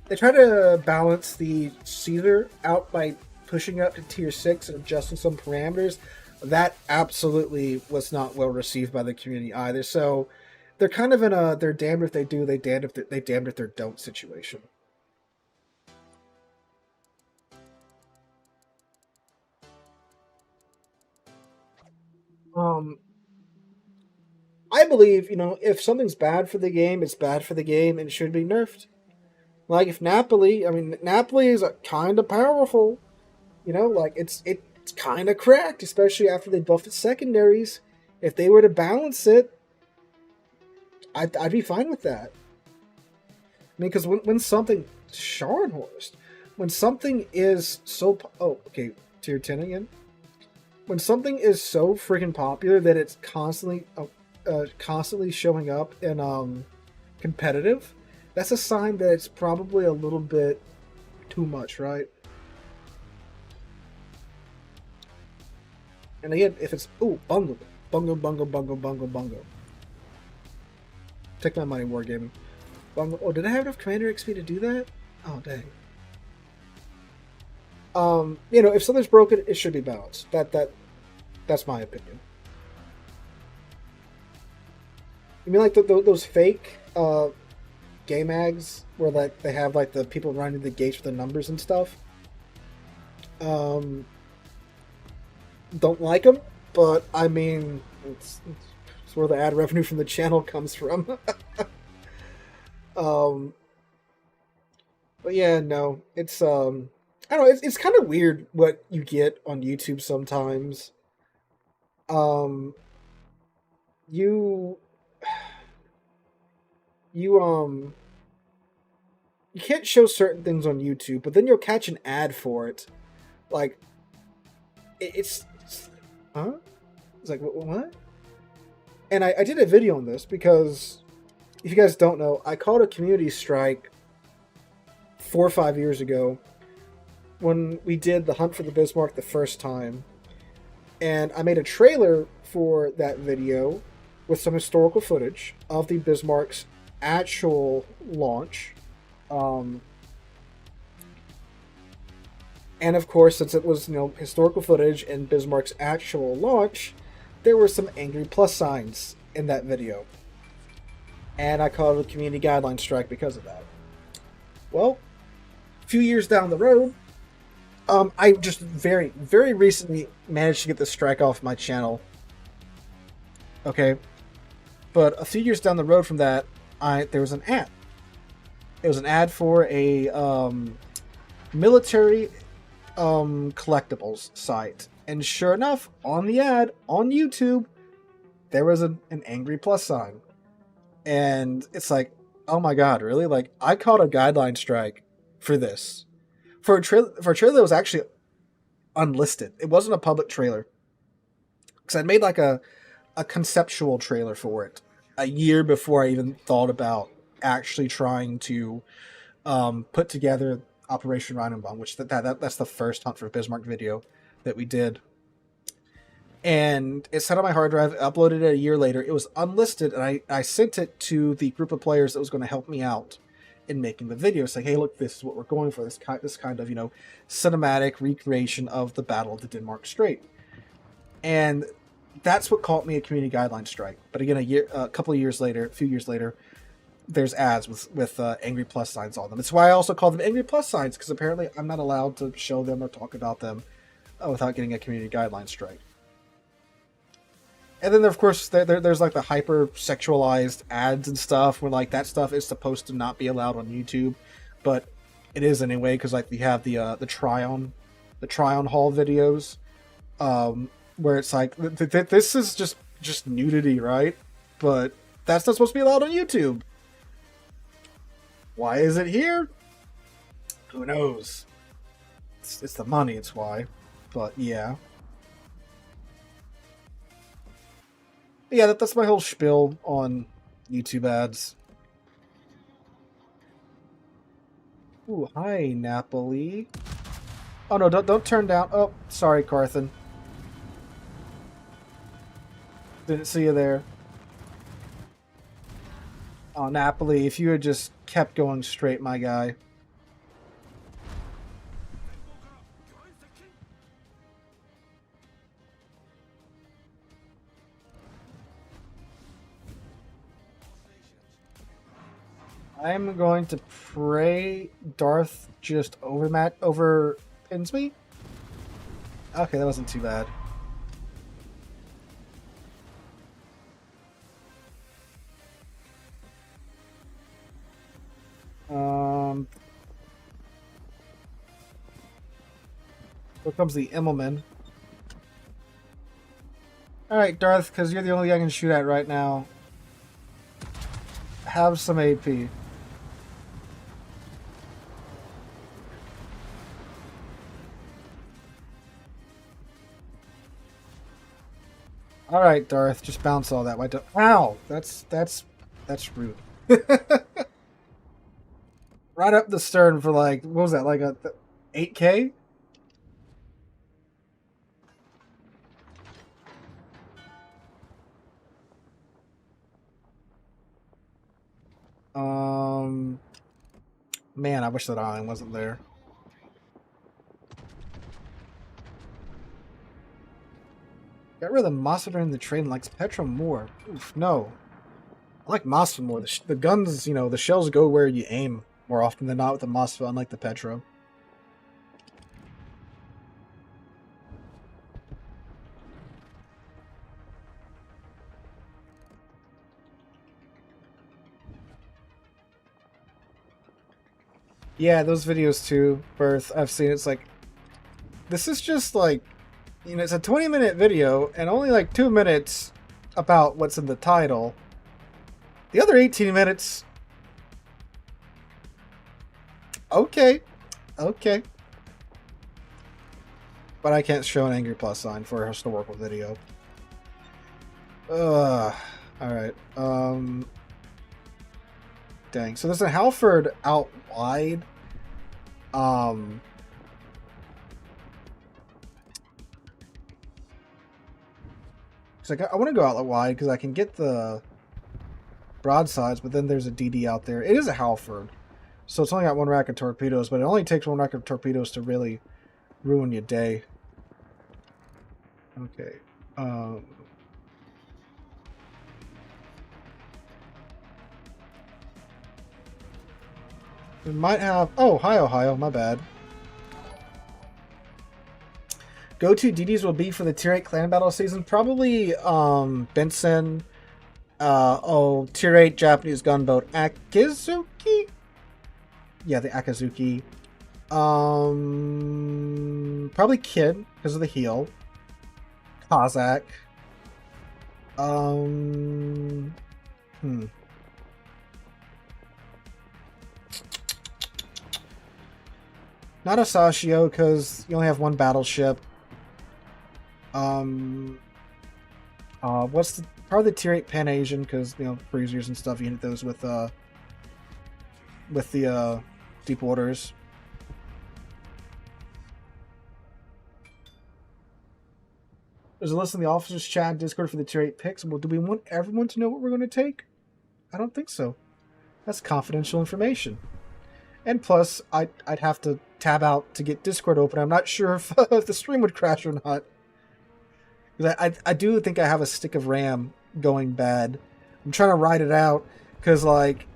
They try to balance the Caesar out by pushing up to tier 6 and adjusting some parameters. That absolutely was not well received by the community either. So they're kind of in a they're damned if they do, they damned if they don't situation. I believe, you know, if something's bad for the game, it's bad for the game and it should be nerfed. Like if Napoli, I mean, Napoli is kind of powerful, you know, like it's kind of cracked, especially after they buffed its secondaries. If they were to balance it, I'd be fine with that. I mean, because when something, Scharnhorst, when something is so, oh, okay, tier 10 again. When something is so freaking popular that it's constantly showing up in competitive, that's a sign that it's probably a little bit too much, right? And again, if it's, ooh, bungo. Take my money, Wargaming. Bungo. Oh, did I have enough Commander XP to do that? Oh, dang. You know, if something's broken, it should be balanced. That's my opinion. You mean like those fake game mags where like they have like the people running the gates with the numbers and stuff? Um, don't like them, but I mean, it's where the ad revenue from the channel comes from. um, but yeah, no, it's I don't know. It's kind of weird what you get on YouTube sometimes. Um, you you you can't show certain things on YouTube, but then you'll catch an ad for it. Like it's huh? It's like what? And I did a video on this because if you guys don't know, I called a community strike 4 or 5 years ago when we did the Hunt for the Bismarck the first time, and I made a trailer for that video with some historical footage of the Bismarck's actual launch. Um, and of course, since it was historical footage and Bismarck's actual launch, there were some angry plus signs in that video, and I called it a community guideline strike because of that. Well, a few years down the road, I just very recently managed to get this strike off my channel. Okay, but a few years down the road from that, there was an ad. It was an ad for a military collectibles site, and sure enough, on the ad on YouTube, there was an angry plus sign, and it's like, oh my god, really? Like, I called a guideline strike for this, for a trailer that was actually unlisted. It wasn't a public trailer because I'd made like a conceptual trailer for it a year before I even thought about actually trying to put together Operation Rheinenbaum, which that's the first Hunt for Bismarck video that we did. And it sat on my hard drive, uploaded it a year later. It was unlisted, and I sent it to the group of players that was going to help me out in making the video. It's like, hey, look, this is what we're going for. This kind of, cinematic recreation of the Battle of the Denmark Strait. And that's what caught me a community guideline strike. But again, a few years later, there's ads with angry plus signs on them. It's why I also call them angry plus signs, because apparently I'm not allowed to show them or talk about them without getting a community guideline strike. And then, of course, there's like the hyper sexualized ads and stuff, where like that stuff is supposed to not be allowed on YouTube, but it is anyway, because like we have the try-on haul videos, where it's like this is just nudity, right? But that's not supposed to be allowed on YouTube. Why is it here? Who knows? It's the money, it's why. But yeah. Yeah, that's my whole spiel on YouTube ads. Ooh, hi, Napoli. Oh no, don't turn down. Oh, sorry, Carthan. Didn't see you there. Oh, Napoli, if you had just kept going straight, my guy. I'm going to pray Darth just overpins me. Okay, that wasn't too bad. Here comes the Immelman. Alright, Darth, because you're the only guy I can shoot at right now. Have some AP. Alright, Darth, just bounce all that. Ow! That's rude. Right up the stern for like, what was that, like a 8K? Man, I wish that island wasn't there. Get rid of the Mossad during the trade and likes Petra more. Oof, no. I like Mossad more. The guns, you know, the shells go where you aim more often than not with the Mossad, unlike the Petra. Yeah, those videos too, Birth, I've seen. It's like, this is just like, you know, it's a 20-minute video and only like 2 minutes about what's in the title. The other 18 minutes, okay. But I can't show an angry plus sign for us to work with video. Alright. Dang. So there's a Halford out wide. It's like, I want to go out wide because I can get the broadsides, but then there's a DD out there. It is a Halford, so it's only got 1 rack of torpedoes, but it only takes 1 rack of torpedoes to really ruin your day. Okay. We might have... Oh, hi, Ohio. My bad. Go-to DDs will be for the Tier 8 clan battle season. Probably Benson. Tier 8 Japanese gunboat Akizuki? Yeah, the Akizuki. Probably Kid, because of the heel. Kazakh. Not a Sashio, because you only have 1 battleship. What's the... Probably the Tier 8 Pan Asian, because, you know, cruisers and stuff, you hit those with the deep waters. There's a list in the officers chat Discord for the Tier 8 picks. Well, do we want everyone to know what we're going to take? I don't think so. That's confidential information. And plus, I'd have to tab out to get Discord open. I'm not sure if, if the stream would crash or not. Because I do think I have a stick of RAM going bad. I'm trying to ride it out because, like,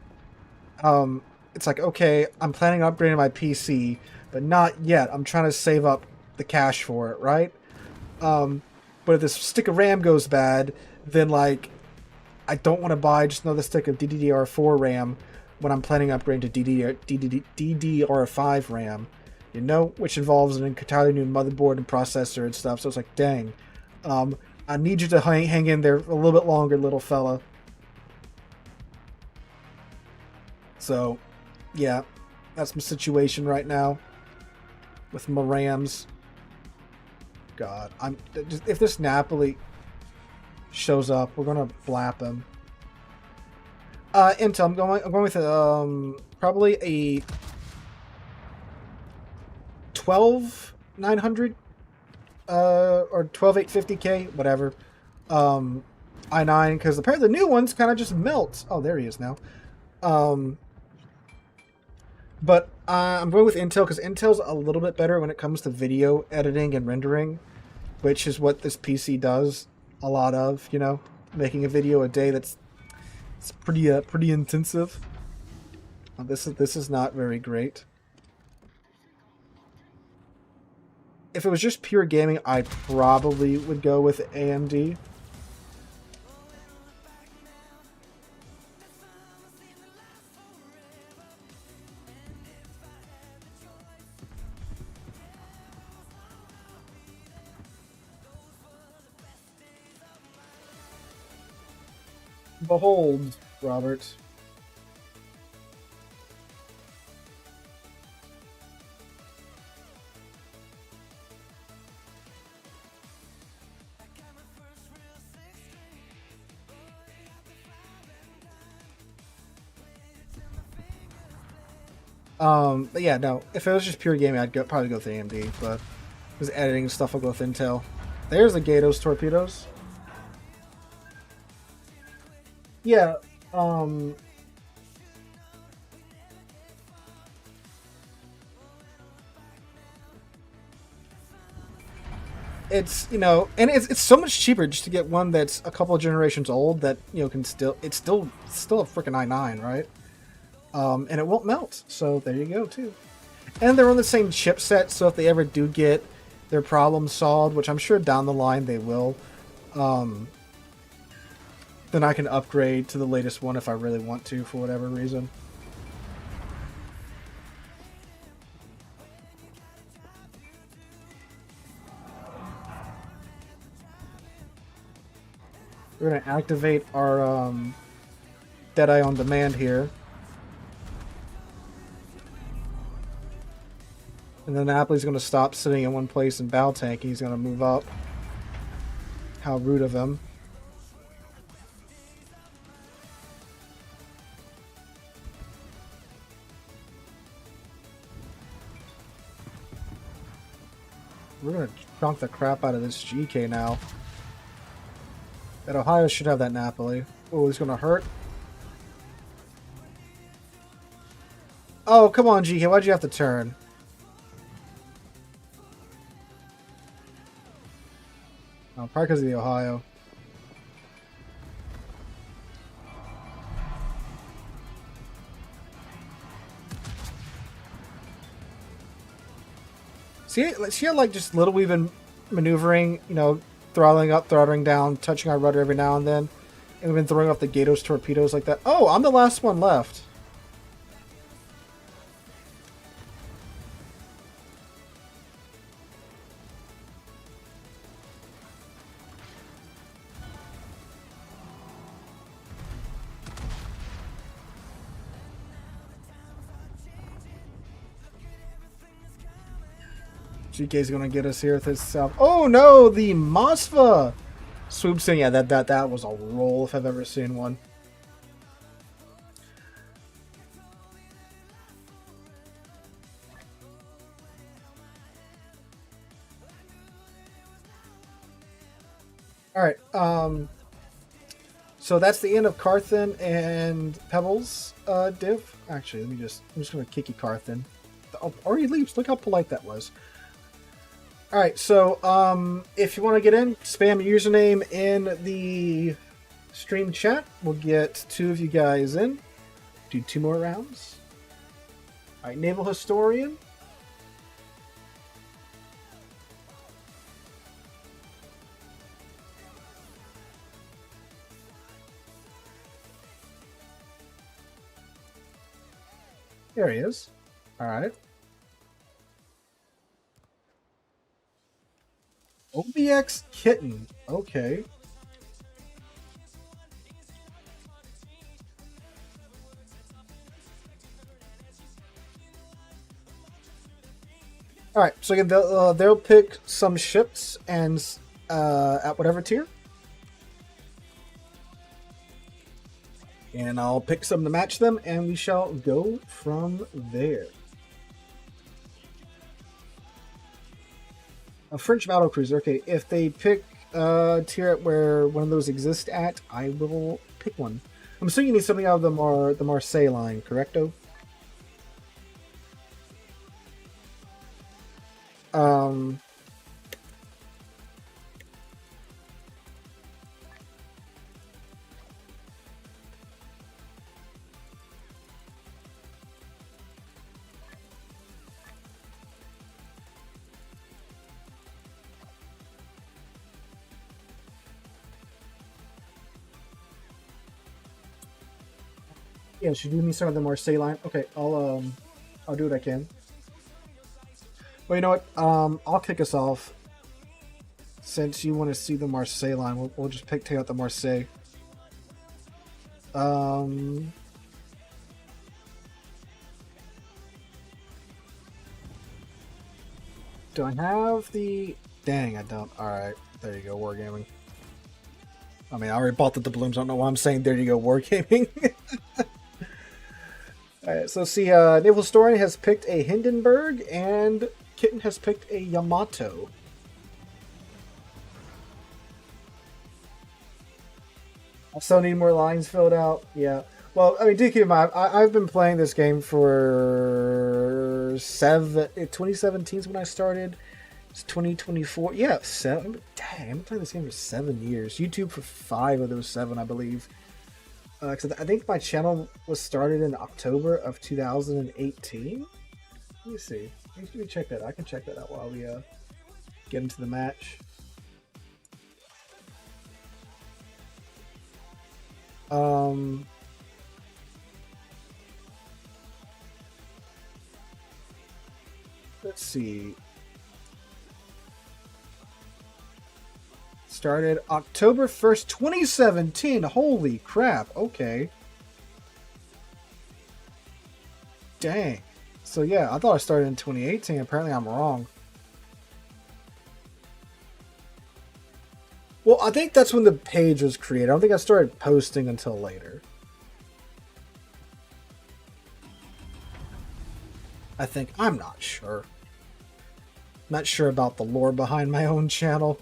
it's like, okay, I'm planning on upgrading my PC, but not yet. I'm trying to save up the cash for it, right? But if this stick of RAM goes bad, then, like, I don't want to buy just another stick of DDR4 RAM when I'm planning on upgrading to DDR5 RAM, you know, which involves an entirely new motherboard and processor and stuff. So it's like, dang, I need you to hang in there a little bit longer, little fella. So, yeah, that's my situation right now with my RAMs. God, if this Napoli shows up, we're gonna blap him. Intel, I'm going with probably a 12900 or 12850K, whatever. i9, because apparently the new ones kind of just melt. Oh, there he is now. But I'm going with Intel because Intel's a little bit better when it comes to video editing and rendering, which is what this PC does a lot of, you know, making a video a day that's pretty intensive. This is not very great. If it was just pure gaming, I probably would go with AMD. Behold, Robert. But yeah, no. If it was just pure gaming, I'd probably go with AMD. But if it was editing and stuff, I'll go with Intel. There's the Gatos torpedoes. Yeah, it's, you know, and it's so much cheaper just to get one that's a couple of generations old that, you know, can still, it's still a freaking i9, right? And it won't melt, so there you go too. And they're on the same chipset, so if they ever do get their problem solved, which I'm sure down the line they will, then I can upgrade to the latest one if I really want to for whatever reason. We're going to activate our Deadeye on Demand here. And then Napoli's going to stop sitting in one place and bow tanking. He's going to move up. How rude of him. We're going to chunk the crap out of this GK now. That Ohio should have that Napoli. Oh, he's going to hurt. Oh, come on, GK. Why'd you have to turn? Oh, probably because of the Ohio. See how like just little we've been maneuvering, you know, throttling up, throttling down, touching our rudder every now and then. And we've been throwing off the Gatos torpedoes like that. Oh, I'm the last one left. GK's gonna get us here with his south. Oh no, the Mosfa swoops in. Yeah, that was a roll if I've ever seen one. All right. So that's the end of Carthen and Pebbles div. Actually, I'm just gonna kick you Carthen. Oh, or he leaves. Look how polite that was. Alright, so if you want to get in, spam your username in the stream chat. We'll get 2 of you guys in. Do 2 more rounds. Alright, Naval Historian. There he is. Alright. OBX Kitten. Okay. Alright, so again, they'll pick some ships and at whatever tier. And I'll pick some to match them, and we shall go from there. A French battle cruiser. Okay, if they pick a tier at where one of those exists at, I will pick one. I'm assuming you need something out of the Marseille line, correcto? Yeah, she do need some of the Marseille line. Okay, I'll do what I can. Well, you know what? I'll kick us off. Since you want to see the Marseille line, we'll just take out the Marseille. Do I have the... Dang, I don't. Alright, there you go, Wargaming. I mean, I already bought the doubloons. I don't know why I'm saying there you go, Wargaming. Alright, so see, Naval Historian has picked a Hindenburg, and Kitten has picked a Yamato. I still need more lines filled out. Yeah. Well, I mean, do keep in mind, I've been playing this game for 2017 is when I started. It's 2024. Yeah, 7. Dang, I've been playing this game for 7 years. YouTube for 5 of those 7, I believe. Because I think my channel was started in October of 2018. Let me see. Let me check that. I can check that out while we get into the match. Let's see. Started October 1st, 2017. Holy crap. Okay. Dang. So yeah, I thought I started in 2018. Apparently I'm wrong. Well, I think that's when the page was created. I don't think I started posting until later. I think. I'm not sure. Not sure about the lore behind my own channel.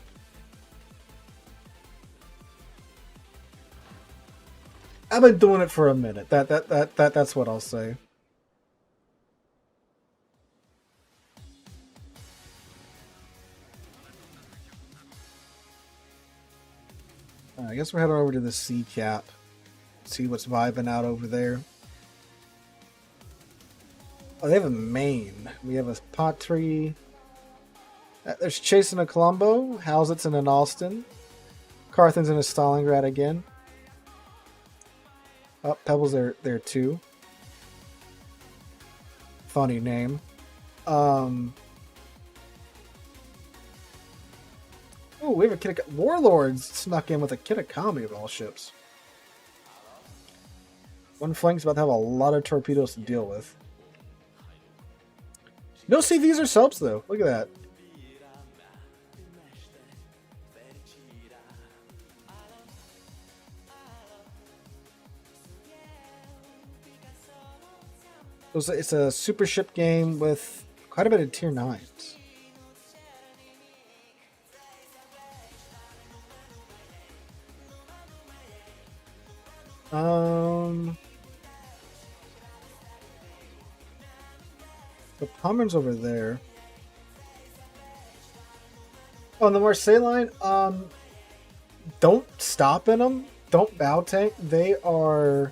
I've been doing it for a minute. That's what I'll say. I guess we're heading over to the sea cap. See what's vibing out over there. Oh, they have a main. We have a Patry. There's Chasing a Colombo. Halsit's in an Alston. Carthen's in a Stalingrad again. Oh, Pebble's there too. Funny name. Oh, we have a Warlords snuck in with a Kitakami of all ships. One flank's about to have a lot of torpedoes to deal with. No CVs or subs though. Look at that. It's a super ship game with quite a bit of tier 9s. The Pommern's over there. Oh, and the Marseille line, don't stop in them. Don't bow tank. They are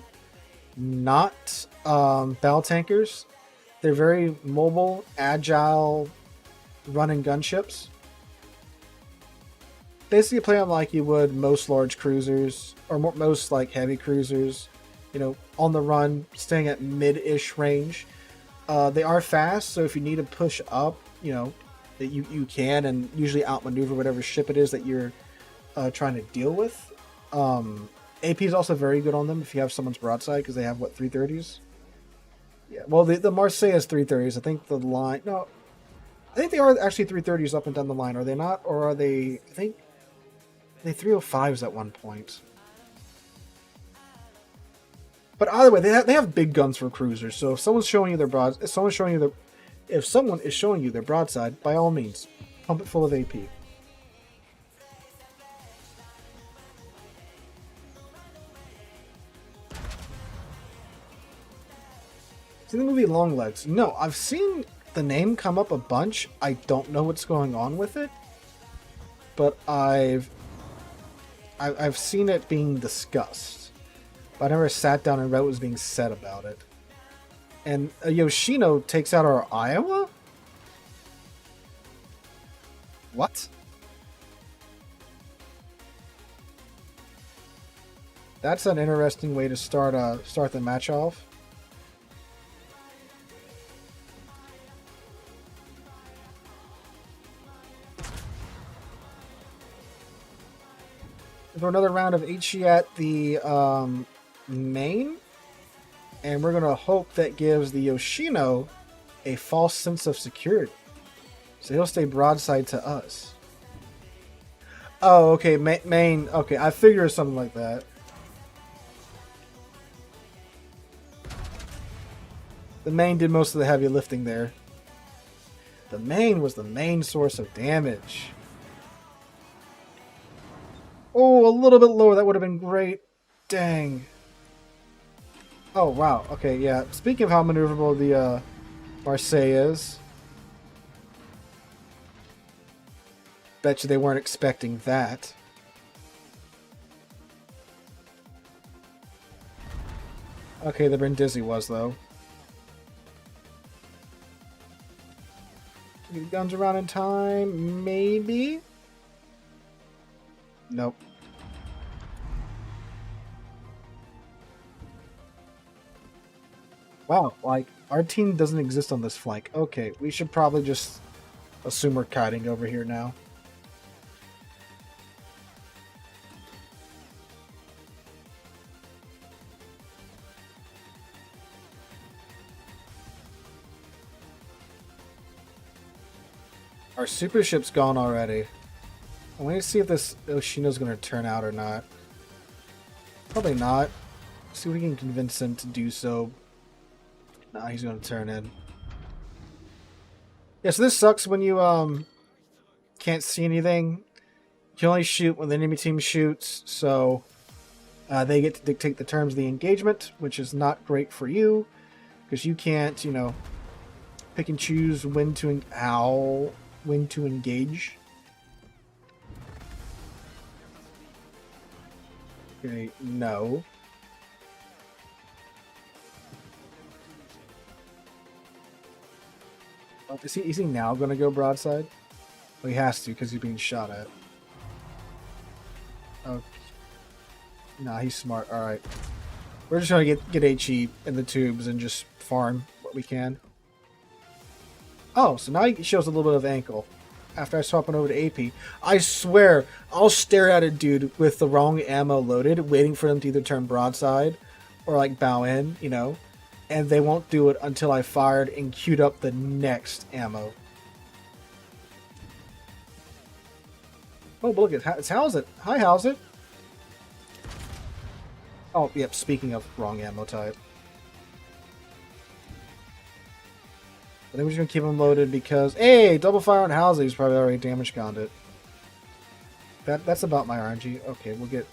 not battle tankers. They're very mobile, agile, running gunships. Basically play them like you would most large cruisers, or most like heavy cruisers, you know, on the run, staying at mid-ish range. They are fast, so if you need to push up, you know, that you can, and usually outmaneuver whatever ship it is that you're trying to deal with. AP is also very good on them if you have someone's broadside, because they have, what, 330s? Yeah, well, the Marseille has 330s. I think the line... No, I think they are actually 330s up and down the line. Are they not? Or are they... I think they 305s at one point. But either way, they have big guns for cruisers. So if someone's showing you their if someone is showing you their broadside, by all means, pump it full of AP. See the movie Longlegs? No, I've seen the name come up a bunch. I don't know what's going on with it, but I've seen it being discussed, but I never sat down and read what was being said about it. And a Yoshino takes out our Iowa? What? That's an interesting way to start the match off. For another round of HE at the main, and we're going to hope that gives the Yoshino a false sense of security. So he'll stay broadside to us. Oh, okay, main. Okay, I figured something like that. The main did most of the heavy lifting there. The main was the main source of damage. Oh, a little bit lower. That would have been great. Dang. Oh, wow. Okay, yeah. Speaking of how maneuverable the Marseille is. Bet you they weren't expecting that. Okay, the Brindisi was, though. Can we get guns around in time? Maybe? Nope. Wow, like, our team doesn't exist on this flank. Okay, we should probably just assume we're kiting over here now. Our super ship's gone already. I want to see if this Oshino's going to turn out or not. Probably not. See if we can convince him to do so. Nah, he's going to turn in. Yeah, so this sucks when you can't see anything. You can only shoot when the enemy team shoots, so they get to dictate the terms of the engagement, which is not great for you, because you can't, you know, pick and choose when to engage. Okay, no. Oh, is he now going to go broadside? Well, he has to because he's being shot at. Oh, nah, he's smart. All right, we're just trying to get HE in the tubes and just farm what we can. Oh, so now he shows a little bit of ankle after I swap it over to AP. I swear, I'll stare at a dude with the wrong ammo loaded, waiting for them to either turn broadside or like bow in, you know, and they won't do it until I fired and queued up the next ammo. Oh, but look, it's how's it? Hi, how's it? Oh, yep, speaking of wrong ammo type. I think we're just going to keep him loaded because, hey, double fire on Halsey. He's probably already damage gone it. That's about my RNG. Okay, we'll get...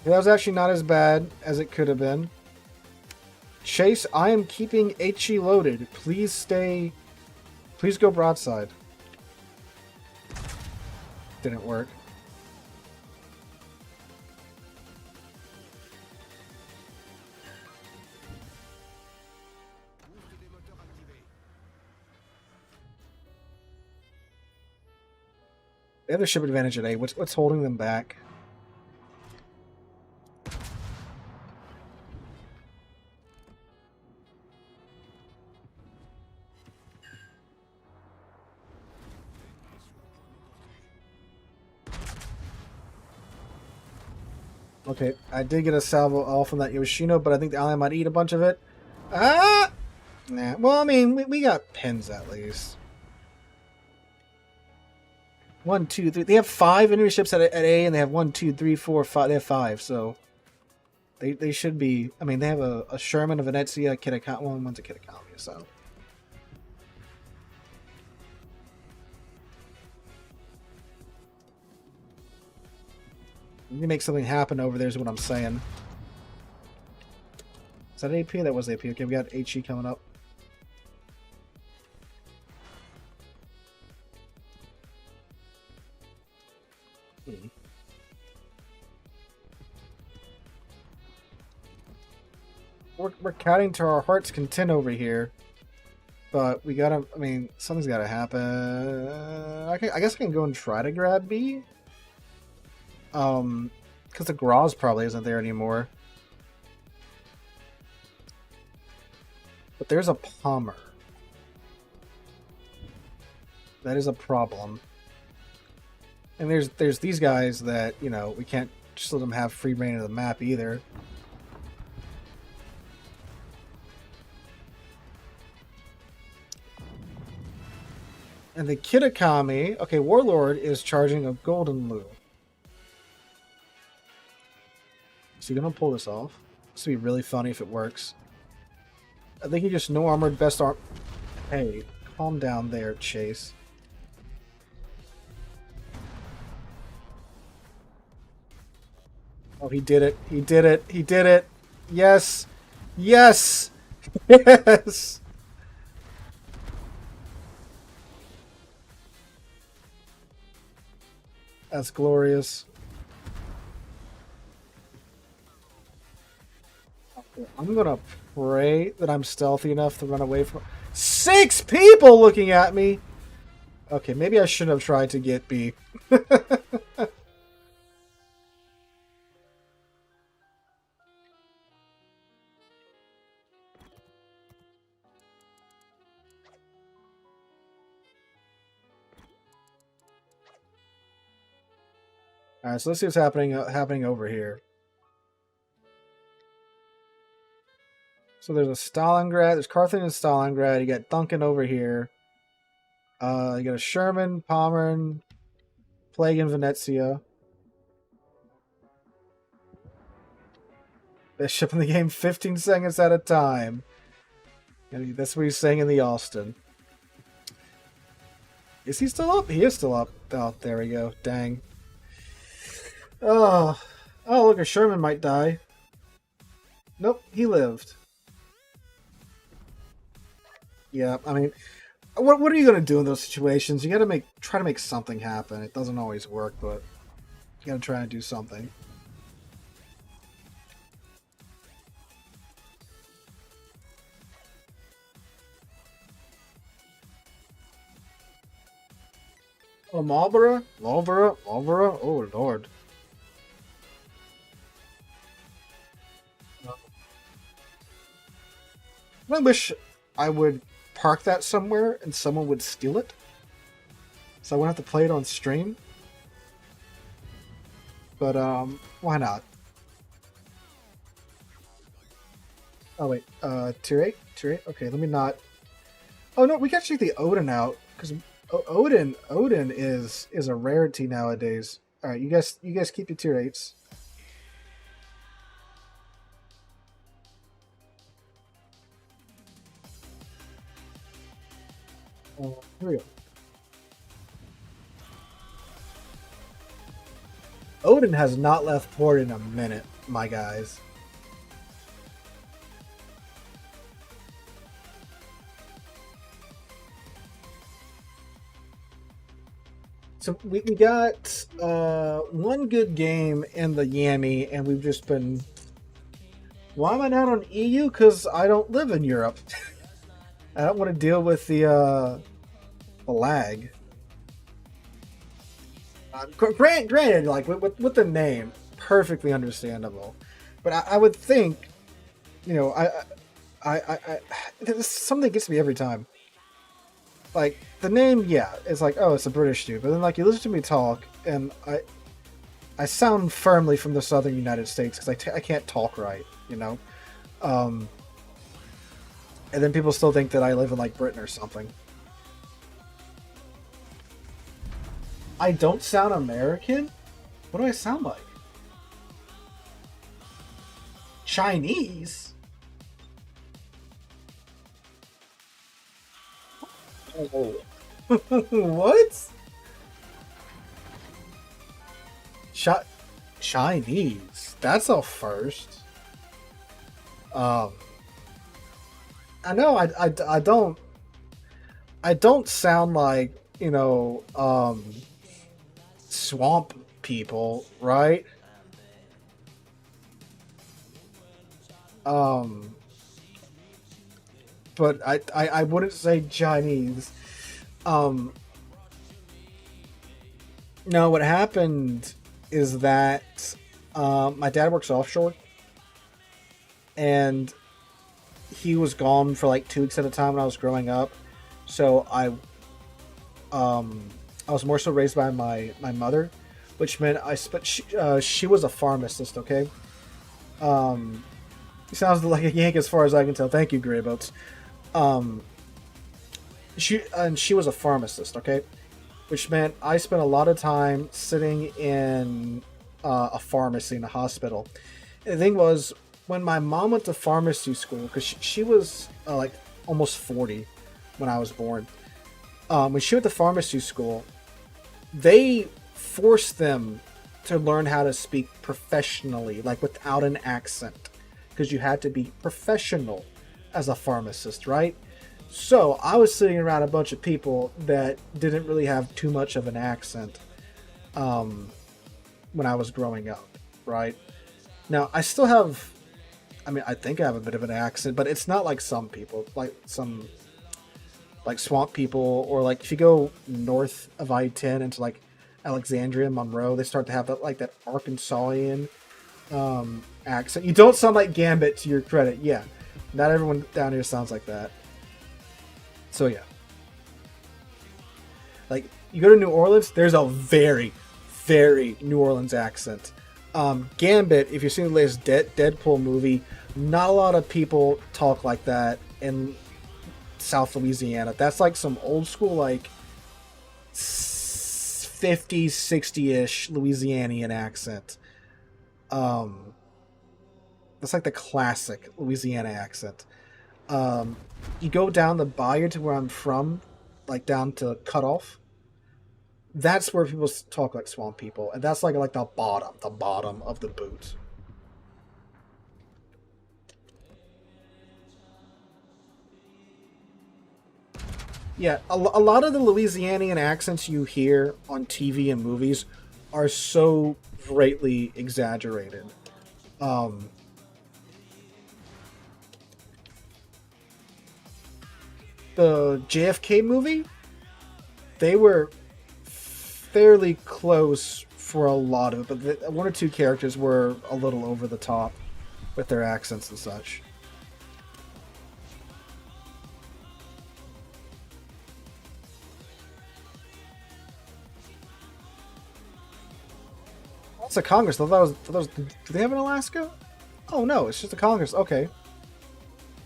That was actually not as bad as it could have been. Chase, I am keeping HE loaded. Please stay... Please go broadside. Didn't work. They have the ship advantage at A. What's holding them back? Okay, I did get a salvo all from that Yoshino, but I think the ally might eat a bunch of it. Ah! Nah. Well, I mean, we got pins at least. 1, 2, 3. They have 5 enemy ships at A, and they have 1, 2, 3, 4, 5. They have 5, so they should be. I mean, they have a Sherman, a Venezia, a Kitakami. Well, one's a Kitakami, so. You need to make something happen over there is what I'm saying. Is that AP? That was AP. Okay, we got HE coming up. We're counting to our heart's content over here. But we gotta, I mean, something's gotta happen. I guess I can go and try to grab B. Because the Graz probably isn't there anymore. But there's a Palmer. That is a problem. And there's these guys that, you know, we can't just let them have free reign of the map either. And the Kitakami, okay, Warlord is charging a Golden Lou. Is he gonna pull this off? This would be really funny if it works. I think he just no armored best arm. Hey, calm down there, Chase. Oh, he did it. He did it. He did it. Yes. Yes. Yes. That's glorious. I'm gonna pray that I'm stealthy enough to run away from 6 people looking at me. Okay, maybe I shouldn't have tried to get B. All right, so let's see what's happening over here. So there's a Stalingrad. There's Carthage and Stalingrad. You got Duncan over here. You got a Sherman, Pommern, Plague in Venezia. Bishop in the game 15 seconds at a time. And that's what he's saying in the Austin. Is he still up? He is still up. Oh, there we go. Dang. Oh, look, a Sherman might die. Nope, he lived. Yeah, I mean, what are you gonna do in those situations? You gotta try to make something happen. It doesn't always work, but you gotta try and do something. Oh, Marlborough? Marlborough? Oh, Lord. I wish I would park that somewhere and someone would steal it, so I wouldn't have to play it on stream. But, why not? Oh, wait, tier 8? Tier 8? Okay, let me not... Oh, no, we got to check the Odin out, because Odin is a rarity nowadays. Alright, you guys keep your tier 8s. Here we go. Odin has not left port in a minute, my guys. So we got one good game in the Yammy, and we've just been... Why am I not on EU? Because I don't live in Europe. I don't want to deal with the lag. Granted, like with the name, perfectly understandable. But I would think, you know, something gets me every time. Like the name, yeah, it's like, oh, it's a British dude. But then, like, you listen to me talk, and I sound firmly from the southern United States because I can't talk right, you know. And then people still think that I live in like Britain or something. I don't sound American? What do I sound like? Chinese? Oh. What? Chinese? That's a first. I know I don't sound like, you know, swamp people, right? But I wouldn't say Chinese. No, what happened is that my dad works offshore, and he was gone for like 2 weeks at a time when I was growing up. So I was more so raised by my mother, which meant she was a pharmacist. Okay, sounds like a Yank as far as I can tell. Thank you, Gray Boats. She was a pharmacist. Okay, which meant I spent a lot of time sitting in a pharmacy in a hospital. And the thing was, when my mom went to pharmacy school, because she was like almost 40 when I was born. When she went to pharmacy school, they forced them to learn how to speak professionally, like without an accent, because you had to be professional as a pharmacist, right? So I was sitting around a bunch of people that didn't really have too much of an accent. when I was growing up, right? Now, I still have, I mean, I think I have a bit of an accent, but it's not like some people, like some, like swamp people, or like if you go north of I-10 into like Alexandria, Monroe, they start to have that, like that Arkansasian accent. You don't sound like Gambit, to your credit. Yeah, not everyone down here sounds like that. So yeah, like you go to New Orleans, there's a very, very New Orleans accent. Gambit, if you've seen the latest Deadpool movie, not a lot of people talk like that in South Louisiana. That's like some old school, like 50s, 60-ish Louisianian accent. That's like the classic Louisiana accent. You go down the bayou to where I'm from, like down to Cutoff. That's where people talk like swamp people, and that's like the bottom of the boot. Yeah, a lot of the Louisianian accents you hear on TV and movies are so greatly exaggerated. The JFK movie, they were fairly close for a lot of it, but one or two characters were a little over the top with their accents and such. It's a Congress. Do they have an Alaska? Oh no, it's just a Congress. Okay.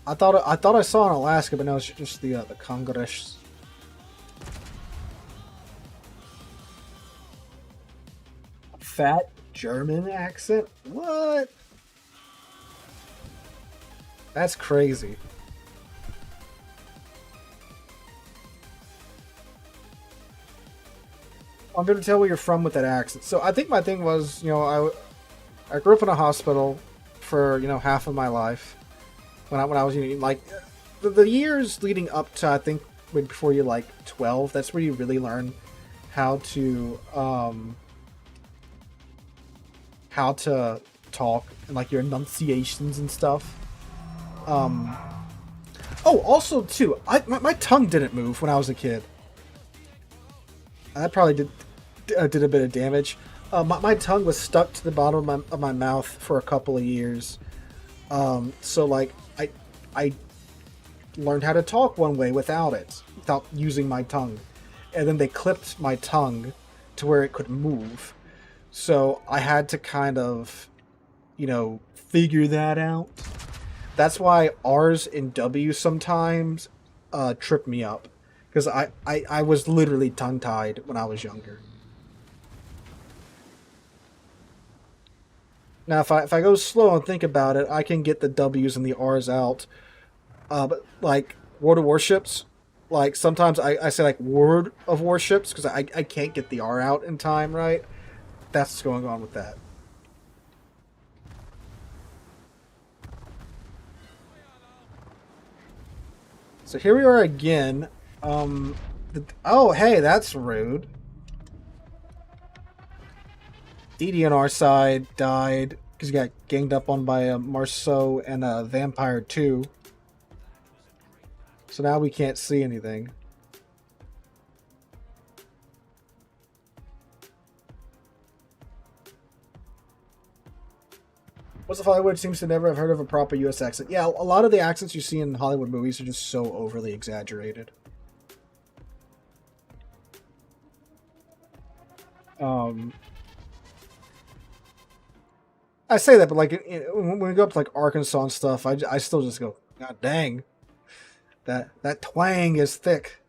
I thought I saw an Alaska, but no, it's just the Congress. Fat German accent? What? That's crazy. I'm going to tell where you're from with that accent. So I think my thing was, I grew up in a hospital for, half of my life. When I was, like, the years leading up to, I think, before you're like 12, that's where you really learn how to talk and like your enunciations and stuff. Oh, also too, my tongue didn't move when I was a kid. That probably did a bit of damage. My tongue was stuck to the bottom of my mouth for a couple of years. So like I learned how to talk one way without using my tongue, and then they clipped my tongue to where it could move. So I had to kind of, figure that out. That's why R's and W's sometimes trip me up. Because I was literally tongue-tied when I was younger. Now, if I go slow and think about it, I can get the W's and the R's out. But, like, World of Warships, like, sometimes I say, like, Word of Warships, because I can't get the R out in time, right? That's what's going on with that. So here we are again. Oh, hey, that's rude. DD on our side died because he got ganged up on by a Marceau and a Vampire 2. So now we can't see anything. What's of Hollywood seems to never have heard of a proper U.S. accent. Yeah, a lot of the accents you see in Hollywood movies are just so overly exaggerated. I say that, but like when we go up to like Arkansas and stuff, I still just go, God dang, that twang is thick.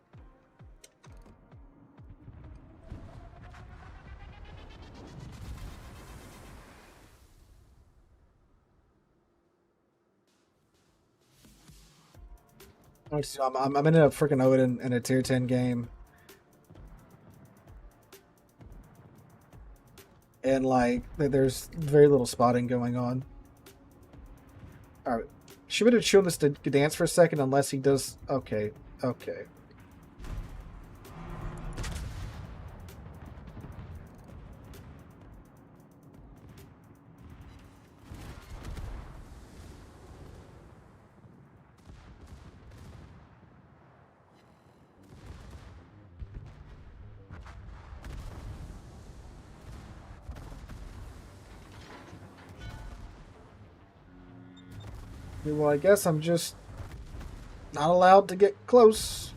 I'm in a freaking Odin in a tier 10 game. And like there's very little spotting going on. Alright. Should we have shown this to dance for a second unless he does. Okay. Well, I guess I'm just not allowed to get close.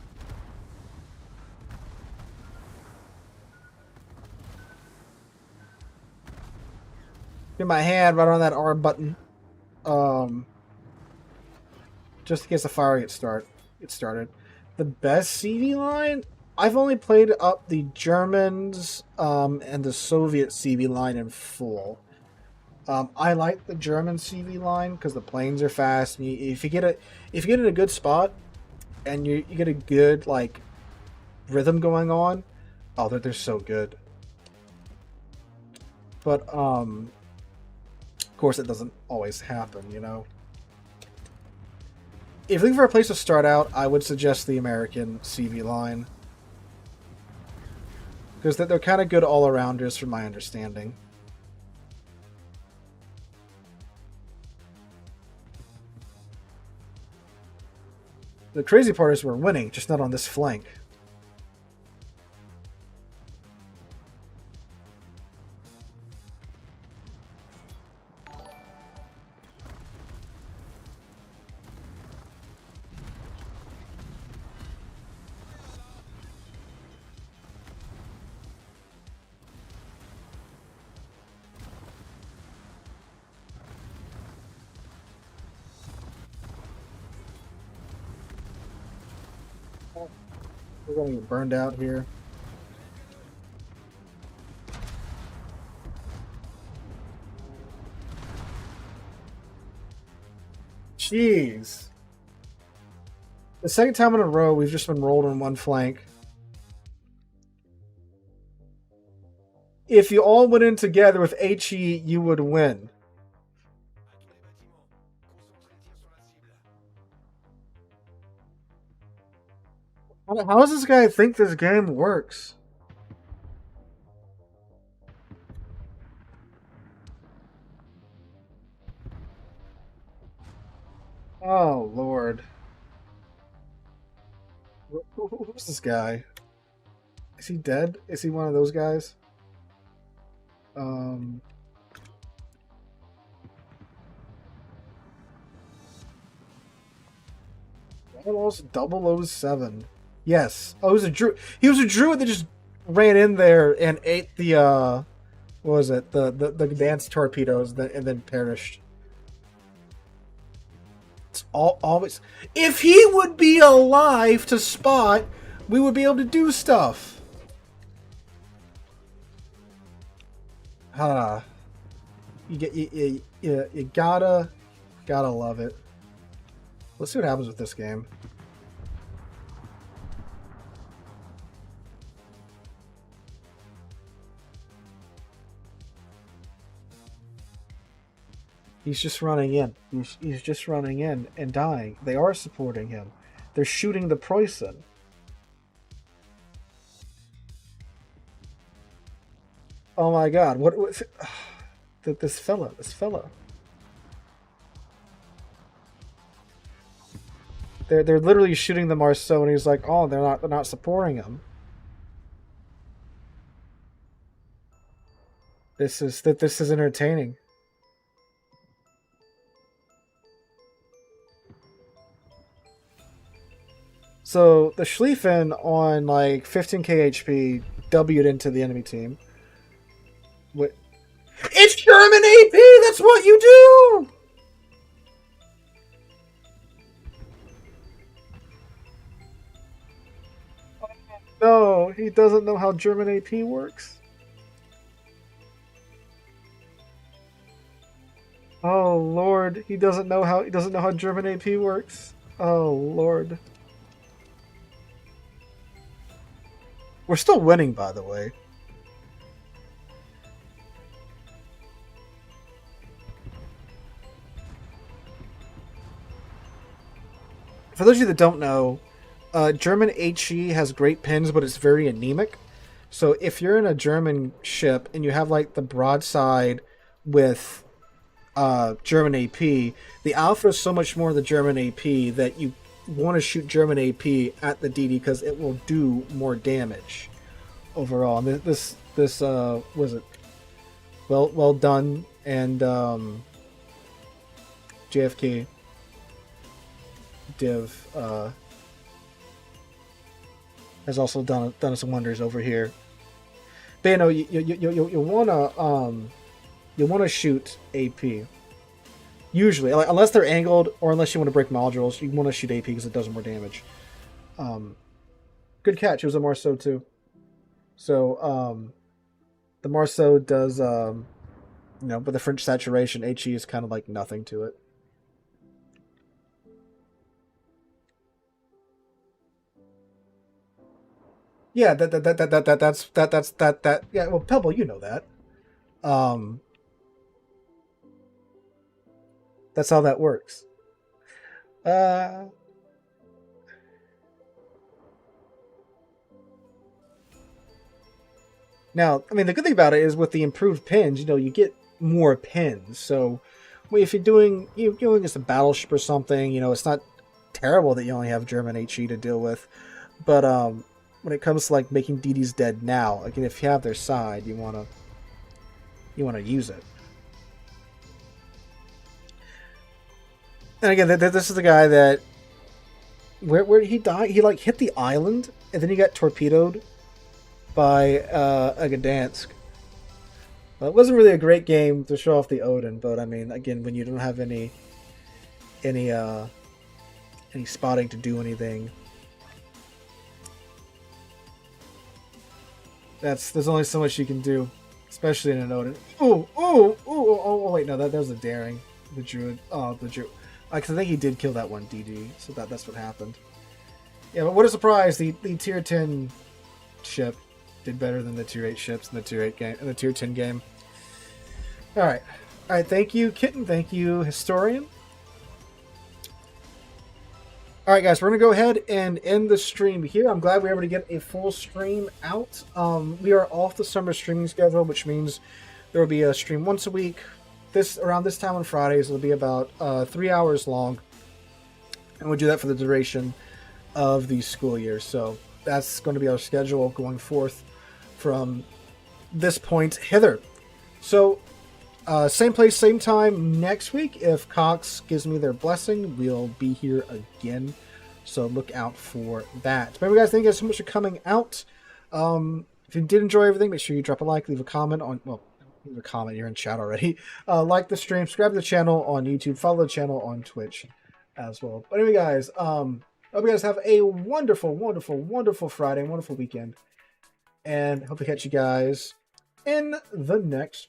Get my hand right on that R button. Just in case the fire gets started. The best CV line? I've only played up the Germans and the Soviet CV line in full. I like the German CV line because the planes are fast. And if you get in a good spot and you get a good like rhythm going on, oh, they're so good. But of course, it doesn't always happen, you know. If you're looking for a place to start out, I would suggest the American CV line. Because they're kind of good all-arounders from my understanding. The crazy part is we're winning, just not on this flank. We're going to get burned out here. Jeez. The second time in a row, we've just been rolled on one flank. If you all went in together with HE, you would win. How does this guy think this game works? Oh, Lord. Who's this guy? Is he dead? Is he one of those guys? Almost 007. Yes. Oh, he was a druid. He was a druid that just ran in there and ate the what was it? The dance torpedoes and then perished. It's always, if he would be alive to spot, we would be able to do stuff. You gotta love it. Let's see what happens with this game. He's just running in. He's just running in and dying. They are supporting him. They're shooting the Preußen. Oh my God! What was this fella? This fella. They're literally shooting the Marceau, and he's like, "Oh, they're not supporting him." This is entertaining. So the Schlieffen on like 15k HP W'd into the enemy team. What? It's German AP! That's what you do! No, he doesn't know how German AP works. Oh Lord, he doesn't know how German AP works. Oh Lord. We're still winning, by the way. For those of you that don't know, German HE has great pins, but it's very anemic. So if you're in a German ship and you have like the broadside with German AP, the alpha is so much more the German AP that you want to shoot German AP at the DD because it will do more damage overall. And this was it well done, and JFK. div has also done some wonders over here. But you know, you wanna shoot AP. Usually, like, unless they're angled or unless you want to break modules, you want to shoot AP because it does more damage. Good catch. It was a Marceau too. So the Marceau does, you know, but the French saturation HE is kind of like nothing to it. Yeah, that's. Yeah, well, Pebble, you know that. That's how that works. Now, I mean, the good thing about it is with the improved pins, you know, you get more pins. So, if you're doing against a battleship or something, you know, it's not terrible that you only have German HE to deal with. But when it comes to like making DDs dead now, again, if you have their side, you wanna use it. And again, this is the guy that where did he die? He like hit the island and then he got torpedoed by a Gdansk. Well, it wasn't really a great game to show off the Odin, but I mean, again, when you don't have any spotting to do anything, there's only so much you can do, especially in an Odin. Oh! Wait, no, that was a daring. The Druid. Oh, the Druid. I think he did kill that one DD, so that's what happened. Yeah, but what a surprise! The tier 10 ship did better than the tier 8 ships in the tier 8 game, in the tier 10 game. All right. Thank you, Kitten. Thank you, Historian. All right, guys, we're gonna go ahead and end the stream here. I'm glad we were able to get a full stream out. We are off the summer streaming schedule, which means there will be a stream once a week. Around this time on Fridays, it'll be about 3 hours long, and we'll do that for the duration of the school year. So that's going to be our schedule going forth from this point hither. So same place, same time next week. If Cox gives me their blessing, we'll be here again. So look out for that. But anyway, guys, thank you guys so much for coming out. If you did enjoy everything, make sure you drop a like, leave a comment on, well, leave a comment, you're in chat already. Like the stream, subscribe to the channel on YouTube, follow the channel on Twitch as well. But anyway, guys, I hope you guys have a wonderful, wonderful, wonderful Friday, wonderful weekend. And hope to catch you guys in the next one.